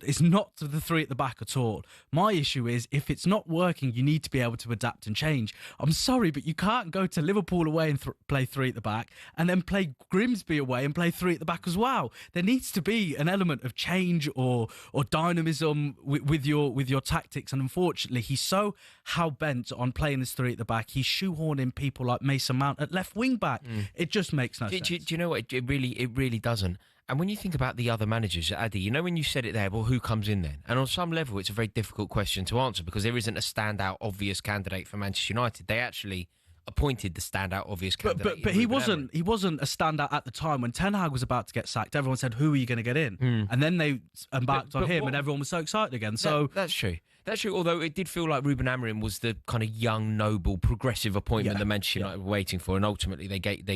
is not the 3 at the back at all. My issue is, if it's not working, you need to be able to adapt and change. I'm sorry, but you can't go to Liverpool away and play 3 at the back and then play Grimsby away and play 3 at the back as well. There needs to be an element of change or dynamism with your tactics. And unfortunately, he's so hell-bent on playing this 3 at the back, he's shoehorning people like Mason Mount at left wing back. It just makes no sense. Do you know what? It really doesn't. And when you think about the other managers, Ade, you know when you said it there, well, who comes in then? And on some level, it's a very difficult question to answer because there isn't a standout, obvious candidate for Manchester United. They actually appointed the standout, obvious candidate. But he wasn't a standout at the time when Ten Hag was about to get sacked. Everyone said, "Who are you going to get in?" And then they embarked on him, and everyone was so excited again. So that's true. That's true, although it did feel like Ruben Amorim was the kind of young, noble, progressive appointment that Manchester United were waiting for, and ultimately they gave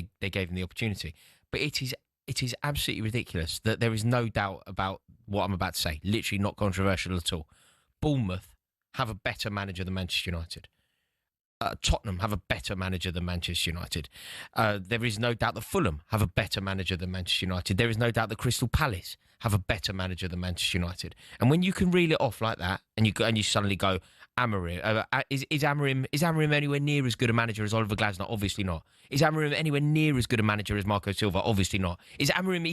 him the opportunity. But it is absolutely ridiculous that there is no doubt about what I'm about to say. Literally not controversial at all. Bournemouth have a better manager than Manchester United. Tottenham have a better manager than Manchester United. There is no doubt that Fulham have a better manager than Manchester United. There is no doubt that Crystal Palace have a better manager than Manchester United. And when you can reel it off like that, and you suddenly go, Amorim, is Amorim anywhere near as good a manager as Oliver Glasner? Obviously not. Is Amorim anywhere near as good a manager as Marco Silva? Obviously not. Is Amorim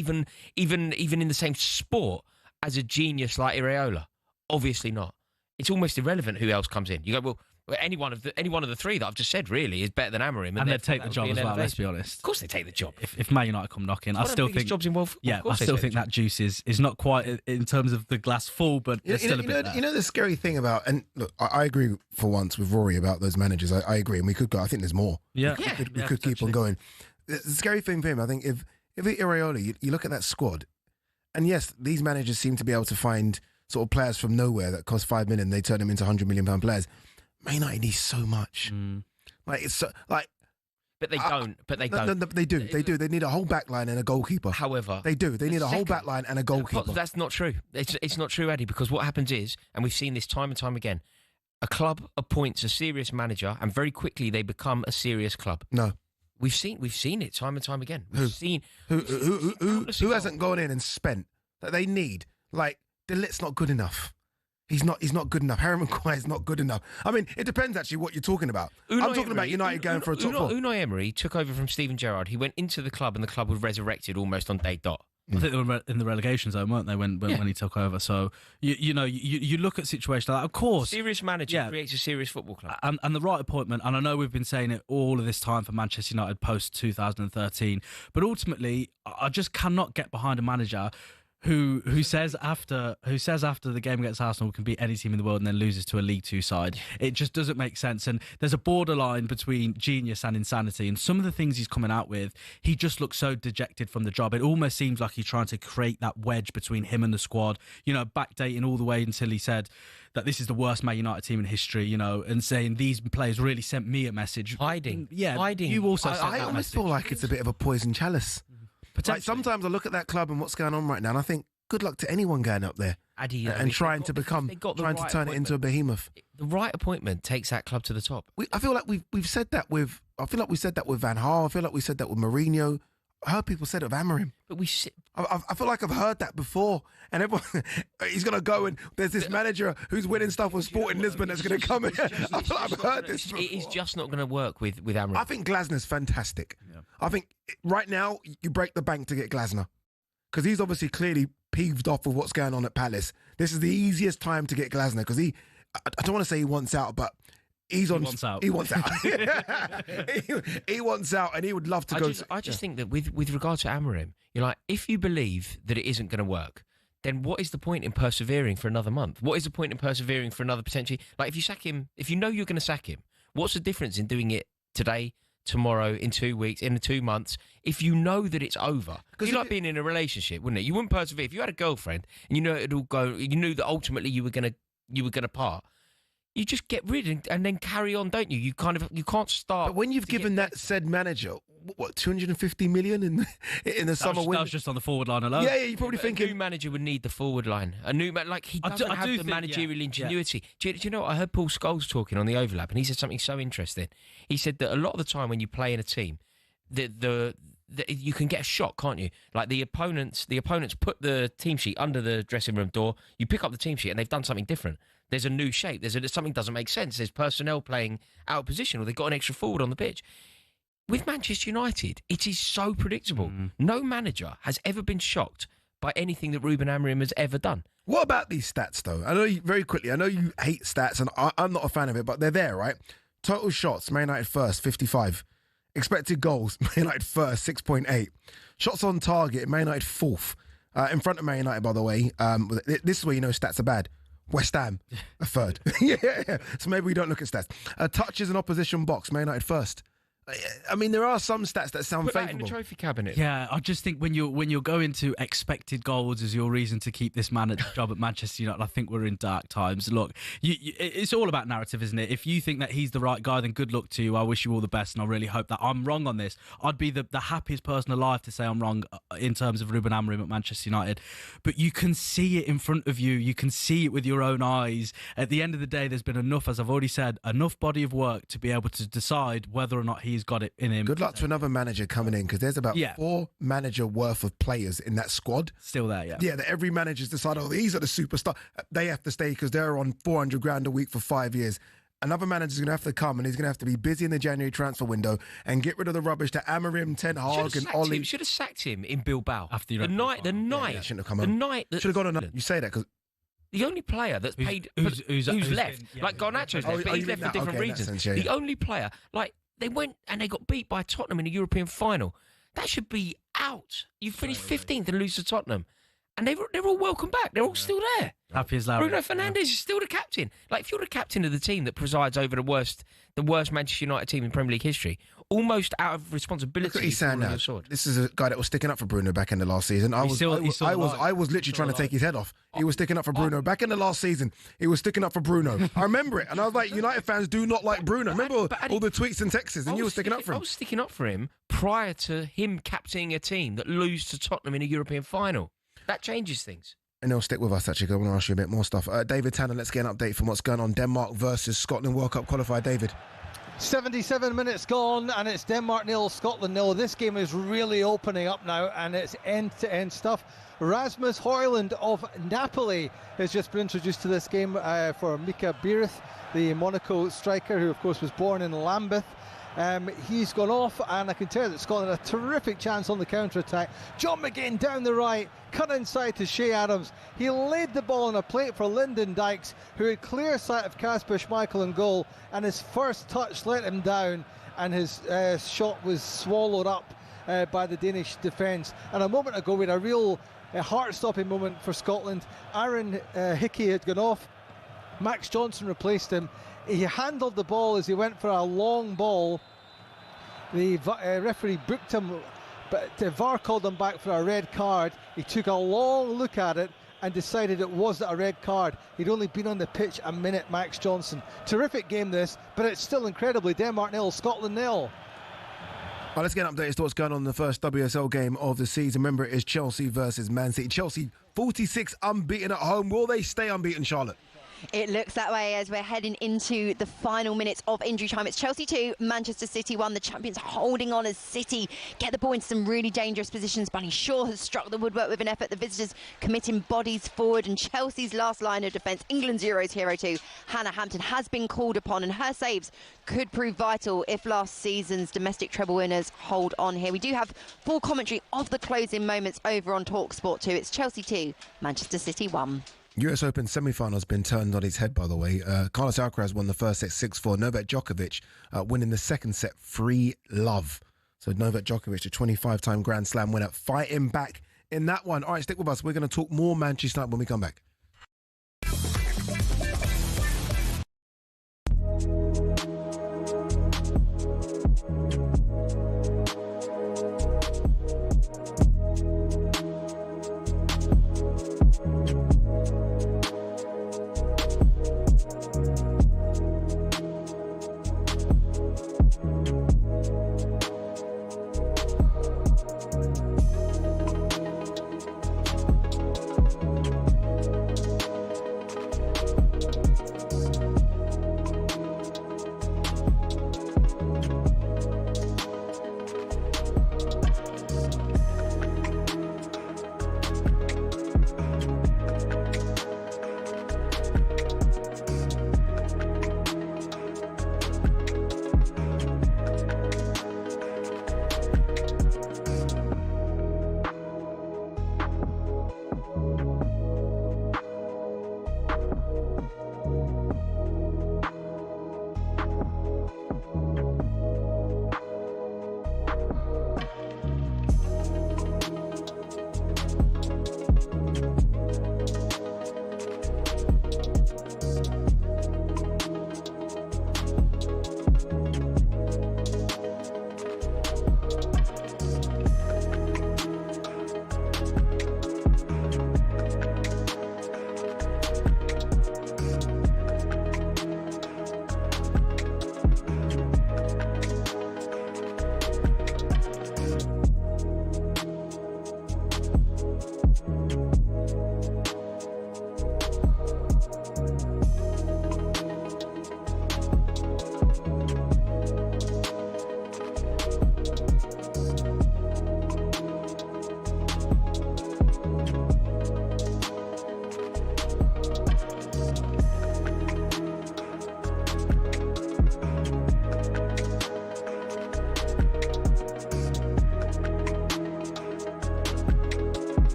even in the same sport as a genius like Iraola? Obviously not. It's almost irrelevant who else comes in. You go, well, any one of the three that I've just said really is better than Amorim, and they'd take the job as well. Let's be honest. Of course, they take the job. If Man United come knocking, I still think jobs involved. Yeah, I still think that juice is not quite in terms of the glass full, but there's still a bit there. You know the scary thing about, and look, I agree for once with Rory about those managers. I agree, and we could go. I think there's more. Yeah, we could keep on going. The scary thing for him, I think, if Iraola, you look at that squad, and yes, these managers seem to be able to find sort of players from nowhere that cost £5 million. They turn them into £100 million players. Man United needs so much. Like it's so, like, but they don't. But they don't. No, they do. They do. They need a whole back line and a goalkeeper. However, they do. They need a whole back line and a goalkeeper. That's not true. It's not true, Eddie. Because what happens is, and we've seen this time and time again, a club appoints a serious manager, and very quickly they become a serious club. No. We've seen it time and time again. Who hasn't gone in and spent that they need? Like, De Ligt's not good enough. He's not good enough. Harry Maguire's not good enough. I mean, it depends actually what you're talking about. I'm talking about United going for a top four. Unai Emery took over from Steven Gerrard. He went into the club and the club was resurrected almost on day dot. I think they were in the relegation zone, weren't they, when he took over? So, you look at situations like that. Of course, serious manager creates a serious football club. And the right appointment, and I know we've been saying it all of this time for Manchester United post-2013, but ultimately, I just cannot get behind a manager who says after the game against Arsenal can beat any team in the world and then loses to a League Two side. It just doesn't make sense. And there's a borderline between genius and insanity. And some of the things he's coming out with, he just looks so dejected from the job. It almost seems like he's trying to create that wedge between him and the squad, backdating all the way until he said that this is the worst Man United team in history, and saying these players really sent me a message. Hiding. You also sent that I almost message. feel like it's a bit of a poison chalice. Like sometimes I look at that club and what's going on right now, and I think, good luck to anyone going up there and trying to turn it into a behemoth. The right appointment takes that club to the top. I feel like we've said that with. I feel like we said that with Van Gaal. I feel like we said that with Mourinho. I heard people said it with Amorim. But I feel like I've heard that before, and everyone he's gonna go and there's this manager who's winning stuff with Sporting Lisbon that's gonna come in. I feel like I've heard this before. It is just not going to work with Amorim. I think Glasner's fantastic. Yeah. I think right now you break the bank to get Glasner because he's obviously clearly peeved off with what's going on at Palace. This is the easiest time to get Glasner because I don't want to say he wants out, but he wants out. He wants out. he wants out, and he would love to go. I just think that with regard to Amorim, you're like, if you believe that it isn't going to work, then what is the point in persevering for another month? What is the point in persevering for another potentially? Like, if you sack him, if you know you're going to sack him, what's the difference in doing it today, tomorrow, in 2 weeks, in 2 months, if you know that it's over? Because you like being in a relationship, wouldn't it? You wouldn't persevere if you had a girlfriend and you know it'd all go. You knew that ultimately you were gonna part. You just get rid and then carry on, don't you? You can't start. But when you've given that said manager, what, 250 million in the summer window? That was just on the forward line alone. Yeah, you're probably thinking a new manager would need the forward line. A new he doesn't have the managerial ingenuity. Do you know what? I heard Paul Scholes talking on the overlap, and he said something so interesting. He said that a lot of the time when you play in a team, you can get a shock, can't you? Like the opponents put the team sheet under the dressing room door. You pick up the team sheet, and they've done something different. There's a new shape. Something doesn't make sense. There's personnel playing out of position, or they've got an extra forward on the pitch. With Manchester United, it is so predictable. No manager has ever been shocked by anything that Ruben Amorim has ever done. What about these stats, though? I know you, very quickly, I know you hate stats, and I'm not a fan of it, but they're there, right? Total shots, Man United first, 55. Expected goals, Man United first, 6.8. Shots on target, Man United fourth. In front of Man United, by the way. This is where you know stats are bad. West Ham, a third. yeah. So maybe we don't look at stats. Touches in opposition box, Man United first. I mean, there are some stats that sound Put that in favourable. the trophy cabinet. Yeah, I just think when you're going to expected goals as your reason to keep this man at the job at Manchester United, I think we're in dark times. Look, it's all about narrative, isn't it? If you think that he's the right guy, then good luck to you. I wish you all the best, and I really hope that I'm wrong on this. I'd be the happiest person alive to say I'm wrong in terms of Ruben Amorim at Manchester United. But you can see it in front of you. You can see it with your own eyes. At the end of the day, there's been enough, as I've already said, enough body of work to be able to decide whether or not he's got it in him. Good luck to another manager coming in, because there's about 4 manager worth of players in that squad. Still there, yeah. Yeah, that every manager's decided, oh, these are the superstar. They have to stay because they're on 400 grand a week for 5 years. Another manager's going to have to come, and he's going to have to be busy in the January transfer window and get rid of the rubbish that Amorim, Ten Hag and Oli... Should have sacked him in Bilbao. After the night shouldn't have come on. Should have gone on. You say that because... The only player that's paid... Who's left. Like Garnacho's left, but he's left for different reasons. The only player... Like, they went and they got beat by Tottenham in the European final. That should be out. You finished 15th and lose to Tottenham. And they're all welcome back. They're all still there. Happy as Larry. Bruno Fernandes is still the captain. Like, if you're the captain of the team that presides over the worst Manchester United team in Premier League history, almost out of responsibility. Look what he's saying now. This is a guy that was sticking up for Bruno back in the last season. I was literally trying to take his head off. He was sticking up for Bruno. Back in the last season, he was sticking up for Bruno. I remember it. And I was like, United fans do not like Bruno. Remember all the tweets and texts, and you were sticking up for him. I was sticking up for him prior to him captaining a team that lose to Tottenham in a European final. That changes things. And they'll stick with us, actually, because I want to ask you a bit more stuff. David Tanner, let's get an update from what's going on. Denmark versus Scotland World Cup qualifier. David. 77 minutes gone, and it's Denmark 0, Scotland 0. This game is really opening up now, and it's end-to-end stuff. Rasmus Højlund of Napoli has just been introduced to this game for Mika Bierth, the Monaco striker, who, of course, was born in Lambeth. He's gone off, and I can tell that Scotland had a terrific chance on the counter-attack. John McGinn down the right, cut inside to Shea Adams. He laid the ball on a plate for Lyndon Dykes, who had clear sight of Kasper Schmeichel in goal, and his first touch let him down, and his shot was swallowed up by the Danish defence. And a moment ago, we had a real heart-stopping moment for Scotland. Aaron Hickey had gone off. Max Johnson replaced him. He handled the ball as he went for a long ball. The referee booked him, but VAR called him back for a red card. He took a long look at it and decided it wasn't a red card. He'd only been on the pitch a minute, Max Johnson. Terrific game this, but it's still incredibly Denmark 0, Scotland 0. Right, let's get an update as to what's going on in the first WSL game of the season. Remember, it is Chelsea versus Man City. Chelsea 46 unbeaten at home. Will they stay unbeaten, Charlotte? It looks that way as we're heading into the final minutes of injury time. It's Chelsea 2, Manchester City 1. The champions holding on as City get the ball into some really dangerous positions. Bunny Shaw has struck the woodwork with an effort. The visitors committing bodies forward, and Chelsea's last line of defence, England's Euros hero too, Hannah Hampton, has been called upon, and her saves could prove vital if last season's domestic treble winners hold on here. We do have full commentary of the closing moments over on talkSPORT 2. It's Chelsea 2, Manchester City 1. US Open semi-final's been turned on its head, by the way. Carlos Alcaraz won the first set 6-4. Novak Djokovic winning the second set 3-love. So Novak Djokovic, a 25-time Grand Slam winner, fighting back in that one. All right, stick with us. We're going to talk more Manchester United when we come back.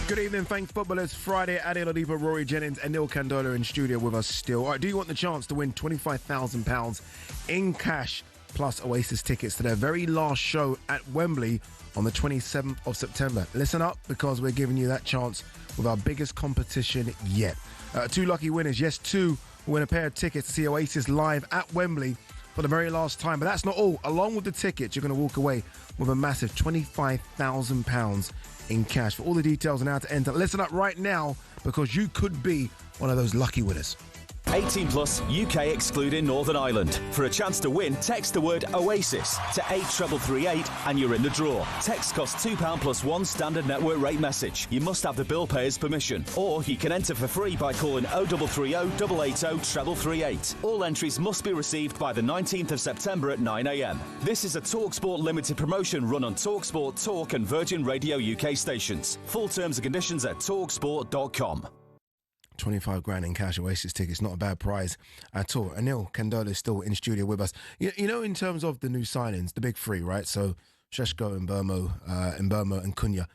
Good evening, thanks footballers. Friday, Ade Oladipo, Rory Jennings and Neil Candola in studio with us still. All right, do you want the chance to win £25,000 in cash plus Oasis tickets to their very last show at Wembley on the 27th of September? Listen up, because we're giving you that chance with our biggest competition yet. 2 lucky winners, yes, 2 will win a pair of tickets to see Oasis live at Wembley for the very last time. But that's not all. Along with the tickets, you're going to walk away with a massive £25,000 in cash. For all the details on how to enter, listen up right now, because you could be one of those lucky winners. 18 plus, UK excluding Northern Ireland. For a chance to win, text the word Oasis to 83338 and you're in the draw. Text costs £2 plus 1 standard network rate message. You must have the bill payer's permission. Or you can enter for free by calling 0330 880 338. All entries must be received by the 19th of September at 9 a.m. This is a talkSPORT limited promotion run on talkSPORT, Talk and Virgin Radio UK stations. Full terms and conditions at talksport.com. 25 grand in cash Oasis tickets, not a bad prize at all. Anil Candola is still in studio with us. You know, in terms of the new signings, the big three, right? So Šeško, Mbeumo and Cunha.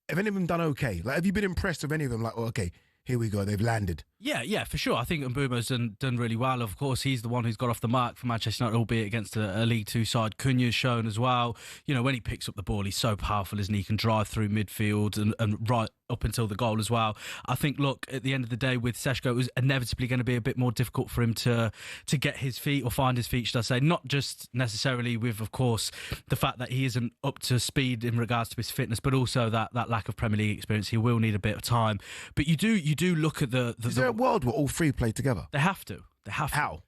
Have any of them done okay? Like, have you been impressed with any of them? Like, oh, okay, here we go, they've landed. Yeah, for sure. I think Mbeumo's done really well. Of course, he's the one who's got off the mark for Manchester United, albeit against a League Two side. Cunha's shown as well. You know, when he picks up the ball, he's so powerful, isn't he? He can drive through midfield and right up until the goal as well. I think, look, at the end of the day with Šeško, it was inevitably going to be a bit more difficult for him to get his feet, or find his feet, should I say. Not just necessarily with, of course, the fact that he isn't up to speed in regards to his fitness, but also that lack of Premier League experience. He will need a bit of time. But you do look at the Is there a world where all three play together? They have to. How?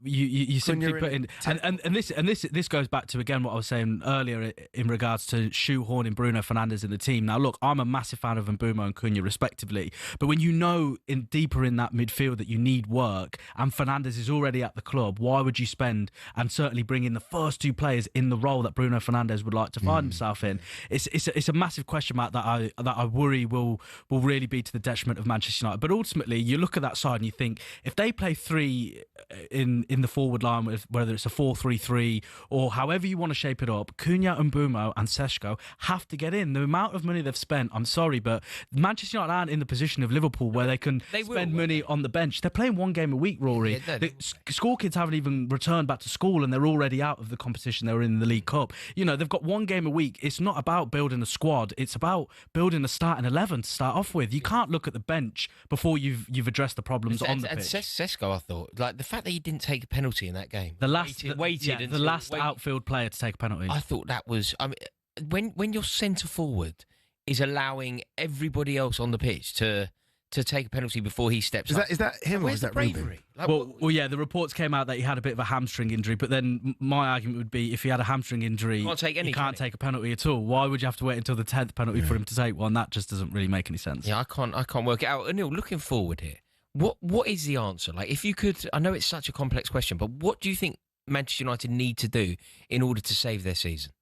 You simply put in, and this goes back to, again, what I was saying earlier in regards to shoehorning Bruno Fernandes in the team. Now, look, I'm a massive fan of Mbeumo and Cunha, respectively, but when you know deeper in that midfield that you need work, and Fernandes is already at the club, why would you spend and certainly bring in the first 2 players in the role that Bruno Fernandes would like to find himself in? It's a massive question mark that I worry will really be to the detriment of Manchester United. But ultimately, you look at that side and you think, if they play 3 in the forward line, whether it's a 4-3-3 or however you want to shape it up, Cunha, Mbeumo and Šeško have to get in. The amount of money they've spent, I'm sorry, but Manchester United aren't in the position of Liverpool where they can spend money on the bench. They're playing 1 game a week, Rory. The school kids haven't even returned back to school and they're already out of the competition they were in the League Cup. You know, they've got 1 game a week. It's not about building a squad. It's about building a starting 11 to start off with. You can't look at the bench before you've addressed the problems on the pitch. Šeško, I thought, like, the fact that he didn't take a penalty in that game. The last outfield player to take a penalty. I thought that was. I mean, when your centre forward is allowing everybody else on the pitch to take a penalty before he steps up. Is that him or is that bravery? Like, well, yeah, the reports came out that he had a bit of a hamstring injury, but then my argument would be, if he had a hamstring injury, you can't take a penalty at all. Why would you have to wait until the 10th penalty for him to take one? That just doesn't really make any sense. Yeah, I can't work it out. Anil, looking forward here, what is the answer? Like, if you could, I know it's such a complex question, but what do you think Manchester United need to do in order to save their season?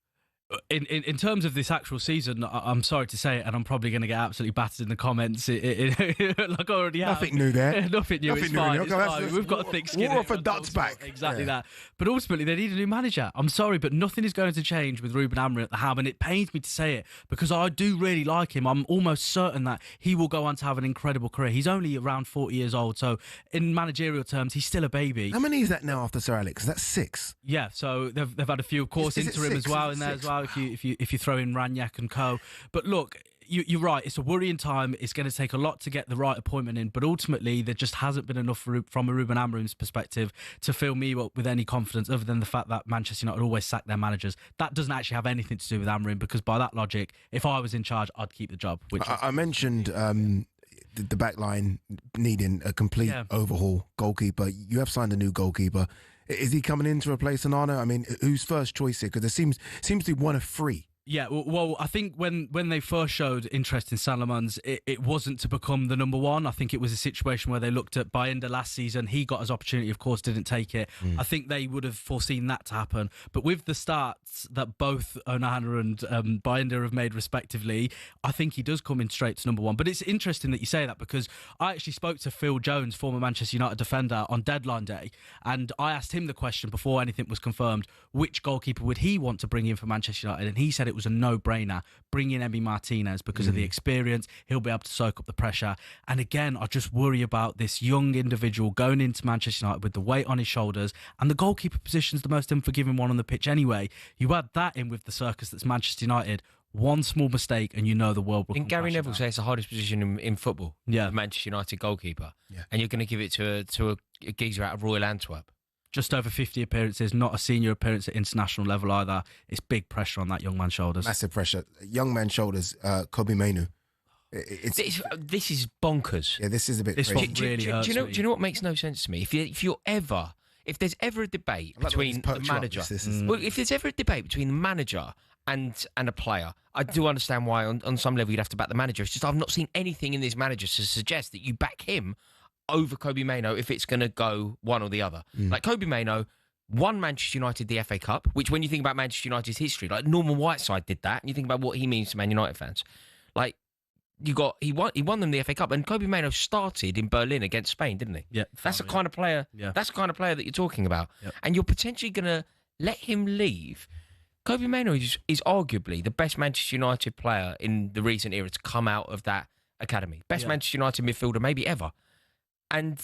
In terms of this actual season, I'm sorry to say it, and I'm probably going to get absolutely battered in the comments. Like I already have. Nothing new there. Nothing new. It's fine. It's fine. We've got a thick skin. War off a duck's back. Exactly that. But ultimately, they need a new manager. I'm sorry, but nothing is going to change with Ruben Amorim at the helm, and it pains me to say it because I do really like him. I'm almost certain that he will go on to have an incredible career. He's only around 40 years old, so in managerial terms, he's still a baby. How many is that now after Sir Alex? Is that 6? Yeah, so they've had a few, of course, interim as well in there as well. If you throw in Ranjak and co. But look, you're right. It's a worrying time. It's going to take a lot to get the right appointment in. But ultimately, there just hasn't been enough from a Ruben Amorim's perspective to fill me up with any confidence, other than the fact that Manchester United always sack their managers. That doesn't actually have anything to do with Amorim, because by that logic, if I was in charge, I'd keep the job. I mentioned the back line needing a complete overhaul. Goalkeeper. You have signed a new goalkeeper. Is he coming in to replace Onana? I mean, who's first choice here? Because there seems to be one of 3. Yeah, well, I think when they first showed interest in Salomons, it wasn't to become the number 1. I think it was a situation where they looked at Bayindir last season. He got his opportunity, of course, didn't take it. I think they would have foreseen that to happen. But with the starts that both Onana and Bayindir have made respectively, I think he does come in straight to number 1. But it's interesting that you say that, because I actually spoke to Phil Jones, former Manchester United defender, on deadline day, and I asked him the question before anything was confirmed, which goalkeeper would he want to bring in for Manchester United? And he said it it was a no-brainer. Bring in Emi Martinez because of the experience. He'll be able to soak up the pressure. And again, I just worry about this young individual going into Manchester United with the weight on his shoulders, and the goalkeeper position's the most unforgiving one on the pitch anyway. You add that in with the circus that's Manchester United. One small mistake and you know the world will come. Didn't Gary Neville say it's the hardest position in football? Yeah. The Manchester United goalkeeper. Yeah. And you're going to give it to a geezer out of Royal Antwerp. Just over 50 appearances, not a senior appearance at international level either. It's big pressure on that young man's shoulders. Massive pressure. Young man's shoulders, Kobe Mainu. This is bonkers. Yeah, this is a bit this crazy. one really hurts do you know what makes no sense to me? If there's ever a debate between the manager, if there's ever a debate between the manager and a player, I do understand why on some level you'd have to back the manager. It's just I've not seen anything in this manager to suggest that you back him over Kobe Maino if it's going to go one or the other. Like Kobe Maino won Manchester United the FA Cup, which when you think about Manchester United's history, like Norman Whiteside did that, and you think about what he means to Man United fans. Like he won them the FA Cup, and Kobe Maino started in Berlin against Spain, didn't he? Yeah, that's the kind of player. Yeah. That's the kind of player that you're talking about, Yep. and you're potentially going to let him leave. Kobe Maino is arguably the best Manchester United player in the recent era to come out of that academy. Best Manchester United midfielder maybe ever. And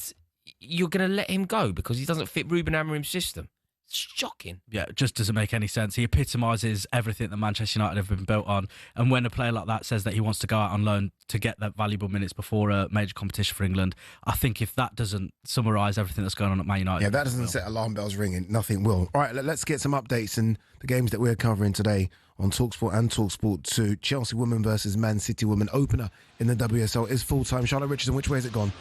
you're going to let him go because he doesn't fit Ruben Amorim's system. It's shocking. Yeah, it just doesn't make any sense. He epitomises everything that Manchester United have been built on. And when a player like that says that he wants to go out on loan to get that valuable minutes before a major competition for England, I think if that doesn't summarise everything that's going on at Man United... Yeah, that doesn't set alarm bells ringing. Nothing will. All right, let's get some updates in the games that we're covering today on talkSPORT and talkSPORT 2. Chelsea women versus Man City women opener in the WSL is full-time. Charlotte Richardson, which way has it gone?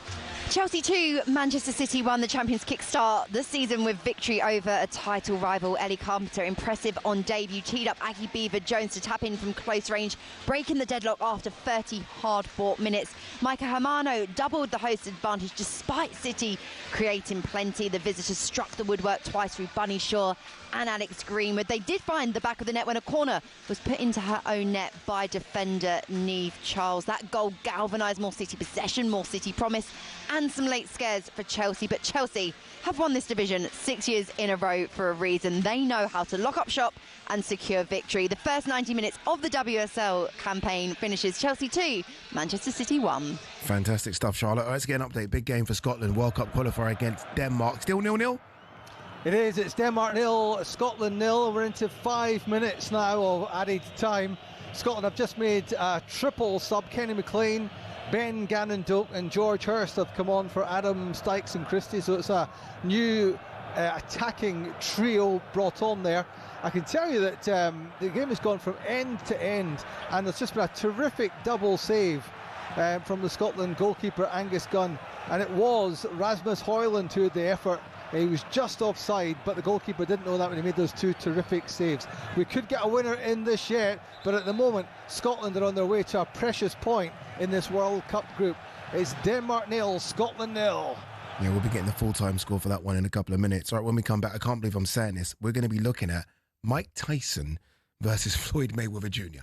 Chelsea 2, Manchester City 1. The champions kickstart the season with victory over a title rival. Ellie Carpenter, impressive on debut, teed up Aggie Beaver-Jones to tap in from close range, breaking the deadlock after 30 hard-fought minutes. Micah Hermano doubled the host advantage despite City creating plenty. The visitors struck the woodwork twice through Bunny Shaw and Alex Greenwood. They did find the back of the net when a corner was put into her own net by defender Niamh Charles. That goal galvanised more City possession, more City promise, and some late scares for Chelsea. But Chelsea have won this division 6 years in a row for a reason. They know how to lock up shop and secure victory. The first 90 minutes of the WSL campaign finishes Chelsea 2, Manchester City 1. Fantastic stuff, Charlotte. All right, let's get an update. Big game for Scotland. World Cup qualifier against Denmark. Still 0-0? It is. It's Denmark 0, Scotland 0. We're into 5 minutes now of added time. Scotland have just made a triple sub. Kenny McLean, Ben Gannon-Doak and George Hurst have come on for Adam Stykes and Christie. So it's a new attacking trio brought on there. I can tell you that the game has gone from end to end, and there's just been a terrific double save from the Scotland goalkeeper Angus Gunn, and it was Rasmus Højlund who had the effort. He was just offside, but the goalkeeper didn't know that when he made those two terrific saves. We could get a winner in this yet, but at the moment, Scotland are on their way to a precious point in this World Cup group. It's Denmark 0, Scotland 0. Yeah, we'll be getting the full-time score for that one in a couple of minutes. All right, when we come back, I can't believe I'm saying this, we're going to be looking at Mike Tyson versus Floyd Mayweather Jr.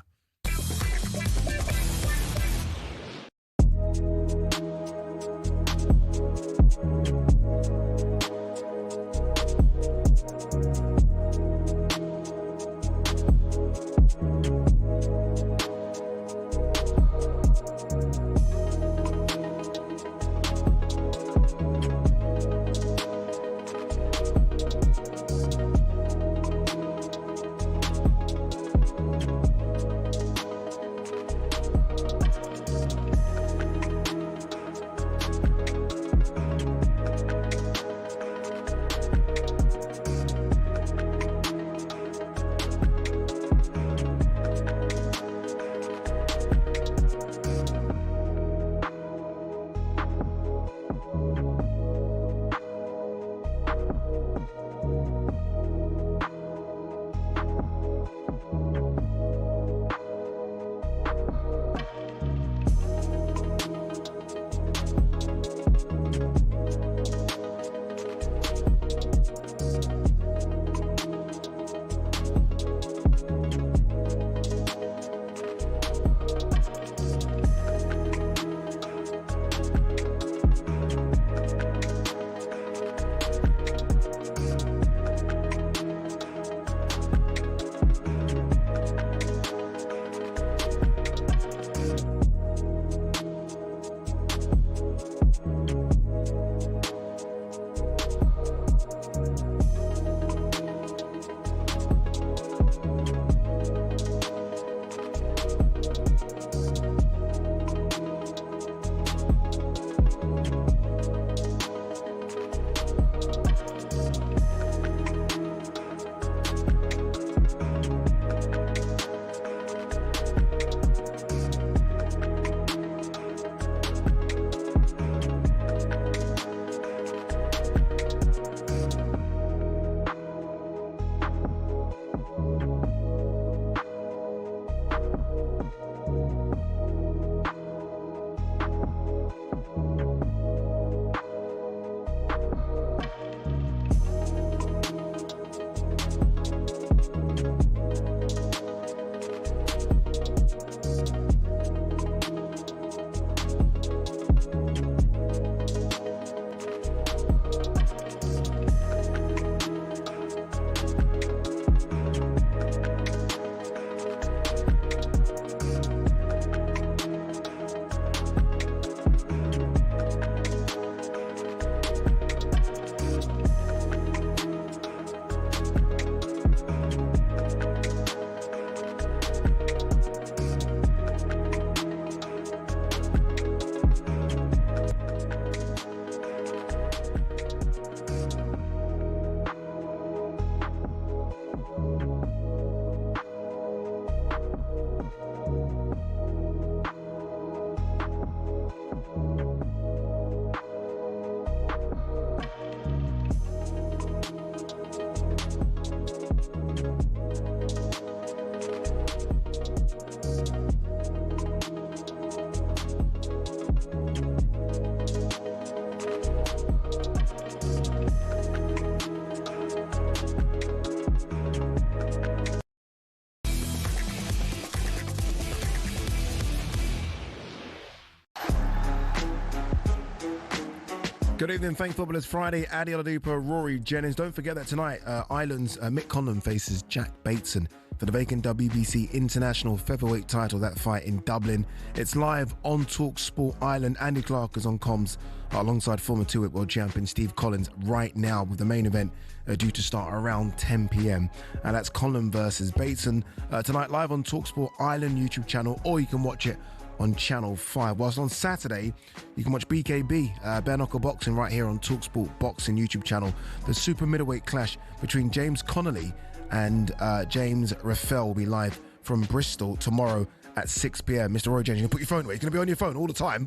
Good evening, thank footballers. Friday, Ade Oladipo, Rory Jennings. Don't forget that tonight, Ireland's Mick Conlon faces Jack Bateson for the vacant WBC International Featherweight title. That fight in Dublin. It's live on talkSPORT Ireland. Andy Clark is on comms alongside former two-weight world champion Steve Collins right now, with the main event due to start around 10 p.m. And that's Conlon versus Bateson tonight, live on talkSPORT Ireland YouTube channel, or you can watch it on Channel 5. Whilst on Saturday, you can watch BKB, bare knuckle boxing, right here on talkSPORT Boxing YouTube channel. The super middleweight clash between James Connolly and James Raffel will be live from Bristol tomorrow at 6 p.m. Mr. Rory Jennings, you can put your phone away. You're going to be on your phone all the time.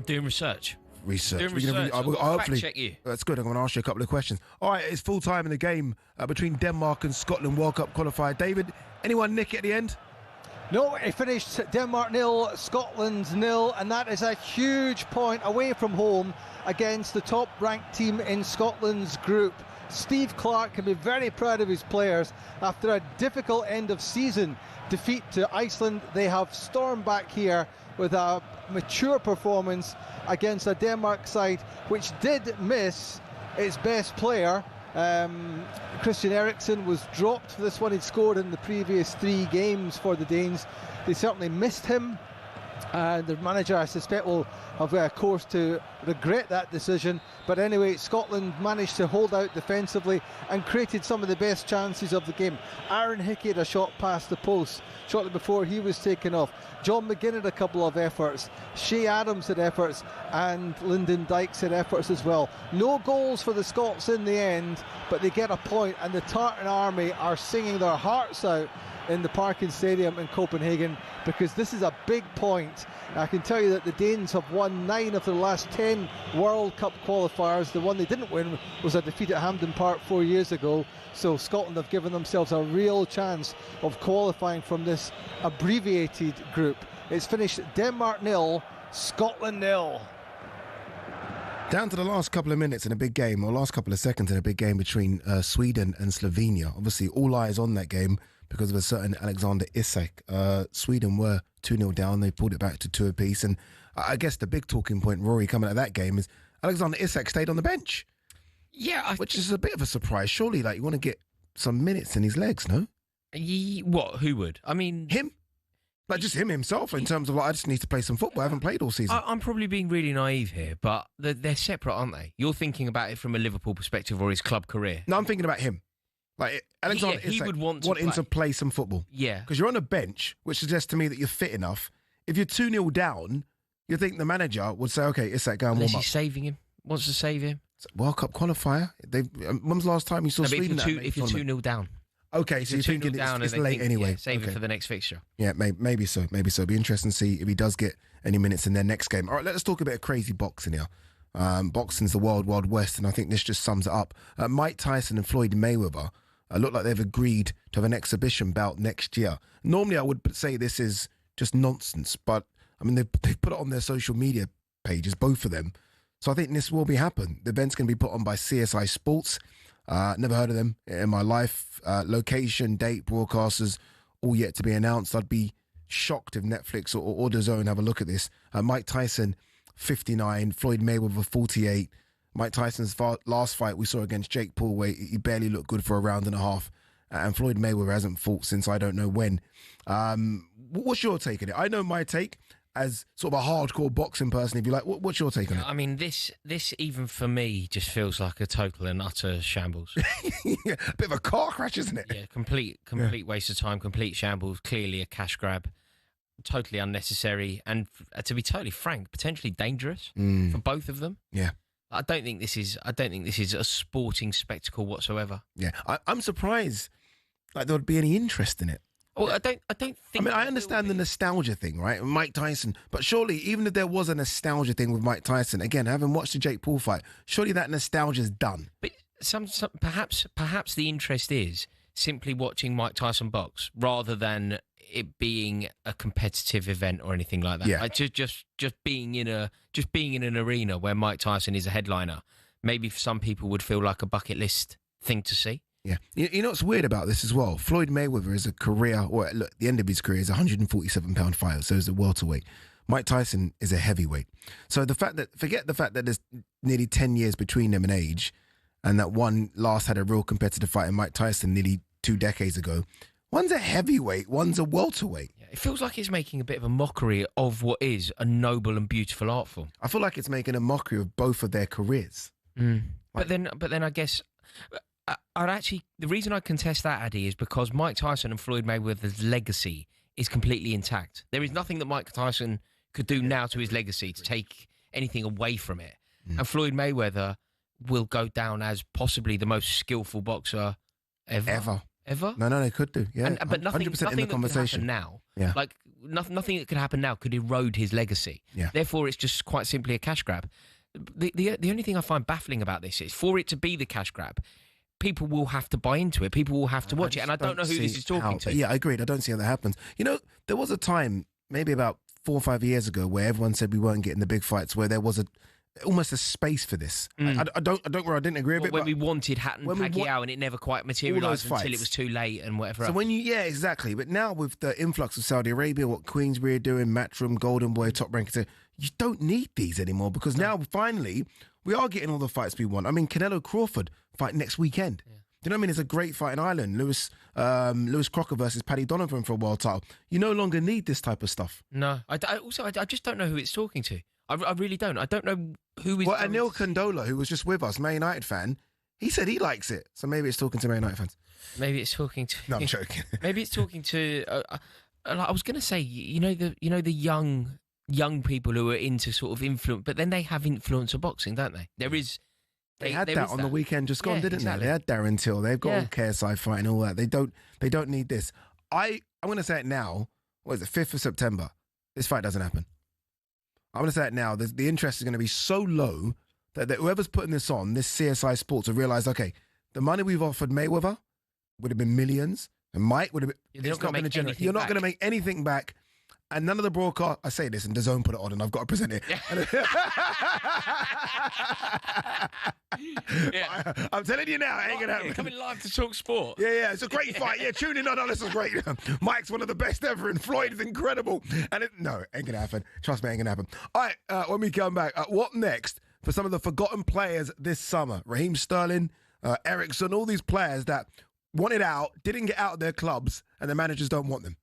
Doing research. Research. I'll fact check you. That's good. I'm going to ask you a couple of questions. All right, it's full time in the game between Denmark and Scotland World Cup qualifier. David, anyone nick it at the end? No, it finished Denmark 0, Scotland 0, and that is a huge point away from home against the top-ranked team in Scotland's group. Steve Clark can be very proud of his players. After a difficult end-of-season defeat to Iceland, they have stormed back here with a mature performance against a Denmark side which did miss its best player. Christian Eriksen was dropped for this one. He'd scored in the previous 3 games for the Danes. They certainly missed him, and the manager, I suspect, will have course to regret that decision. But anyway, Scotland managed to hold out defensively and created some of the best chances of the game. Aaron Hickey had a shot past the post shortly before he was taken off. John McGinn had a couple of efforts. Shea Adams had efforts, and Lyndon Dykes had efforts as well. No goals for the Scots in the end, but they get a point, and the Tartan Army are singing their hearts out in the Parken Stadium in Copenhagen, because this is a big point. I can tell you that the Danes have won 9 of their last 10 World Cup qualifiers. The one they didn't win was a defeat at Hampden Park 4 years ago. So Scotland have given themselves a real chance of qualifying from this abbreviated group. It's finished Denmark 0, Scotland 0. Down to the last couple of minutes in a big game, or last couple of seconds in a big game between Sweden and Slovenia. Obviously, all eyes on that game because of a certain Alexander Isak. Sweden were 2-0 down. They pulled it back to 2 apiece. And I guess the big talking point, Rory, coming out of that game is Alexander Isak stayed on the bench. Yeah. Which is a bit of a surprise. Surely, you want to get some minutes in his legs, no? What? Who would? I mean... Him? Just him himself, in terms of I just need to play some football. I haven't played all season. I'm probably being really naive here, but they're separate, aren't they? You're thinking about it from a Liverpool perspective or his club career. No, I'm thinking about him. Alexander he Isak would want wanting to play some football. Yeah. Because you're on a bench, which suggests to me that you're fit enough. If you're 2-0 down, you think the manager would say, OK, Isak, go and warm up. He's saving him. Wants to save him. World Cup qualifier. When was the last time you saw Sweden? If you're 2-0 down. Okay, so you're thinking it's late anyway. Yeah, save it for the next fixture. Yeah, maybe so. It'll be interesting to see if he does get any minutes in their next game. All right, let's talk a bit of crazy boxing here. Boxing's the wild, wild west, and I think this just sums it up. Mike Tyson and Floyd Mayweather look like they've agreed to have an exhibition bout next year. Normally, I would say this is just nonsense, but I mean, they've put it on their social media pages, both of them. So I think this will be happen. The event's going to be put on by CSI Sports. Never heard of them in my life. Location, date, broadcasters, all yet to be announced. I'd be shocked if Netflix or DAZN have a look at this. Mike Tyson, 59. Floyd Mayweather, 48. Mike Tyson's last fight we saw against Jake Paul, where he barely looked good for a round and a half. And Floyd Mayweather hasn't fought since I don't know when. What's your take on it? I know my take as sort of a hardcore boxing person, if you like. What's your take on it? I mean, this even for me just feels like a total and utter shambles. Yeah, a bit of a car crash, isn't it? Yeah, complete waste of time, complete shambles, clearly a cash grab, totally unnecessary, and to be totally frank, potentially dangerous for both of them. Yeah. I don't think this is a sporting spectacle whatsoever. Yeah, I'm surprised there would be any interest in it. Well, I don't think. I mean, I understand the nostalgia thing, right? Mike Tyson, but surely, even if there was a nostalgia thing with Mike Tyson, again, having watched the Jake Paul fight, surely that nostalgia's done. But perhaps the interest is simply watching Mike Tyson box rather than it being a competitive event or anything like that. Yeah. Like just being in an arena where Mike Tyson is a headliner, maybe for some people would feel like a bucket list thing to see. Yeah. You know what's weird about this as well? Floyd Mayweather is a career, or look, the end of his career is a 147-pound fighter, so he's a welterweight. Mike Tyson is a heavyweight. So forget the fact that there's nearly 10 years between them in age, and that one last had a real competitive fight in Mike Tyson nearly 2 decades ago. One's a heavyweight, one's a welterweight. Yeah, it feels like it's making a bit of a mockery of what is a noble and beautiful art form. I feel like it's making a mockery of both of their careers. But then I guess the reason I contest that, Addy, is because Mike Tyson and Floyd Mayweather's legacy is completely intact. There is nothing that Mike Tyson could do now to his legacy to take anything away from it. And Floyd Mayweather will go down as possibly the most skillful boxer ever. Ever? No, they could do. Yeah, but nothing, 100% nothing in the conversation that could happen now. Yeah. Like nothing that could happen now could erode his legacy. Yeah. Therefore, it's just quite simply a cash grab. The only thing I find baffling about this is, for it to be the cash grab, people will have to buy into it. People will have to watch it, and I don't know who this is talking to. Yeah, I agreed. I don't see how that happens. You know, there was a time, maybe about 4 or 5 years ago, where everyone said we weren't getting the big fights, where there was almost a space for this. I didn't agree with it. When we wanted Hatton, Pacquiao, and it never quite materialised until it was too late and whatever. So exactly. But now with the influx of Saudi Arabia, what Queensberry are doing, Matchroom, Golden Boy, Top Rank, you don't need these anymore, because now finally we are getting all the fights we want. I mean, Canelo Crawford fight next weekend. Yeah. You know what I mean? It's a great fight in Ireland. Lewis Crocker versus Paddy Donovan for a world title. You no longer need this type of stuff. No. I just don't know who it's talking to. I really don't. I don't know who is... Well, Anil Condola, who was just with us, Man United fan, he said he likes it. So maybe it's talking to Man United fans. Maybe it's talking to... No, I'm joking. Maybe it's talking to... I was going to say, the young people who are into sort of influence, but then they have influencer boxing, don't they? There is... They had that on the weekend just gone, didn't they? They had Darren Till. They've got all KSI fight and all that. They don't need this. I'm going to say it now. What is it, 5th of September? This fight doesn't happen. I'm going to say it now. The interest is going to be so low that whoever's putting this on, this CSI Sports, will realise, okay, the money we've offered Mayweather would have been millions, and Mike would have been... You're not going to make anything back. And none of the broadcast... I say this, and DAZN put it on, and I've got to present it. I'm telling you now, it ain't going to happen. Coming live to talkSPORT. Yeah, it's a great fight. Yeah, tune in. No, this is great. Mike's one of the best ever, and Floyd is incredible. And it ain't going to happen. Trust me, it ain't going to happen. All right, when we come back, what next for some of the forgotten players this summer? Raheem Sterling, Eriksson, all these players that wanted out, didn't get out of their clubs, and the managers don't want them.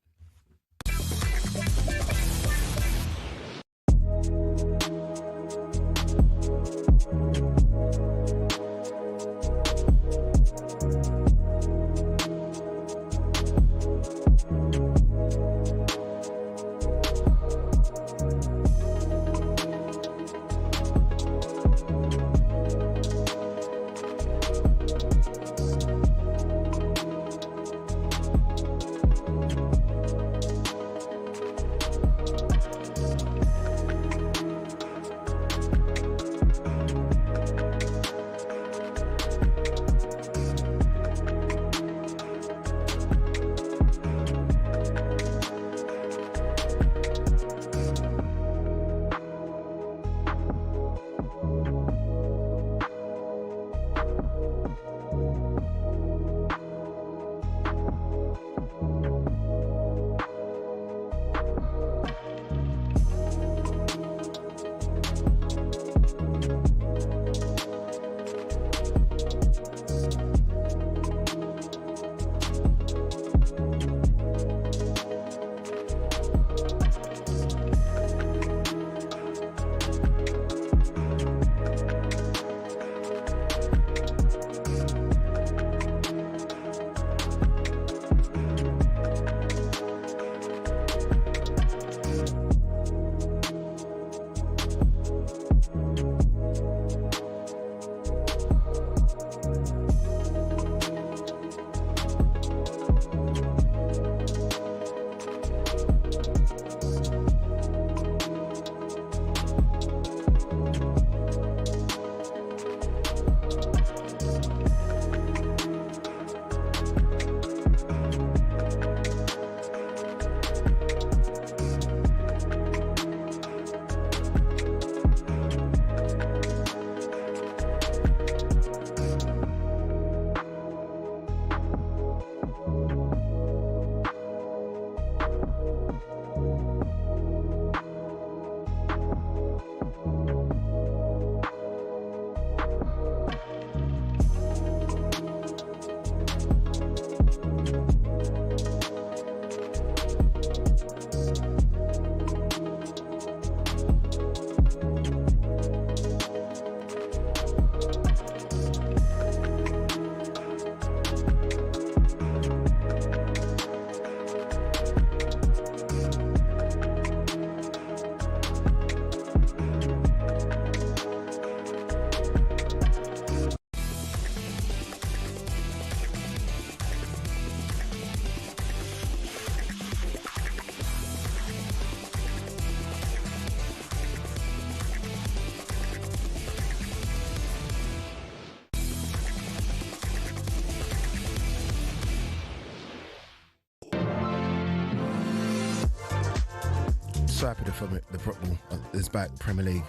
so happy the football is back, Premier League.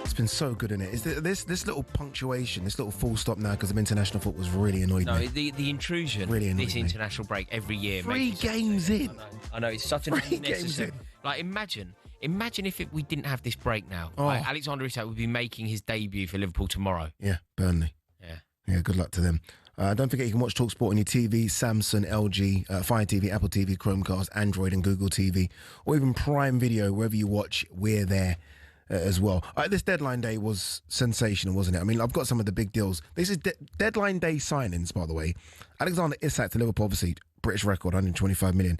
It's been so good in it. Is this little punctuation, this little full stop now because of international football's really annoyed me. The intrusion, really annoyed this me. International break every year. 3 games in. I know, it's such an unnecessary. Like, imagine if we didn't have this break now. Oh. Like, Alexander Isak would be making his debut for Liverpool tomorrow. Yeah, Burnley. Yeah, good luck to them. Don't forget you can watch talkSPORT on your TV, Samsung, LG, Fire TV, Apple TV, Chromecast, Android and Google TV, or even Prime Video, wherever you watch, we're there as well. This deadline day was sensational, wasn't it? I mean, I've got some of the big deals. This is deadline day signings, by the way. Alexander Isak to Liverpool, obviously, British record, 125 million.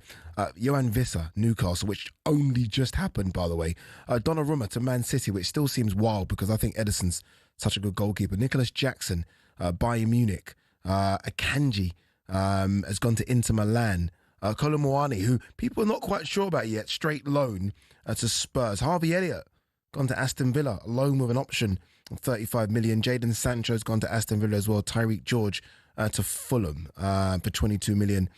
Johan Visser, Newcastle, which only just happened, by the way. Donnarumma to Man City, which still seems wild because I think Edison's such a good goalkeeper. Nicholas Jackson, Bayern Munich. Akanji has gone to Inter Milan. Colin Moani, who people are not quite sure about yet, straight loan to Spurs. Harvey Elliott gone to Aston Villa, loan with an option of 35 million. Jadon Sancho's gone to Aston Villa as well. Tyreek George to Fulham for 22 million.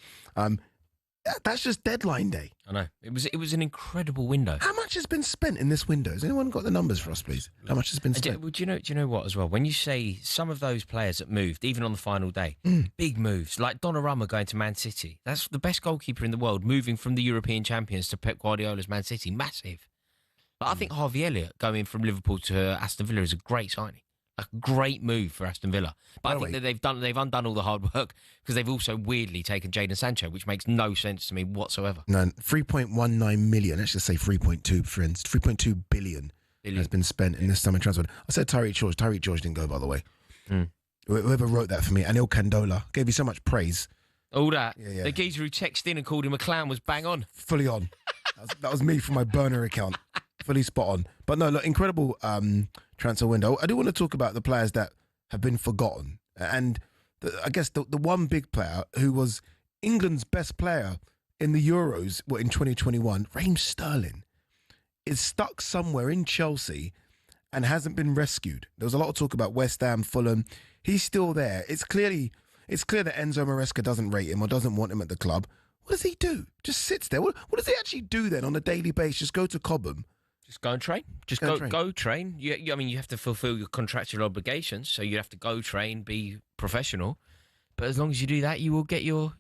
That's just deadline day. I know. It was an incredible window. How much has been spent in this window? Has anyone got the numbers for us, please? How much has been spent? Do you know what as well? When you say some of those players that moved, even on the final day, big moves, like Donnarumma going to Man City. That's the best goalkeeper in the world, moving from the European champions to Pep Guardiola's Man City. Massive. But I think Harvey Elliott going from Liverpool to Aston Villa is a great signing. A great move for Aston Villa. But I think that they've undone all the hard work because they've also weirdly taken Jadon Sancho, which makes no sense to me whatsoever. No, 3.19 million. Let's just say 3.2, friends. 3.2 billion has been spent in this summer transfer. I said Tyreek George. Tyreek George didn't go, by the way. Whoever wrote that for me, Anil Kandola, gave you so much praise. All that. Yeah. The geezer who texted in and called him a clown was bang on. Fully on. That was me from my burner account. Fully spot on. But no, look, incredible transfer window. I do want to talk about the players that have been forgotten. And I guess the one big player who was England's best player in the Euros in 2021, Raheem Sterling, is stuck somewhere in Chelsea and hasn't been rescued. There was a lot of talk about West Ham, Fulham. He's still there. It's clear that Enzo Maresca doesn't rate him or doesn't want him at the club. What does he do? Just sits there. What does he actually do then on a daily basis? Just go to Cobham? Just go and train. Just go train. I mean, you have to fulfil your contractual obligations, so you have to go train, be professional. But as long as you do that, you will get your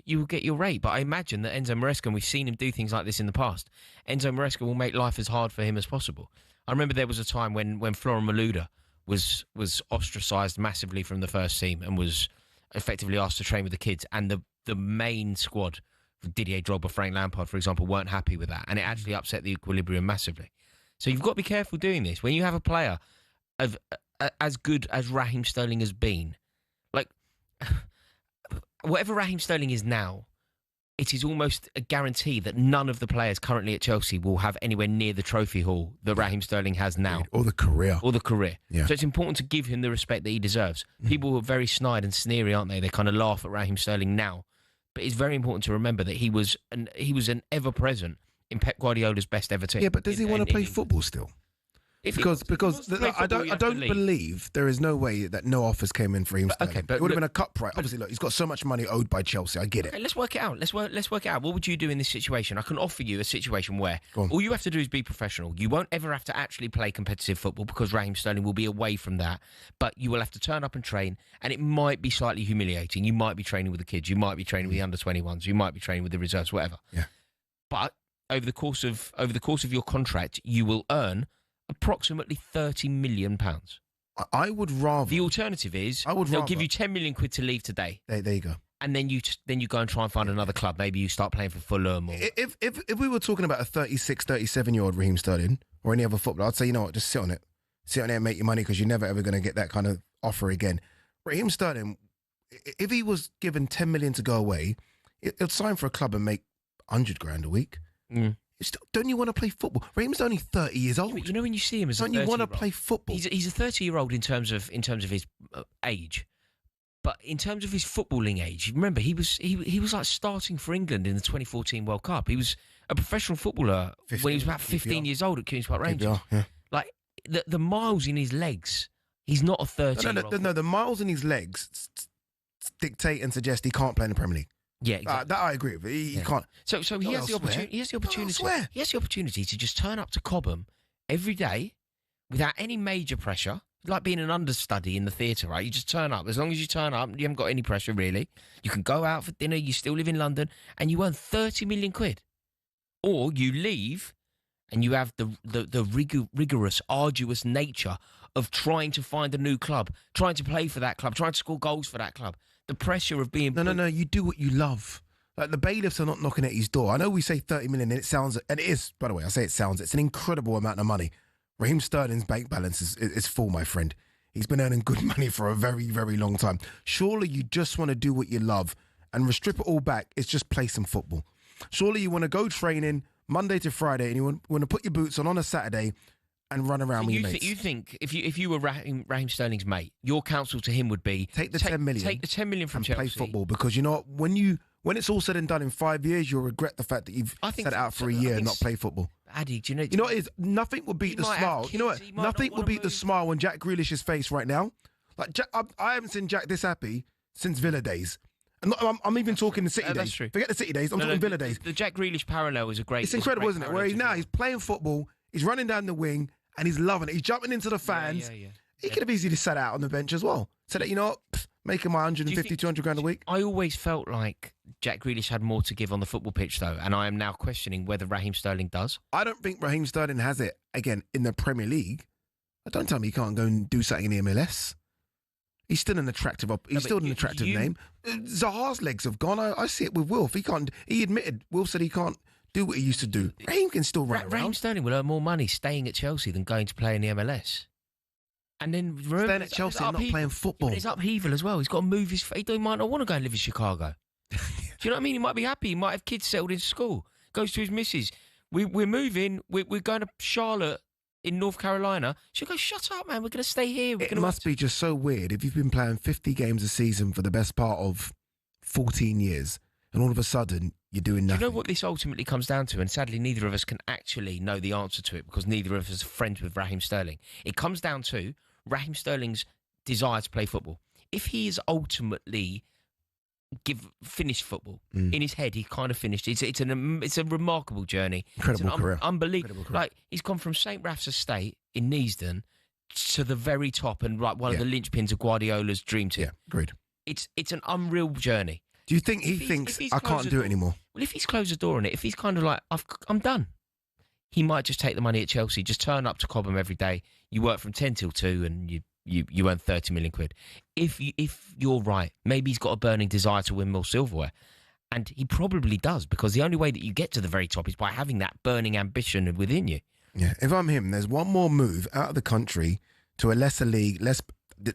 rate. But I imagine that Enzo Maresca, and we've seen him do things like this in the past, Enzo Maresca will make life as hard for him as possible. I remember there was a time when Florent Malouda was ostracised massively from the first team and was effectively asked to train with the kids, and the main squad, Didier Drogba, Frank Lampard, for example, weren't happy with that, and it actually upset the equilibrium massively. So you've got to be careful doing this. When you have a player of as good as Raheem Sterling has been, like whatever Raheem Sterling is now, it is almost a guarantee that none of the players currently at Chelsea will have anywhere near the trophy haul that Raheem Sterling has now. Or the career. Yeah. So it's important to give him the respect that he deserves. People are very snide and sneery, aren't they? They kind of laugh at Raheem Sterling now. But it's very important to remember that he was an ever-present in Pep Guardiola's best ever team. Yeah, but does he want to play football still? Because I don't believe there is no way that no offers came in for him. Okay, but it would have been a cut price. Obviously, look, he's got so much money owed by Chelsea. I get it. Okay, let's work it out. Let's work it out. What would you do in this situation? I can offer you a situation where all you have to do is be professional. You won't ever have to actually play competitive football because Raheem Sterling will be away from that. But you will have to turn up and train, and it might be slightly humiliating. You might be training with the kids. You might be training with the under-21s. You might be training with the reserves, whatever. Yeah. But over the course of your contract, you will earn approximately £30 million. I would rather. The alternative is they'll give you 10 million quid to leave today. There you go. And then you go and try and find another club. Maybe you start playing for Fulham. Or... If we were talking about a 36, 37-year-old Raheem Sterling or any other footballer, I'd say, you know what, just sit on it. Sit on it and make your money because you're never ever going to get that kind of offer again. Raheem Sterling, if he was given 10 million to go away, he'll sign for a club and make 100 grand a week. Don't you want to play football? Raheem's only 30 years old. You know when you see him as don't you want to play football? He's a 30-year-old in terms of his age, but in terms of his footballing age, remember he was like starting for England in the 2014 World Cup. He was a professional footballer when he was about 15 years old at Queen's Park Rangers. Yeah. Like the miles in his legs, he's not a 30-year-old. No, the miles in his legs dictate and suggest he can't play in the Premier League. Yeah, exactly. That I agree with. He can't. So he has the opportunity. He has the opportunity. He has the opportunity to just turn up to Cobham every day without any major pressure. Like being an understudy in the theatre, right? You just turn up. As long as you turn up, you haven't got any pressure really. You can go out for dinner. You still live in London, and you earn 30 million quid. Or you leave, and you have the rigorous, arduous nature of trying to find a new club, trying to play for that club, trying to score goals for that club. The pressure of being... No. You do what you love. Like, the bailiffs are not knocking at his door. I know we say 30 million, and it sounds... And it is, by the way, I say it sounds... It's an incredible amount of money. Raheem Sterling's bank balance is full, my friend. He's been earning good money for a very, very long time. Surely you just want to do what you love and strip it all back. It's just play some football. Surely you want to go training Monday to Friday, and you want to put your boots on a Saturday and run around with your mates. You think if you were Raheem Sterling's mate, your counsel to him would be take the 10 million. Take the 10 million from and Chelsea. Play football, because you know what, when it's all said and done in 5 years, you'll regret the fact that you've set out for a year and not play football. Ade, do you know? You know what it is? Nothing will beat the smile. You know what? Nothing will beat the smile on Jack Grealish's face right now. Like Jack, I haven't seen Jack this happy since Villa days. I'm even talking the City days. That's true. Forget the City days. I'm talking Villa days. The Jack Grealish parallel is a great. It's incredible, isn't it? Where he's playing football, he's running down the wing, and he's loving it. He's jumping into the fans. He could have easily sat out on the bench as well. So that, you know what, making my 150, 200 grand a week. I always felt like Jack Grealish had more to give on the football pitch, though, and I am now questioning whether Raheem Sterling does. I don't think Raheem Sterling has it, again, in the Premier League. Don't tell me he can't go and do something in the MLS. He's still an attractive name. Zaha's legs have gone. I see it with Wilf. He admitted, Wilf said he can't do what he used to do. Raheem can still run around. Raheem Sterling will earn more money staying at Chelsea than going to play in the MLS. And then staying at Chelsea and not playing football. It's upheaval as well. He's got to move his... He might not want to go and live in Chicago. Do you know what I mean? He might be happy. He might have kids settled in school. Goes to his missus. We're moving. We're going to Charlotte in North Carolina. She'll go, shut up, man. We're going to stay here. It must be just so weird if you've been playing 50 games a season for the best part of 14 years and all of a sudden you're doing nothing. Do you know what this ultimately comes down to? And sadly, neither of us can actually know the answer to it because neither of us are friends with Raheem Sterling. It comes down to Raheem Sterling's desire to play football. If he is ultimately finished football in his head, he kind of finished. It's a remarkable journey. Incredible career. Unbelievable. Like, he's gone from St. Raf's estate in Neasden to the very top and like one of the linchpins of Guardiola's dream team. Yeah, agreed. It's an unreal journey. Do you think he thinks I can't do it anymore? Well, if he's closed the door on it, if he's kind of like I'm done, he might just take the money at Chelsea, just turn up to Cobham every day. You work from 10 till 2 and you earn 30 million quid. If you're right, maybe he's got a burning desire to win more silverware. And he probably does, because the only way that you get to the very top is by having that burning ambition within you. Yeah, if I'm him, there's one more move out of the country to a lesser league,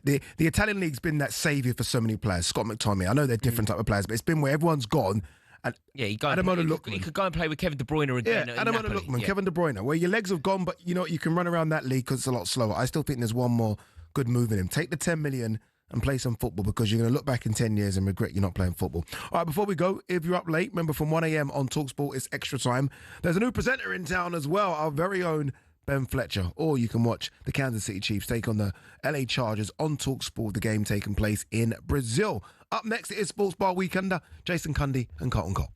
the Italian league's been that saviour for so many players. Scott McTominay, I know they're different type of players, but it's been where everyone's gone. And yeah, he could go and play with Kevin De Bruyne again. Yeah, Ademola Lookman, Kevin De Bruyne, where your legs have gone, but you know you can run around that league because it's a lot slower. I still think there's one more good move in him. Take the 10 million and play some football, because you're going to look back in 10 years and regret you're not playing football. All right, before we go, if you're up late, remember from 1 a.m. on talkSPORT, it's extra time. There's a new presenter in town as well, our very own Ben Fletcher. Or you can watch the Kansas City Chiefs take on the LA Chargers on talkSPORT, the game taking place in Brazil. Up next, it is Sports Bar Weekender, Jason Cundy and Carlton Cole.